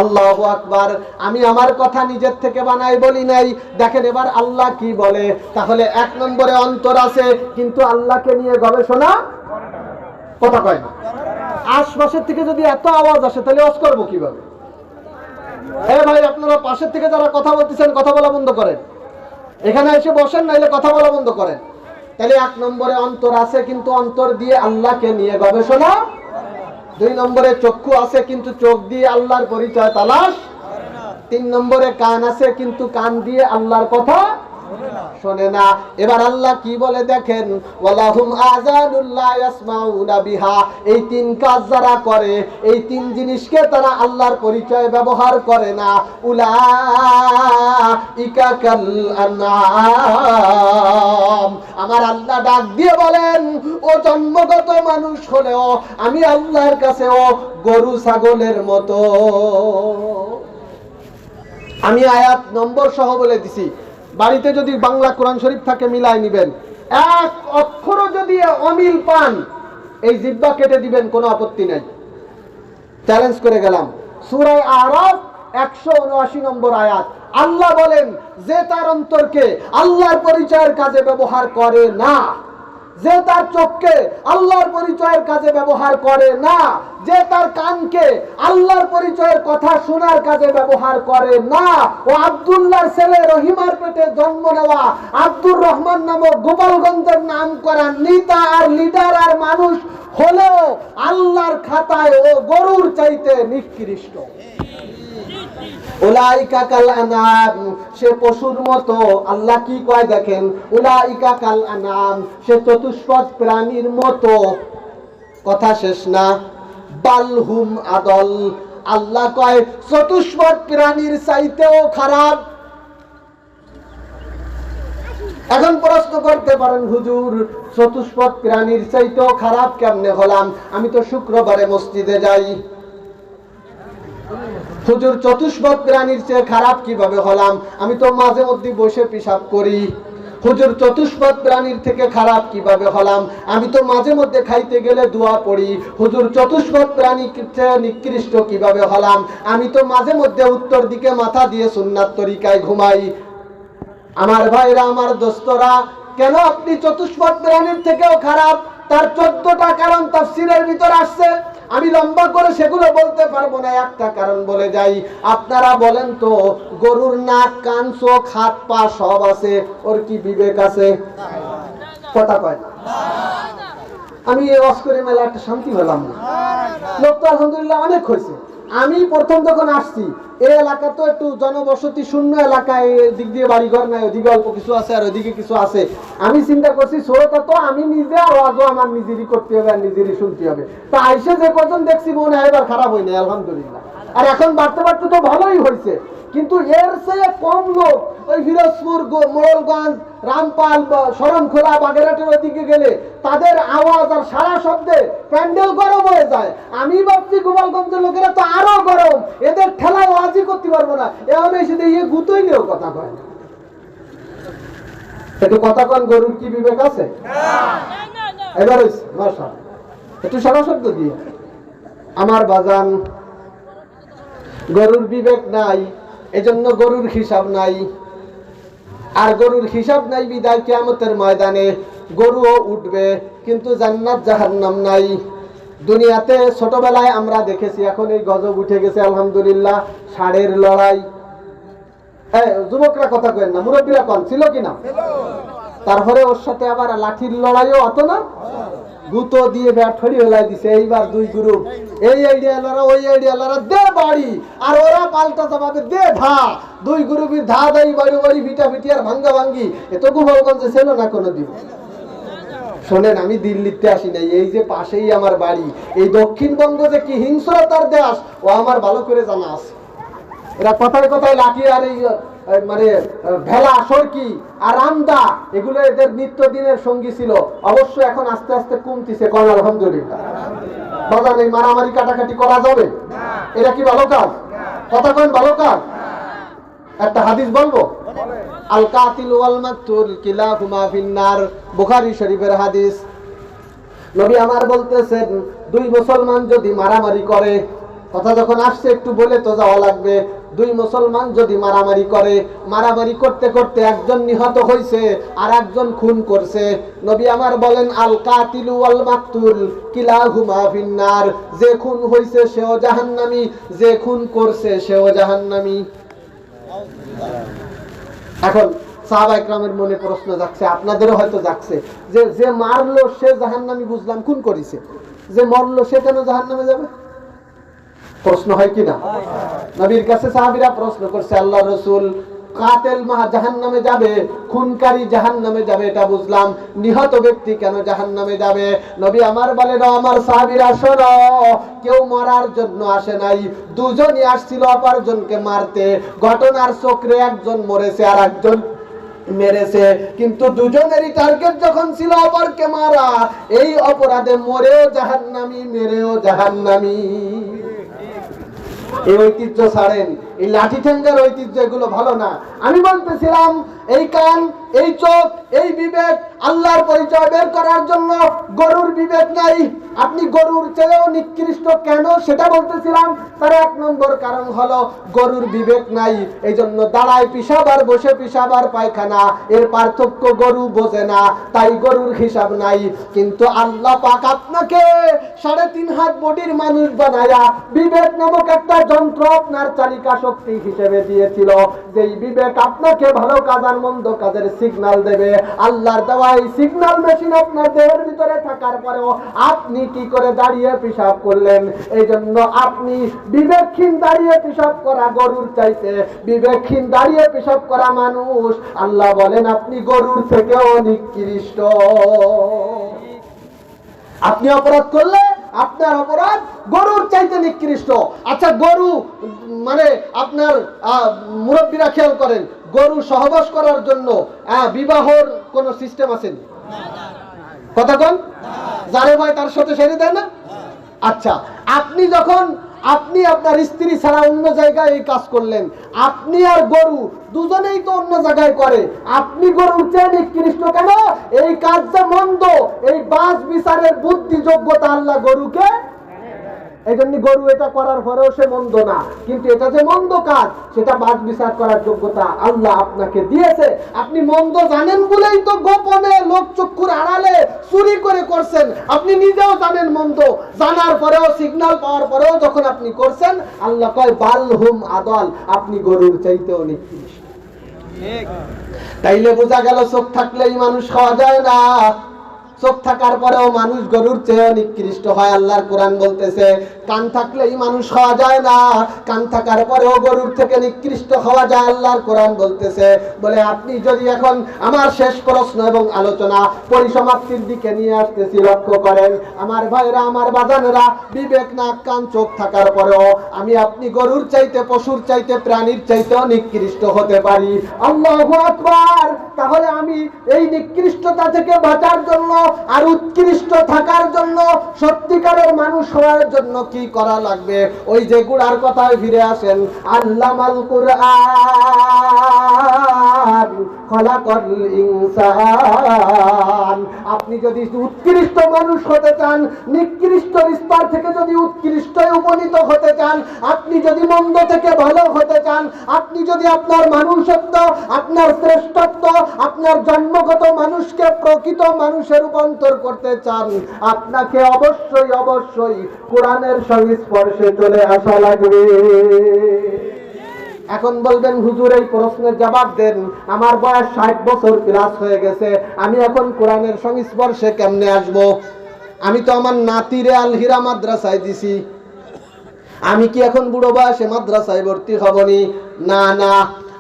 আল্লাহু আকবার। আমি আমার কথা নিজের থেকে বানাই বলি নাই। দেখেন এবার আল্লাহ কি বলে। তাহলে 1 নম্বরে অন্তর আছে, কিন্তু আল্লাহকে নিয়ে গবেষণা কথা কয় না। আশপাশের থেকে যদি এত আওয়াজ আসে, তাহলে ওয়াজ করবো কিভাবে? হ্যাঁ ভাই, আপনারা পাশের থেকে যারা কথা বলতেছেন, কথা বলা বন্ধ করেন। এখানে এসে বসেন, নাইলে কথা বলা বন্ধ করেন। তাহলে 1 নম্বরে অন্তর আছে, কিন্তু অন্তর দিয়ে আল্লাহকে নিয়ে গবেষণা। 2 নম্বরে চক্ষু আছে, কিন্তু চোখ দিয়ে আল্লাহর পরিচয় তালাশ। 3 নম্বরে কান আছে, কিন্তু কান দিয়ে আল্লাহর কথা শোনে না। এবার আল্লাহ কি বলে দেখেন, ওয়ালাহুম আযানুল লা ইয়াসমাউনা বিহা। এই 3 কাজ যারা করে, এই 3 জিনিসকে তারা আল্লাহর পরিচয় ব্যবহার করে না। উলাইকা কাল আনআম। আমার আল্লাহ ডাক দিয়ে বলেন, ও জন্মগত মানুষ হলেও আমি আল্লাহর কাছেও গরু ছাগলের মতো। আমি আয়াত নম্বর সহ বলে দিছি, বাড়িতে যদি বাংলা কোরআন শরীফ থাকে মিলাই নিবেন। 1 অক্ষরও যদি অমিল পান, এই জিহ্বা কেটে দিবেন, কোনো আপত্তি নাই। চ্যালেঞ্জ করে গেলাম। সূরা আরাফ 179 নম্বর আয়াত। আল্লাহ বলেন, যে তার অন্তরকে আল্লাহর পরিচয়ের কাজে ব্যবহার করে না, যে তার চোখকে আল্লাহর পরিচয়ের কাজে ব্যবহার করে না, যে তার কানকে আল্লাহর পরিচয়ের কথা শোনার কাজে ব্যবহার করে না, ও আব্দুল্লাহর ছেলে রহিমার পেটে জন্ম নেওয়া আব্দুর রহমান নামক গোপালগঞ্জের নাম করা নেতা আর লিডার আর মানুষ হলেও আল্লাহর খাতায় ও গরুর চাইতে নিকৃষ্ট। উলাইকা কাল আনাম, সে পশুর মতো। আল্লাহ কি কয় দেখেন, উলাইকা কাল আনাম, সে চতুষ্পদ প্রাণীর মতো। কথা শেষ না, বালহুম আদল। আল্লাহ কয় চতুষ্পদ প্রাণীর চাইতেও খারাপ। এখন প্রশ্ন করতে পারেন, হুজুর চতুষ্পদ প্রাণীর চাইতেও খারাপ কেমনে হলাম? আমি তো শুক্রবারে মসজিদে যাই। হুজুর চতুষ্পদ প্রাণীর চেয়ে খারাপ কিভাবে হলাম? আমি তো মাঝে মধ্যে বসে পেশাব করি। হুজুর চতুষ্পদ প্রাণীর থেকে খারাপ কিভাবে হলাম? আমি তো মাঝে মধ্যে খাইতে গেলে দোয়া পড়ি। হুজুর চতুষ্পদ প্রাণীর চেয়ে নিকৃষ্ট কিভাবে হলাম? আমি তো মাঝে মধ্যে উত্তর দিকে মাথা দিয়ে সুন্নাত তরিকায় ঘুমাই। আমার ভাইরা, আমার দোস্তরা, কেন আপনি চতুষ্পদ প্রাণীর থেকেও খারাপ? তার 14টা কারণ তাফসীরের ভিতর আসছে। আমি লম্বা করে সেগুলো বলতে পারবো না, একটা কারণ বলে যাই। আপনারা বলেন তো, গরুর নাক, কান, চোখ, হাত, পা সব আছে, ওর কি বিবেক আছে? কথা কয় না। আমি এই অস্করে মেলা একটা শান্তি পেলাম না। লোক তো আলহামদুলিল্লাহ অনেক হয়েছে। আমি প্রথম যখন আসছি, এই এলাকা তো একটু জনবসতি শূন্য এলাকায়, দিক দিয়ে বাড়িঘর নাই, ওদিকে অল্প কিছু আছে আর ওদিকে কিছু আছে। আমি চিন্তা করছি, ছোটটা তো আমি নিজে, আওয়াজও আমার নিজেরই করতে হবে আর নিজেরই শুনতে হবে। তা আইসে যে কজন দেখছি, মনে হয় এবার খারাপ হয় না, আলহামদুলিল্লাহ। আর এখন বাড়তে বাড়তে তো ভালোই হয়েছে। কিন্তু এর চেয়ে কম লোক ওই ফিরোজপুর, মোড়লগঞ্জ, রামপাল, শরণখোলা, বাগেরহাটের ওদিকে গেলে তাদের আওয়াজ আর সারা শব্দে প্যান্ডেল গরম হয়ে যায়। আমি ভাবছি গোপালগঞ্জের লোকেরা তো আরো গরম, এদের ঠেলায় আওয়াজই করতে পারবো না। এখন এসে দিয়ে গুতোই নিয়েও কথা কয় না। একটু কথা কন, গরুর কি বিবেক আছে? এবার মাশাআল্লাহ, একটু সারা শব্দ দিয়ে। আমার বাজান, গরুর বিবেক নাই, এজন্য গরুর হিসাব নাই। আর গরুর হিসাব নাই বিদায় কিয়ামতের ময়দানে গরুও উঠবে, কিন্তু জান্নাত জাহান্নাম নাই। দুনিয়াতে ছোটবেলায় আমরা দেখেছি, এখন এই গজব উঠে গেছে আলহামদুলিল্লাহ, ষাঁড়ের লড়াই। যুবকরা কথা কয়েন না, মুরব্বীরা কন, ছিল কিনা? তারপরে ওর সাথে আবার লাঠির লড়াইও হতো না, গুতো দিয়ে ব্যাট ফড়ি হলাই দিছে। এইবার 2 গ্রুপ, এই আইডিয়ালারা ওই আইডিয়ালারা দে বাড়ি, আর ওরা পাল্টা জবাবে দে ধা। 2 গ্রুপের ধা দাই, বাড়ি বাড়ি, ভিটা ভিটি আর ভাঙ্গা ভাঙ্গি। এত গোপালগঞ্জে ছিল না কোনো দিন। শোনেন, আমি দিল্লিতে আসি নাই, এই যে পাশেই আমার বাড়ি। এই দক্ষিণবঙ্গ যে কি হিংস্রতার দেশ, ও আমার ভালো করে জানা আছে। এরা কথায় কথায় লাঠি আর এই মানে ভেলা, সরকি আর রামদা, এগুলো এদের নিত্যদিনের সঙ্গী ছিল। অবশ্য এখন আস্তে আস্তে কমতিছে, কোন আলহামদুলিল্লাহ। বাজার এই মারামারি কাটাকাটি করা যাবে? এটা কি ভালো কাজ? কথা কোন ভালো কাজ? একটা হাদিস বলবো, আল কাতিল ওয়াল মাকতুল কিলাহুমা ফিন্নার, বুখারী শরীফের হাদিস। নবী আমার বলতেছেন, 2 মুসলমান যদি মারামারি করে, কথা যখন আসছে একটু বলে তো যাওয়া লাগবে। 2 মুসলমান যদি মারামারি করে, মারামারি করতে করতে একজন নিহত হয়েছে আর একজন খুন করছে, নবী আমার বলেন, আল কাতিলু ওয়াল মাকতুল কিলাহুমা ফিন্নার, যে খুন হয়েছে সেও জাহান্নামী, যে খুন করছে সেও জাহান্নামী। এখন সাহাবা ইকরামের মনে প্রশ্ন জাগছে, আপনাদেরও হয়তো জাগছে, যে যে মারলো সে জাহান্নামী, বুঝলাম খুন করেছে, যে মরলো সে কেন জাহান্নামে যাবে? প্রশ্ন হয় কি না? নবীর কাছে সাহাবীরা প্রশ্ন করছে, আল্লাহ রাসূল, কাতেল জাহান্নামে যাবে, খুনকারী জাহান্নামে যাবে এটা বুঝলাম, নিহত ব্যক্তি কেন জাহান্নামে যাবে? নবী আমার বলেন, আমার সাহাবীরা শোনো, কেউ মরার জন্য আসে নাই, দুজনই আসছিল অপরজনকে মারতে। ঘটনার চক্রে একজন মরেছে আর একজন মেরেছে, কিন্তু দুজনেরই টার্গেট যখন ছিল অপরকে মারা, এই অপরাধে মরেও জাহান্নামী, মেরেও জাহান্নামী। এই ঐতিহ্য ছাড়েন, এই লাঠি ঠেঙ্গার ঐতিহ্য, এগুলো ভালো না। আমি বলতেছিলাম, এই কান, এই চোখ, এই বিবেক আল্লাহর পরিচয় বের করার জন্য। গরুর বিবেক নাই, আপনি গরুর চেয়েও নিকৃষ্ট কেন সেটা বলতেছিলাম। তার এক নম্বর কারণ হলো গরুর বিবেক নাই, এই জন্য দাঁড়ায় পিসাব আর বসে পিসাব আর পায়খানা, এর পার্থক্য গরু বোঝে না, তাই গরুর হিসাব নাই। কিন্তু আল্লাহ পাক আপনাকে 3.5 হাত বডির মানুষ বানায়া বিবেক নামক একটা যন্ত্র আপনার চালিকা শক্তি হিসেবে দিয়েছিল, যেই বিবেক আপনাকে ভালো কাজ আর মন্দ কাজের সিগন্যাল দেবে। আল্লাহর দেওয়া এই সিগন্যাল মেশিন আপনার দেহের ভিতরে থাকার পরেও আপনি কি করে দাঁড়িয়ে পিসাব করলেন? এই জন্য আপনি বিবেকহীন দাঁড়িয়ে পিসাব করা গরুর চাইতে বিবেকহীন দাঁড়িয়ে পিসাব করা মানুষ, আল্লাহ বলেন আপনি গরুর থেকেও নিকৃষ্ট। আপনি অপরাধ করলে আপনার অপরাধ গরুর চাইতে নিকৃষ্ট। আচ্ছা, গরু মানে আপনার মুরব্বীরা খেয়াল করেন, গরু সহবাস করার জন্য বিবাহর কোন সিস্টেম আছে? কথা কোন? যারে ভাই তার সাথে সেরে দেয় না? আচ্ছা, আপনি যখন আপনি আপনার স্ত্রী ছাড়া অন্য জায়গায় এই কাজ করলেন, আপনি আর গরু দুজনেই তো অন্য জায়গায় করে, আপনি গরুর চেয়ে নিকৃষ্ট কেন? এই কাজ যে মন্দ, এই বাস বিচারের বুদ্ধি যোগ্যতা আল্লাহ গরুকে, এই জন্য গরু এটা করার পরেও সে মন্দ না, কিন্তু এটা যে মন্দ কাজ সেটা বাদ বিচার করার যোগ্যতা আল্লাহ আপনাকে দিয়েছে। আপনি মন্দ জানেন বলেই তো গোপনে লোক চক্ষুর আড়ালে চুরি করে করছেন। আপনি নিজেও জানেন মন্দ, জানার পরেও সিগন্যাল পাওয়ার পরেও যখন আপনি করছেন, আল্লাহ কয় বালহুম আদল, আপনি গরুর চাইতেও নিকৃষ্ট। তাইলে বোঝা গেল চোখ থাকলেই মানুষ খাওয়া যায় না, চোখ থাকার পরেও মানুষ গরুর চেয়ে নিকৃষ্ট হয়। আল্লাহর কোরআন বলতেছে, কান থাকলেই মানুষ খাওয়া যায় না, কান থাকার পরেও গরুর থেকে নিকৃষ্ট হওয়া যায়। আল্লাহর কোরআন বলতেছে, বলে আপনি যদি এখন আমার শেষ প্রশ্ন এবং আলোচনা পরিসমাপ্তির দিকে নিয়ে আসতেছি, লক্ষ্য করেন আমার ভাইরা, আমার বাজানেরা, বিবেক নাক কান চোখ থাকার পরেও আমি আপনি গরুর চাইতে, পশুর চাইতে, প্রাণীর চাইতেও নিকৃষ্ট হতে পারি। আল্লাহু আকবার। তাহলে আমি এই নিকৃষ্টতা থেকে বাঁচার জন্য আর উৎকৃষ্ট থাকার জন্য, সত্যিকারের মানুষ হওয়ার জন্য কি করা লাগবে? ওই যে গুড়ার কথায় ফিরে আসেন, আল্লামাল কুরআন খলাকাল ইনসান। আপনি যদি উৎকৃষ্ট মানুষ হতে চান, নিকৃষ্ট স্তর থেকে যদি উৎকৃষ্টে উপনীত হতে চান, আপনি যদি মন্দ থেকে ভালো হতে চান, আপনি যদি আপনার মানুষত্ব, আপনার শ্রেষ্ঠত্ব, আপনার জন্মগত মানুষকে প্রকৃত মানুষে রূপান্তর করতে চান, আপনাকে অবশ্যই অবশ্যই কোরআনের সংস্পর্শে চলে আসা লাগবে। এখন বলবেন, হুজুর এই প্রশ্নের জবাব দেন, আমার বয়স 60 বছর প্লাস হয়ে গেছে, আমি এখন কোরআনের সংস্পর্শে কেমনে আসব? আমি তো আমার নাতিরে আল হিরা মাদ্রাসায় দিছি, আমি কি এখন বুড়ো বয়সে মাদ্রাসায় ভর্তি হবনি? না না,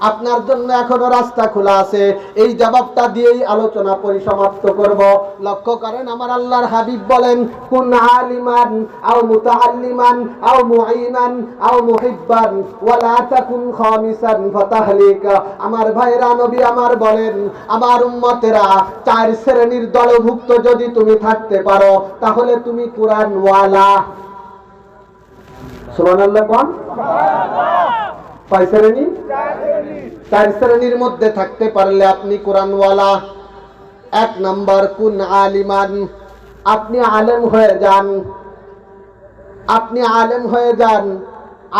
আপনার জন্য এখনো রাস্তা খোলা আছে। এই জবাবটা দিয়েই আলোচনা পরিসমাপ্ত করব। লক্ষ্য করেন, আমার আল্লাহর হাবিব বলেন, কুন আলিমান আও মুতাআল্লিমান আও মুঈনান আও মুহিব্বান ওয়ালা তাকুন খামিসান ফাতাহলিকা। আমার ভাইরা, নবী আমার বলেন, আমার উম্মতেরা, 4 শ্রেণীর দলভুক্ত যদি তুমি থাকতে পারো, তাহলে তুমি কোরআন ওয়ালা। সুবহানাল্লাহ কোন? কয় শ্রেণী? 4 শ্রেণীর মধ্যে থাকতে পারলে আপনি কোরআনওয়ালা। 1 নাম্বার, কুন আলিমান, আপনি আলেম হয়ে যান। আপনি আলেম হয়ে যান।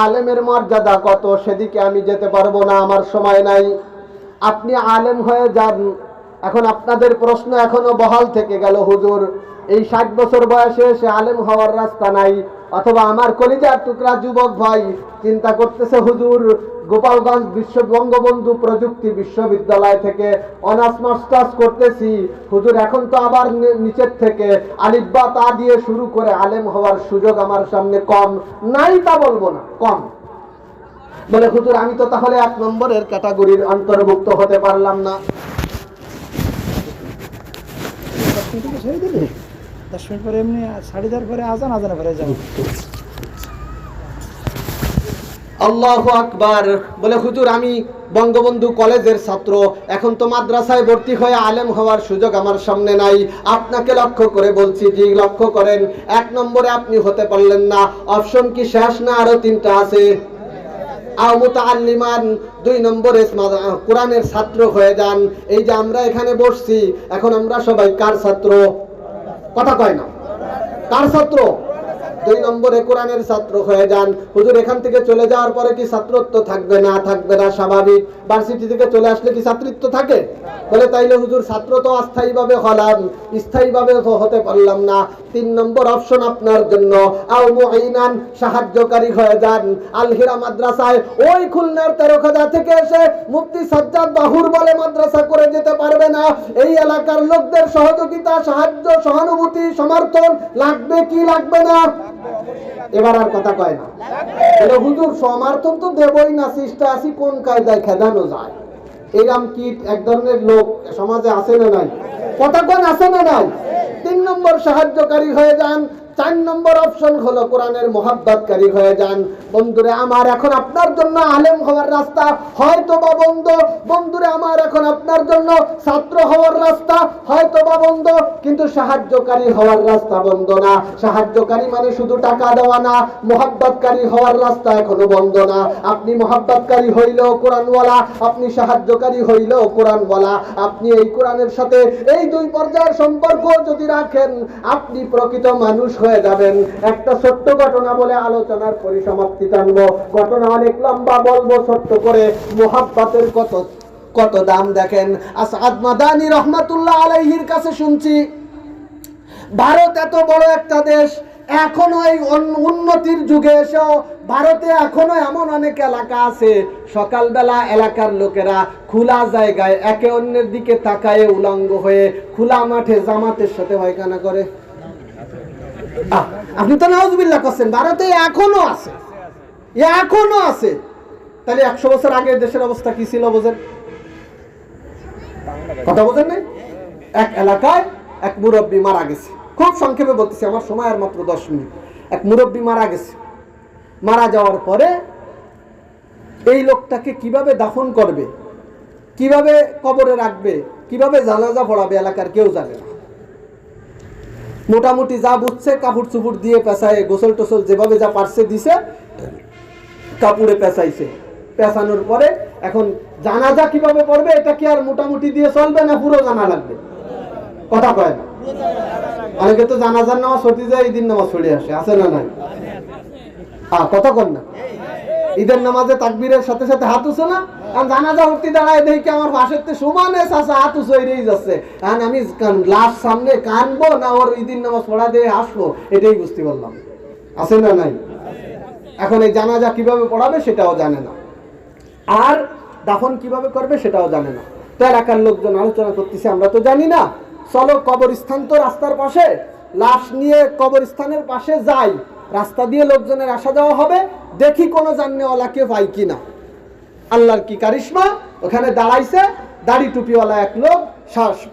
আলেমের মর্যাদা কত সেদিকে আমি যেতে পারবো না, আমার সময় নাই। আপনি আলেম হয়ে যান। এখন আপনাদের প্রশ্ন এখনো বহাল থেকে গেল, হুজুর এই 60 বছর বয়সে এসে আলেম হওয়ার রাস্তা নাই, অথবা আমার কলিজার টুকরা যুবক ভাই চিন্তা করতেছে, হুজুর গোপালগঞ্জ বঙ্গবন্ধু প্রযুক্তি বিশ্ববিদ্যালয় থেকে অনার্স মাস্টার্স করতেছি, হুজুর এখন তো আবার নিচের থেকে আলিফ বা তা দিয়ে শুরু করে আলেম হওয়ার সুযোগ আমার সামনে কম, নাই তা বলবো না, কম। বলে হুজুর আমি তো তাহলে 1 নম্বরের ক্যাটাগরির অন্তর্ভুক্ত হতে পারলাম না। 10 মিনিট পরে এমনি 10:30 পরে আজানের পরে যাবো। আল্লাহু আকবার। বলে হুজুর আমি বঙ্গবন্ধু কলেজের ছাত্র, এখন তো মাদ্রাসায় ভর্তি হয়ে আলেম হওয়ার সুযোগ আমার সামনে নাই, আপনাকে লক্ষ্য করে বলছি। জি লক্ষ্য করেন, 1 নম্বরে আপনি হতে পারলেন না, অপশন কি শেষ না আরো 3টা আছে? আও মুতাআল্লিমান, 2 নম্বরে কোরআনের ছাত্র হয়ে যান। এই যে আমরা এখানে বসছি, এখন আমরা সবাই কার ছাত্র? কথা কয় না, কার ছাত্র? 2 নম্বরে কোরআনের ছাত্র হয়ে যান। হুজুর এখান থেকে চলে যাওয়ার পরে কি ছাত্রত্ব থাকবে না? থাকবে না, স্বাভাবিক। ভার্সিটি থেকে চলে আসলে কি ছাত্রত্ব থাকে? বলে তাইলে হুজুর ছাত্র তো অস্থায়ীভাবে হলাম, স্থায়ীভাবে তো হতে পারলাম না। 3 নম্বর অপশন আপনার জন্য, আও মুঈনান, সাহায্যকারী হয়ে যান। আল হিরা মাদ্রাসায় ওই খুলনার 13 থেকে এসে মুফতি সাজ্জাদ বাহুর বলে মাদ্রাসা করে যেতে পারবে না। এই এলাকার লোকদের সহযোগিতা, সাহায্য, সহানুভূতি, সমর্থন লাগবে কি লাগবে না? এবার আর কথা কয় না। বলে হুজুর সমর্থন তো দেবই না, চেষ্টা আসি কোন কায়দায় খেদানো যায়। এরকম কি এক ধরনের লোক সমাজে আছে না নাই? কথা কোন আছে না নাই? 3 নম্বর সাহায্যকারী হয়ে যান। 4 নম্বর অপশন হলো কোরআনের মোহাব্বতকারী হয়ে যান। বন্ধুরে আমার এখন আপনার জন্য আলেম হওয়ার রাস্তা হয়তো বা বন্ধ, বন্ধুরে আমার এখন আপনার জন্য ছাত্র হওয়ার রাস্তা হয়তো বা বন্ধ, কিন্তু সাহায্যকারী হওয়ার রাস্তা বন্ধ না। সাহায্যকারী মানে শুধু টাকা দেওয়া না, মোহাব্বতকারী হওয়ার রাস্তা এখনো বন্ধ না। আপনি মোহাব্বতকারী হইলেও কোরআনওয়ালা, আপনি সাহায্যকারী হইলেও কোরআনওয়ালা। আপনি এই কোরআনের সাথে এই 2 পর্যায়ের সম্পর্ক যদি রাখেন, আপনি প্রকৃত মানুষ হয়ে যাবেন। একটা ছোট্ট ঘটনা বলে আলোচনার পরিসমাপ্তি টানবো। ঘটনা অনেক লম্বা, বলবো ছোট্ট করে। মোহাব্বতের কত দাম দেখেন। আসাদ মাদানী রহমাতুল্লাহ আলাইহির কাছে শুনছি, ভারত এত বড় একটা দেশ, এখনো এই উন্নতির যুগে এসেও ভারতে এখনো এমন অনেক এলাকা আছে, সকালবেলা এলাকার লোকেরা খোলা জায়গায় একে অন্যের দিকে তাকায়ে উলঙ্গ হয়ে খোলা মাঠে জামাতের সাথে পায়খানা করে। আপনি তো নাউজুবিল্লাহ করছেন, ভারতে এখনো আছে, এখনো আছে। তাহলে 100 বছর আগের দেশের অবস্থা কি ছিল বোঝেন? কথা বোঝেন নাই? এক এলাকায় এক মুরব্বী মারা গেছে। খুব সংক্ষেপে বলতেছি, আমার সময় আর মাত্র 10 মিনিট। এক মুরব্বী মারা গেছে। মারা যাওয়ার পরে এই লোকটাকে কিভাবে দাফন করবে, কিভাবে কবরে রাখবে, কিভাবে জানাজা পড়াবে এলাকার কেউ জানে না। মোটামুটি যা বুঝছে কাপড় চুপুর দিয়ে পেঁচায়, গোসল টোসল যেভাবে যা পারছে দিছে, কাপড়ে পেঁচাইছে। পেঁচানোর পরে এখন জানাজা কিভাবে পড়বে, এটা কি আর মোটামুটি দিয়ে চলবে না পুরো জানা লাগবে? কথা কয় না। অনেকে তো জানাজার নামাজ ছুটি যায়, ঈদের নামাজ ছড়িয়ে আসে, আছে না নাই? কথা কন না। ঈদের নামাজে তাকবীরের সাথে সাথে হাত উঁচু না, কারণ জানাজা উঠতে দাঁড়ায় দেখি আমার পাশের তো সমানে চাচা হাত উঁচু হয়েই যাচ্ছে। কারণ আমি লাশ সামনে কানবো না ওর ঈদের নামাজ পড়া দিয়ে আসবো, এটাই বুঝতে পারলাম। আছে না নাই? এখন এই জানাজা কিভাবে পড়াবে সেটাও জানে না, আর দাফন কিভাবে করবে সেটাও জানে না। তো এলাকার লোকজন আলোচনা করতেছে, আমরা তো জানি না, চলো কবরস্থান তো রাস্তার পাশে, লাশ নিয়ে কবরস্থানের পাশে যাই, রাস্তা দিয়ে লোকজনের আসা যাওয়া হবে, দেখি কোনো জান্নেওয়ালাকে পাই কিনা। আল্লাহর কি কারিশমা, ওখানে দাঁড়াইছে দাড়ি টুপিওয়ালা এক লোক,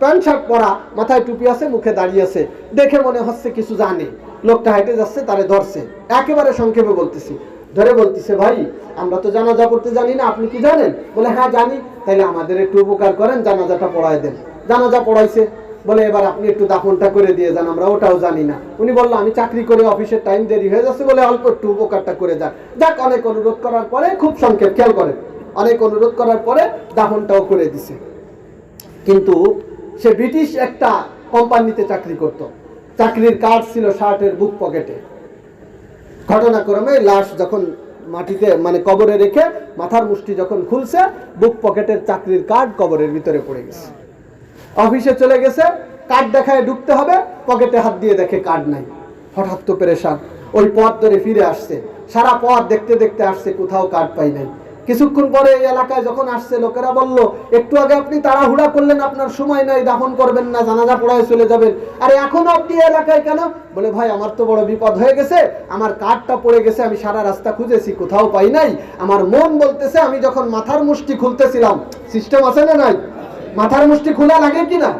প্যান্ট শার্ট পরা, মাথায় টুপি আছে, মুখে দাঁড়িয়ে আছে, দেখে মনে হচ্ছে কিছু জানে। লোকটা হেঁটে যাচ্ছে, তারে ধরছে। একেবারে সংক্ষেপে বলতেছি, ধরে বলতেছে, ভাই আমরা তো জানাজা পড়তে জানি না, আপনি কি জানেন? বলে হ্যাঁ জানি। তাইলে আমাদের একটু উপকার করেন, জানাজাটা পড়ায় দেন। জানাজা পড়াইছে। বলে এবার আপনি একটু দাফনটা করে দিয়ে যান, আমরা ওটাও জানি না। উনি বললো আমি চাকরি করে অফিসের টাইম দেরি হয়ে যাচ্ছে, বলে অল্প একটু উপকারটা করে যান। যাক, অনেক অনুরোধ করার পরে, খুব সংক্ষেপ খেয়াল করেন, অনেক অনুরোধ করার পরে দাফনটাও করে দিছে। কিন্তু সে ব্রিটিশ একটা কোম্পানিতে চাকরি করত, চাকরির কার্ড ছিল শার্টের বুক পকেটে। ঘটনাক্রমে লাশ যখন মাটিতে মানে কবরে রেখে মাথার মুষ্টি যখন খুলছে, বুক পকেটের চাকরির কার্ড কবরের ভিতরে পড়ে গেছে। অফিসে চলে গেছে, কার্ড দেখায় ঢুকতে হবে, পকেটে হাত দিয়ে দেখে কার্ড নাই। হঠাৎ তো পেরেশান, ওই পথ ধরে ফিরে আসছে, সারা পথ দেখতে দেখতে আসছে, কোথাও কাঠ পাই নাই। কিছুক্ষণ পরে এই এলাকায় যখন আসছে, লোকেরা বলল, একটু আগে আপনি তাড়াহুড়া করলেন, আপনার সময় নাই, দাফন করবেন না, জানাজা পড়ায় চলে যাবেন, আরে এখনো আপনি এই এলাকায় কেন? বলে, ভাই আমার তো বড় বিপদ হয়ে গেছে, আমার কাঠটা পড়ে গেছে, আমি সারা রাস্তা খুঁজেছি, কোথাও পাই নাই। আমার মন বলতেছে, আমি যখন মাথার মুষ্টি খুলতেছিলাম, সিস্টেম আছে না নাই? মাথার মুষ্টি খোলা লাগে কিনা?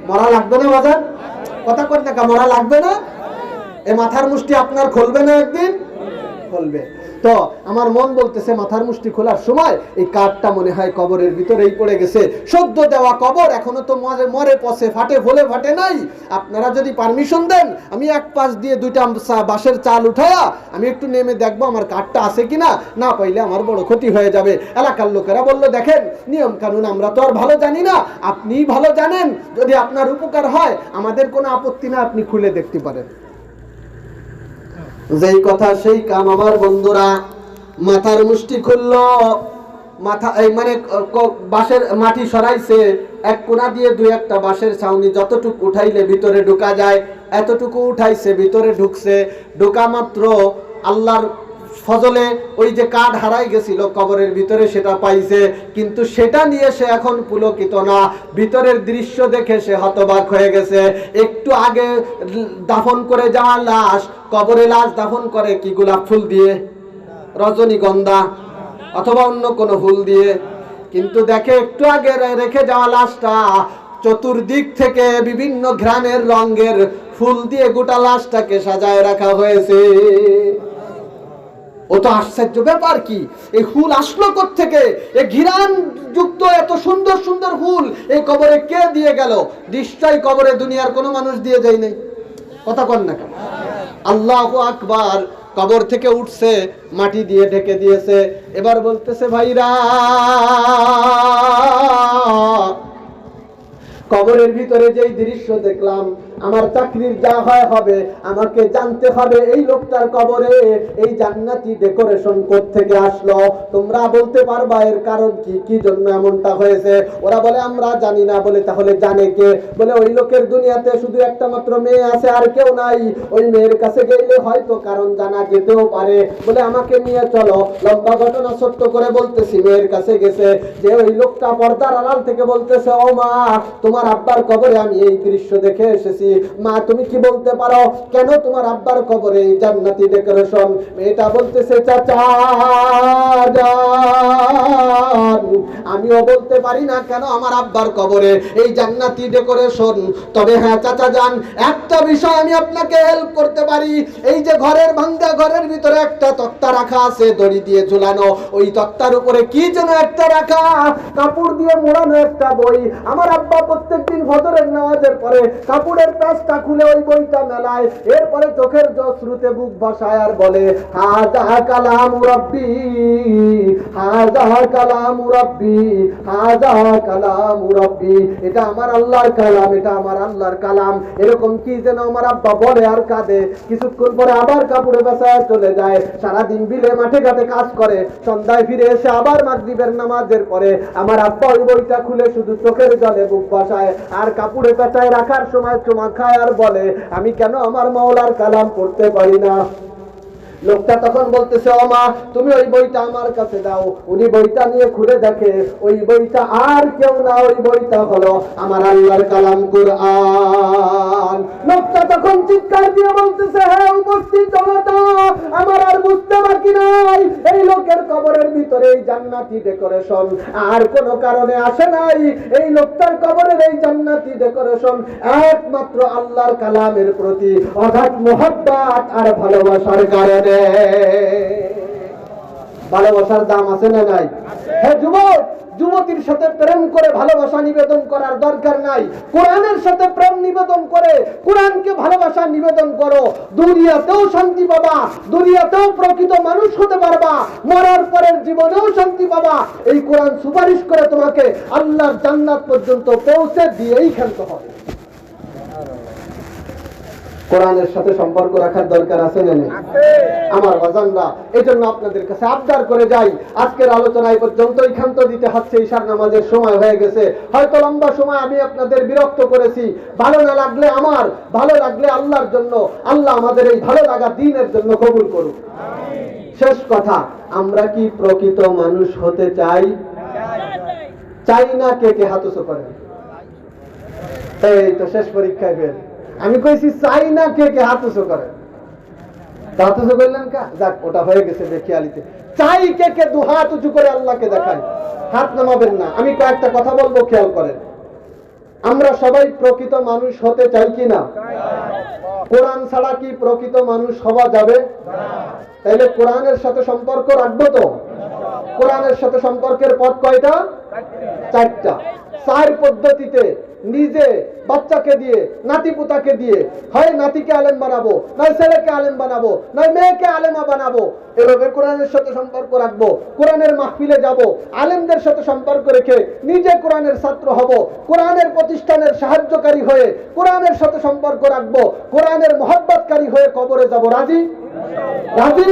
মরা লাগবে না বাজার? কথা কর না, মরা লাগবে না? এ মাথার মুষ্টি আপনার খুলবে না একদিন? খুলবে। তো আমার মন বলতেছে, মাথার মুষ্টি খোলার সময় এই কাঠটা মনে হয় কবরের ভিতরেই পড়ে গেছে। সদ্য দেওয়া কবর, এখনো তো মরে পচে ফাটে, ফলে ফাটে নাই। আপনারা যদি পারমিশন দেন, আমি এক পাশ দিয়ে 2টা বাঁশের চাল উঠায়া আমি একটু নেমে দেখবো আমার কাঠটা আছে কিনা, না পাইলে আমার বড় ক্ষতি হয়ে যাবে। এলাকার লোকেরা বলল, দেখেন নিয়ম কানুন আমরা তো আর ভালো জানি না, আপনিই ভালো জানেন, যদি আপনার উপকার হয় আমাদের কোনো আপত্তি না, আপনি খুলে দেখতে পারেন। যেই কথা সেই কাম। আমার বন্ধুরা, মাথার মুষ্টি খুলল, মাথা এই মানে বাঁশের মাটি সরাইছে, এক কোণা দিয়ে 2-1টা বাঁশের ছাউনি যতটুকু উঠাইলে ভিতরে ঢোকা যায় এতটুকু উঠাইছে, ভিতরে ঢুকছে। ঢোকা মাত্র আল্লাহর ফজলে ওই যে কাঠ হারাই গেছিল কবরের ভিতরে, সেটা পাইছে, কিন্তু সেটা নিয়ে সে এখন পুলকিত না। ভিতরের দৃশ্য দেখে সে হতবাক হয়ে গেছে। একটু আগে দাফন করে যাওয়া লাশ, কবরে লাশ দাফন করে কি গোলাপ ফুল দিয়ে, রজনীগন্ধা অথবা অন্য কোনো ফুল দিয়ে, কিন্তু দেখে একটু আগে রেখে যাওয়া লাশটা চতুর্দিক থেকে বিভিন্ন ঘ্রাণের রঙের ফুল দিয়ে গোটা লাশটাকে সাজায় রাখা হয়েছে। ও তো আশ্চর্য ব্যাপার, কি এই ফুল আসলো কোত্থেকে? এই ঘিরান যুক্ত এত সুন্দর সুন্দর ফুল এই কবরে কে দিয়ে গেল? নিশ্চয়ই কবরে দুনিয়ার কোনো মানুষ দিয়ে যায় নাই। কথা কন না কেন? আল্লাহু আকবার। কবর থেকে উঠছে, মাটি দিয়ে ঢেকে দিয়েছে। এবার বলতেছে, ভাইরা কবরের ভিতরে যেই দৃশ্য দেখলাম, আমার চাকরির যা হয় হবে, আমাকে জানতে হবে এই লোকটার কবরে এই জান্নাতি ডেকোরেশন কোত্থেকে আসলো। তোমরা বলতে পারবা এর কারণ কি, কি জন্য এমনটা হয়েছে? ওরা বলে, আমরা জানি না। বলে, তাহলে জানে কে? বলে, ওই লোকের দুনিয়াতে শুধু একটা মাত্র মেয়ে আছে, আর কেউ নাই। ওই মেয়ের কাছে গেলে হয়তো কারণ জানা যেতেও পারে। বলে, আমাকে নিয়ে চলো। লম্বা ঘটনা সত্য করে বলতেছি। মেয়ের কাছে গেছে, যে ওই লোকটা পর্দার আড়াল থেকে বলতেছে, ও মা, তোমার আব্বার কবরে আমি এই দৃশ্য দেখে এসেছি। মা, তুমি কি বলতে পারো কেন তোমার আব্বার কবরে এই জান্নাতি ডেকোরেশন? মেয়েটা বলতেছে, চাচা জান, আমিও বলতে পারি না কেন আমার আব্বার কবরে এই জান্নাতি ডেকোরেশন। তবে হ্যাঁ চাচা জান, একটা বিষয় আমি আপনাকে হেল্প করতে পারি। এই যে ঘরের ভাঙ্গা ঘরের ভিতরে একটা তক্তা রাখা আছে, দড়ি দিয়ে ঝুলানো। ওই তক্তার উপরে কি যেন একটা রাখা, কাপড় দিয়ে মোড়ানো একটা বই। আমার আব্বা প্রত্যেকদিন ফজরের নামাজের পরে কাপড়ের প্যাচটা খুলে ওই বইটা মেলায়, এরপরে চোখের জশ্রুতে বুক ভাসায় আর বলে, হাযা কালামু রাব্বি, হাযা কালামু রাব্বি, হাযা কালামু রাব্বি। এটা আমার আল্লাহর কালাম, এটা আমার আল্লাহর কালাম। এরকম কি যেন আমার আব্বা বলে আর কাঁদে। কিছুক্ষণ পরে আবার কাপড়ে বেচায় চলে যায়। সারাদিন বিলে মাঠে ঘাটে কাজ করে, সন্ধ্যায় ফিরে এসে আবার মাগরিবের নামাজের পরে আমার আব্বা ওই বইটা খুলে শুধু চোখের জলে বুক ভাসায় আর কাপড়ে পেঁচায় রাখার সময় চুমা খায় আর বলে, আমি কেন আমার মাওলার কালাম পড়তে পারি না? লোকটা তখন বলতেছে, ও মা, তুমি ওই বইটা আমার কাছে দাও। উনি বইটা নিয়ে খুলে দেখে, ওই বইটা আর কেউ না, ওই বইটা হলো আমার আল্লাহর কালাম, কুরআন। লোকটা তখন চিৎকার দিয়ে বলতেছে, হ্যাঁ উপস্থিত জনতা, আমার আর বুঝতে বাকি নাই, এই লোকের কবরের ভিতরে এই জান্নাতি ডেকোরেশন আর কোনো কারণে আসে নাই। এই লোকটার কবরের এই জান্নাতি ডেকোরেশন একমাত্র আল্লাহর কালামের প্রতি অগাধ মোহাব্বত আর ভালোবাসার কারণে। ভালোবাসার দাম আছে না নাই? হ্যাঁ যুবক, যুবতীর সাথে প্রেম করে ভালোবাসা নিবেদন করার দরকার নাই। কোরআনের সাথে প্রেম নিবেদন করে কোরআনকে ভালোবাসা নিবেদন করো, দুনিয়াতেও শান্তি পাবা, দুনিয়াতেও প্রকৃত মানুষ হতে পারবা, মরার পরের জীবনেও শান্তি পাবা। এই কোরআন সুপারিশ করে তোমাকে আল্লাহর জান্নাত পর্যন্ত পৌঁছে দিয়েই খেলতে হবে। কোরআনের সাথে সম্পর্ক রাখার দরকার আছে না নেই? আমার বাজানরা, এই জন্য আপনাদের কাছে আবদার করে যাই, আজকের আলোচনা এই পর্যন্তই ক্ষান্ত দিতে হচ্ছে। ঈশার নামাজের সময় হয়ে গেছে। হয়তো লম্বা সময় আমি আপনাদের বিরক্ত করেছি। ভালো না লাগলে আমার, ভালো লাগলে আল্লাহর জন্য। আল্লাহ আমাদের এই ভালো লাগা দ্বীনের জন্য কবুল করুক। শেষ কথা, আমরা কি প্রকৃত মানুষ হতে চাই? চাই না? কে কে হাত উঁচু করেন। এই তো শেষ পরীক্ষায় ফেল। আমি কইছি চাই না, কে কে হাত উঁচু করেন। হাত উঁচু করলেন কা? যাক, ওটা হয়ে গেছে বেখিয়ালিতে। চাই কে কে দু হাত উঁচু করে আল্লাহকে দেখায়। হাত নামাবেন না। আমি কয়েকটা কথা বলবো, খেয়াল করেন। আমরা সবাই প্রকৃত মানুষ হতে চাই কি না? কোরআন ছাড়া কি প্রকৃত মানুষ হওয়া যাবে? তাইলে কোরআনের সাথে সম্পর্ক রাখবো তো? কোরআনের সাথে সম্পর্কের পথ কয়টা? 4টা। 4 পদ্ধতিতে নিজে বাচ্চাকে দিয়ে, নাতিপুতাকে দিয়ে, হয় নাতিকে আলেম বানাবো, নয় ছেলেকে আলেম বানাবো, নয় মেয়েকে আলেমা বানাবো। এভাবে কোরআনের সাথে সম্পর্ক রাখবো। কোরআনের মাহফিলে যাব, আলেমদের সাথে সম্পর্ক রেখে নিজে কোরআনের ছাত্র হব। কোরআনের প্রতিষ্ঠানের সাহায্যকারী হয়ে কোরআনের সাথে সম্পর্ক রাখবো। কোরআনের মহব্বতকারী হয়ে কবরে যাব। রাজি? রাজি?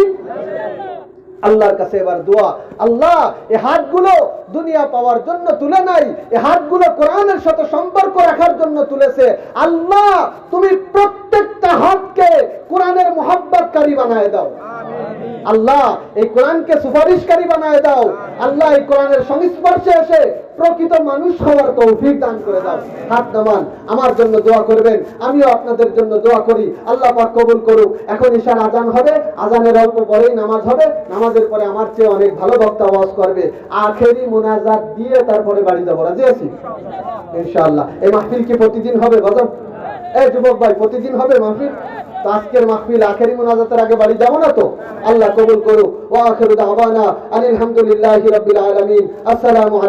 আল্লাহর কাছে এবার দোয়া, আল্লাহ এই হাতগুলো দুনিয়া পাওয়ার জন্য তুলে নাই, এই হাতগুলো কোরআনের সাথে সম্পর্ক রাখার জন্য তুলেছে। আল্লাহ তুমি প্রত্যেকটা হাতকে কোরআনের মহব্বতকারী বানায় দাও। আল্লাহ এই কোরআনকে সুপারিশকারী বানায় দাও। আল্লাহ এই কোরআনের সংস্পর্শে এসে প্রকৃত মানুষ হওয়ার তৌফিক দান করে দাও। হাত নামান, আমার জন্য দোয়া করবেন, আমিও আপনাদের জন্য দোয়া করি। আল্লাহ পাক কবুল করুক। এখন ঈশার আজান হবে, আজানের অল্প পরেই নামাজ হবে। নামাজের পরে আমার চেয়ে অনেক ভালো বক্তা ওয়াজ করবে। আখেরি মুনাজাত দিয়ে তারপরে বাড়ি যাবো। রাজি আছি ইনশাআল্লাহ। এই মাহফিল কি প্রতিদিন হবে বাজার? এই যুবক ভাই, প্রতিদিন হবে মাহফিল? তো আজকের মাহফিল আখেরি মুনাজাতের আগে বাড়ি যাবো না তো? আল্লাহ কবুল করুক। ওয়া আখিরু দাওয়ানা আনিল হামদুলিল্লাহি রাব্বিল আলামিন। আসসালামু আলাইকুম।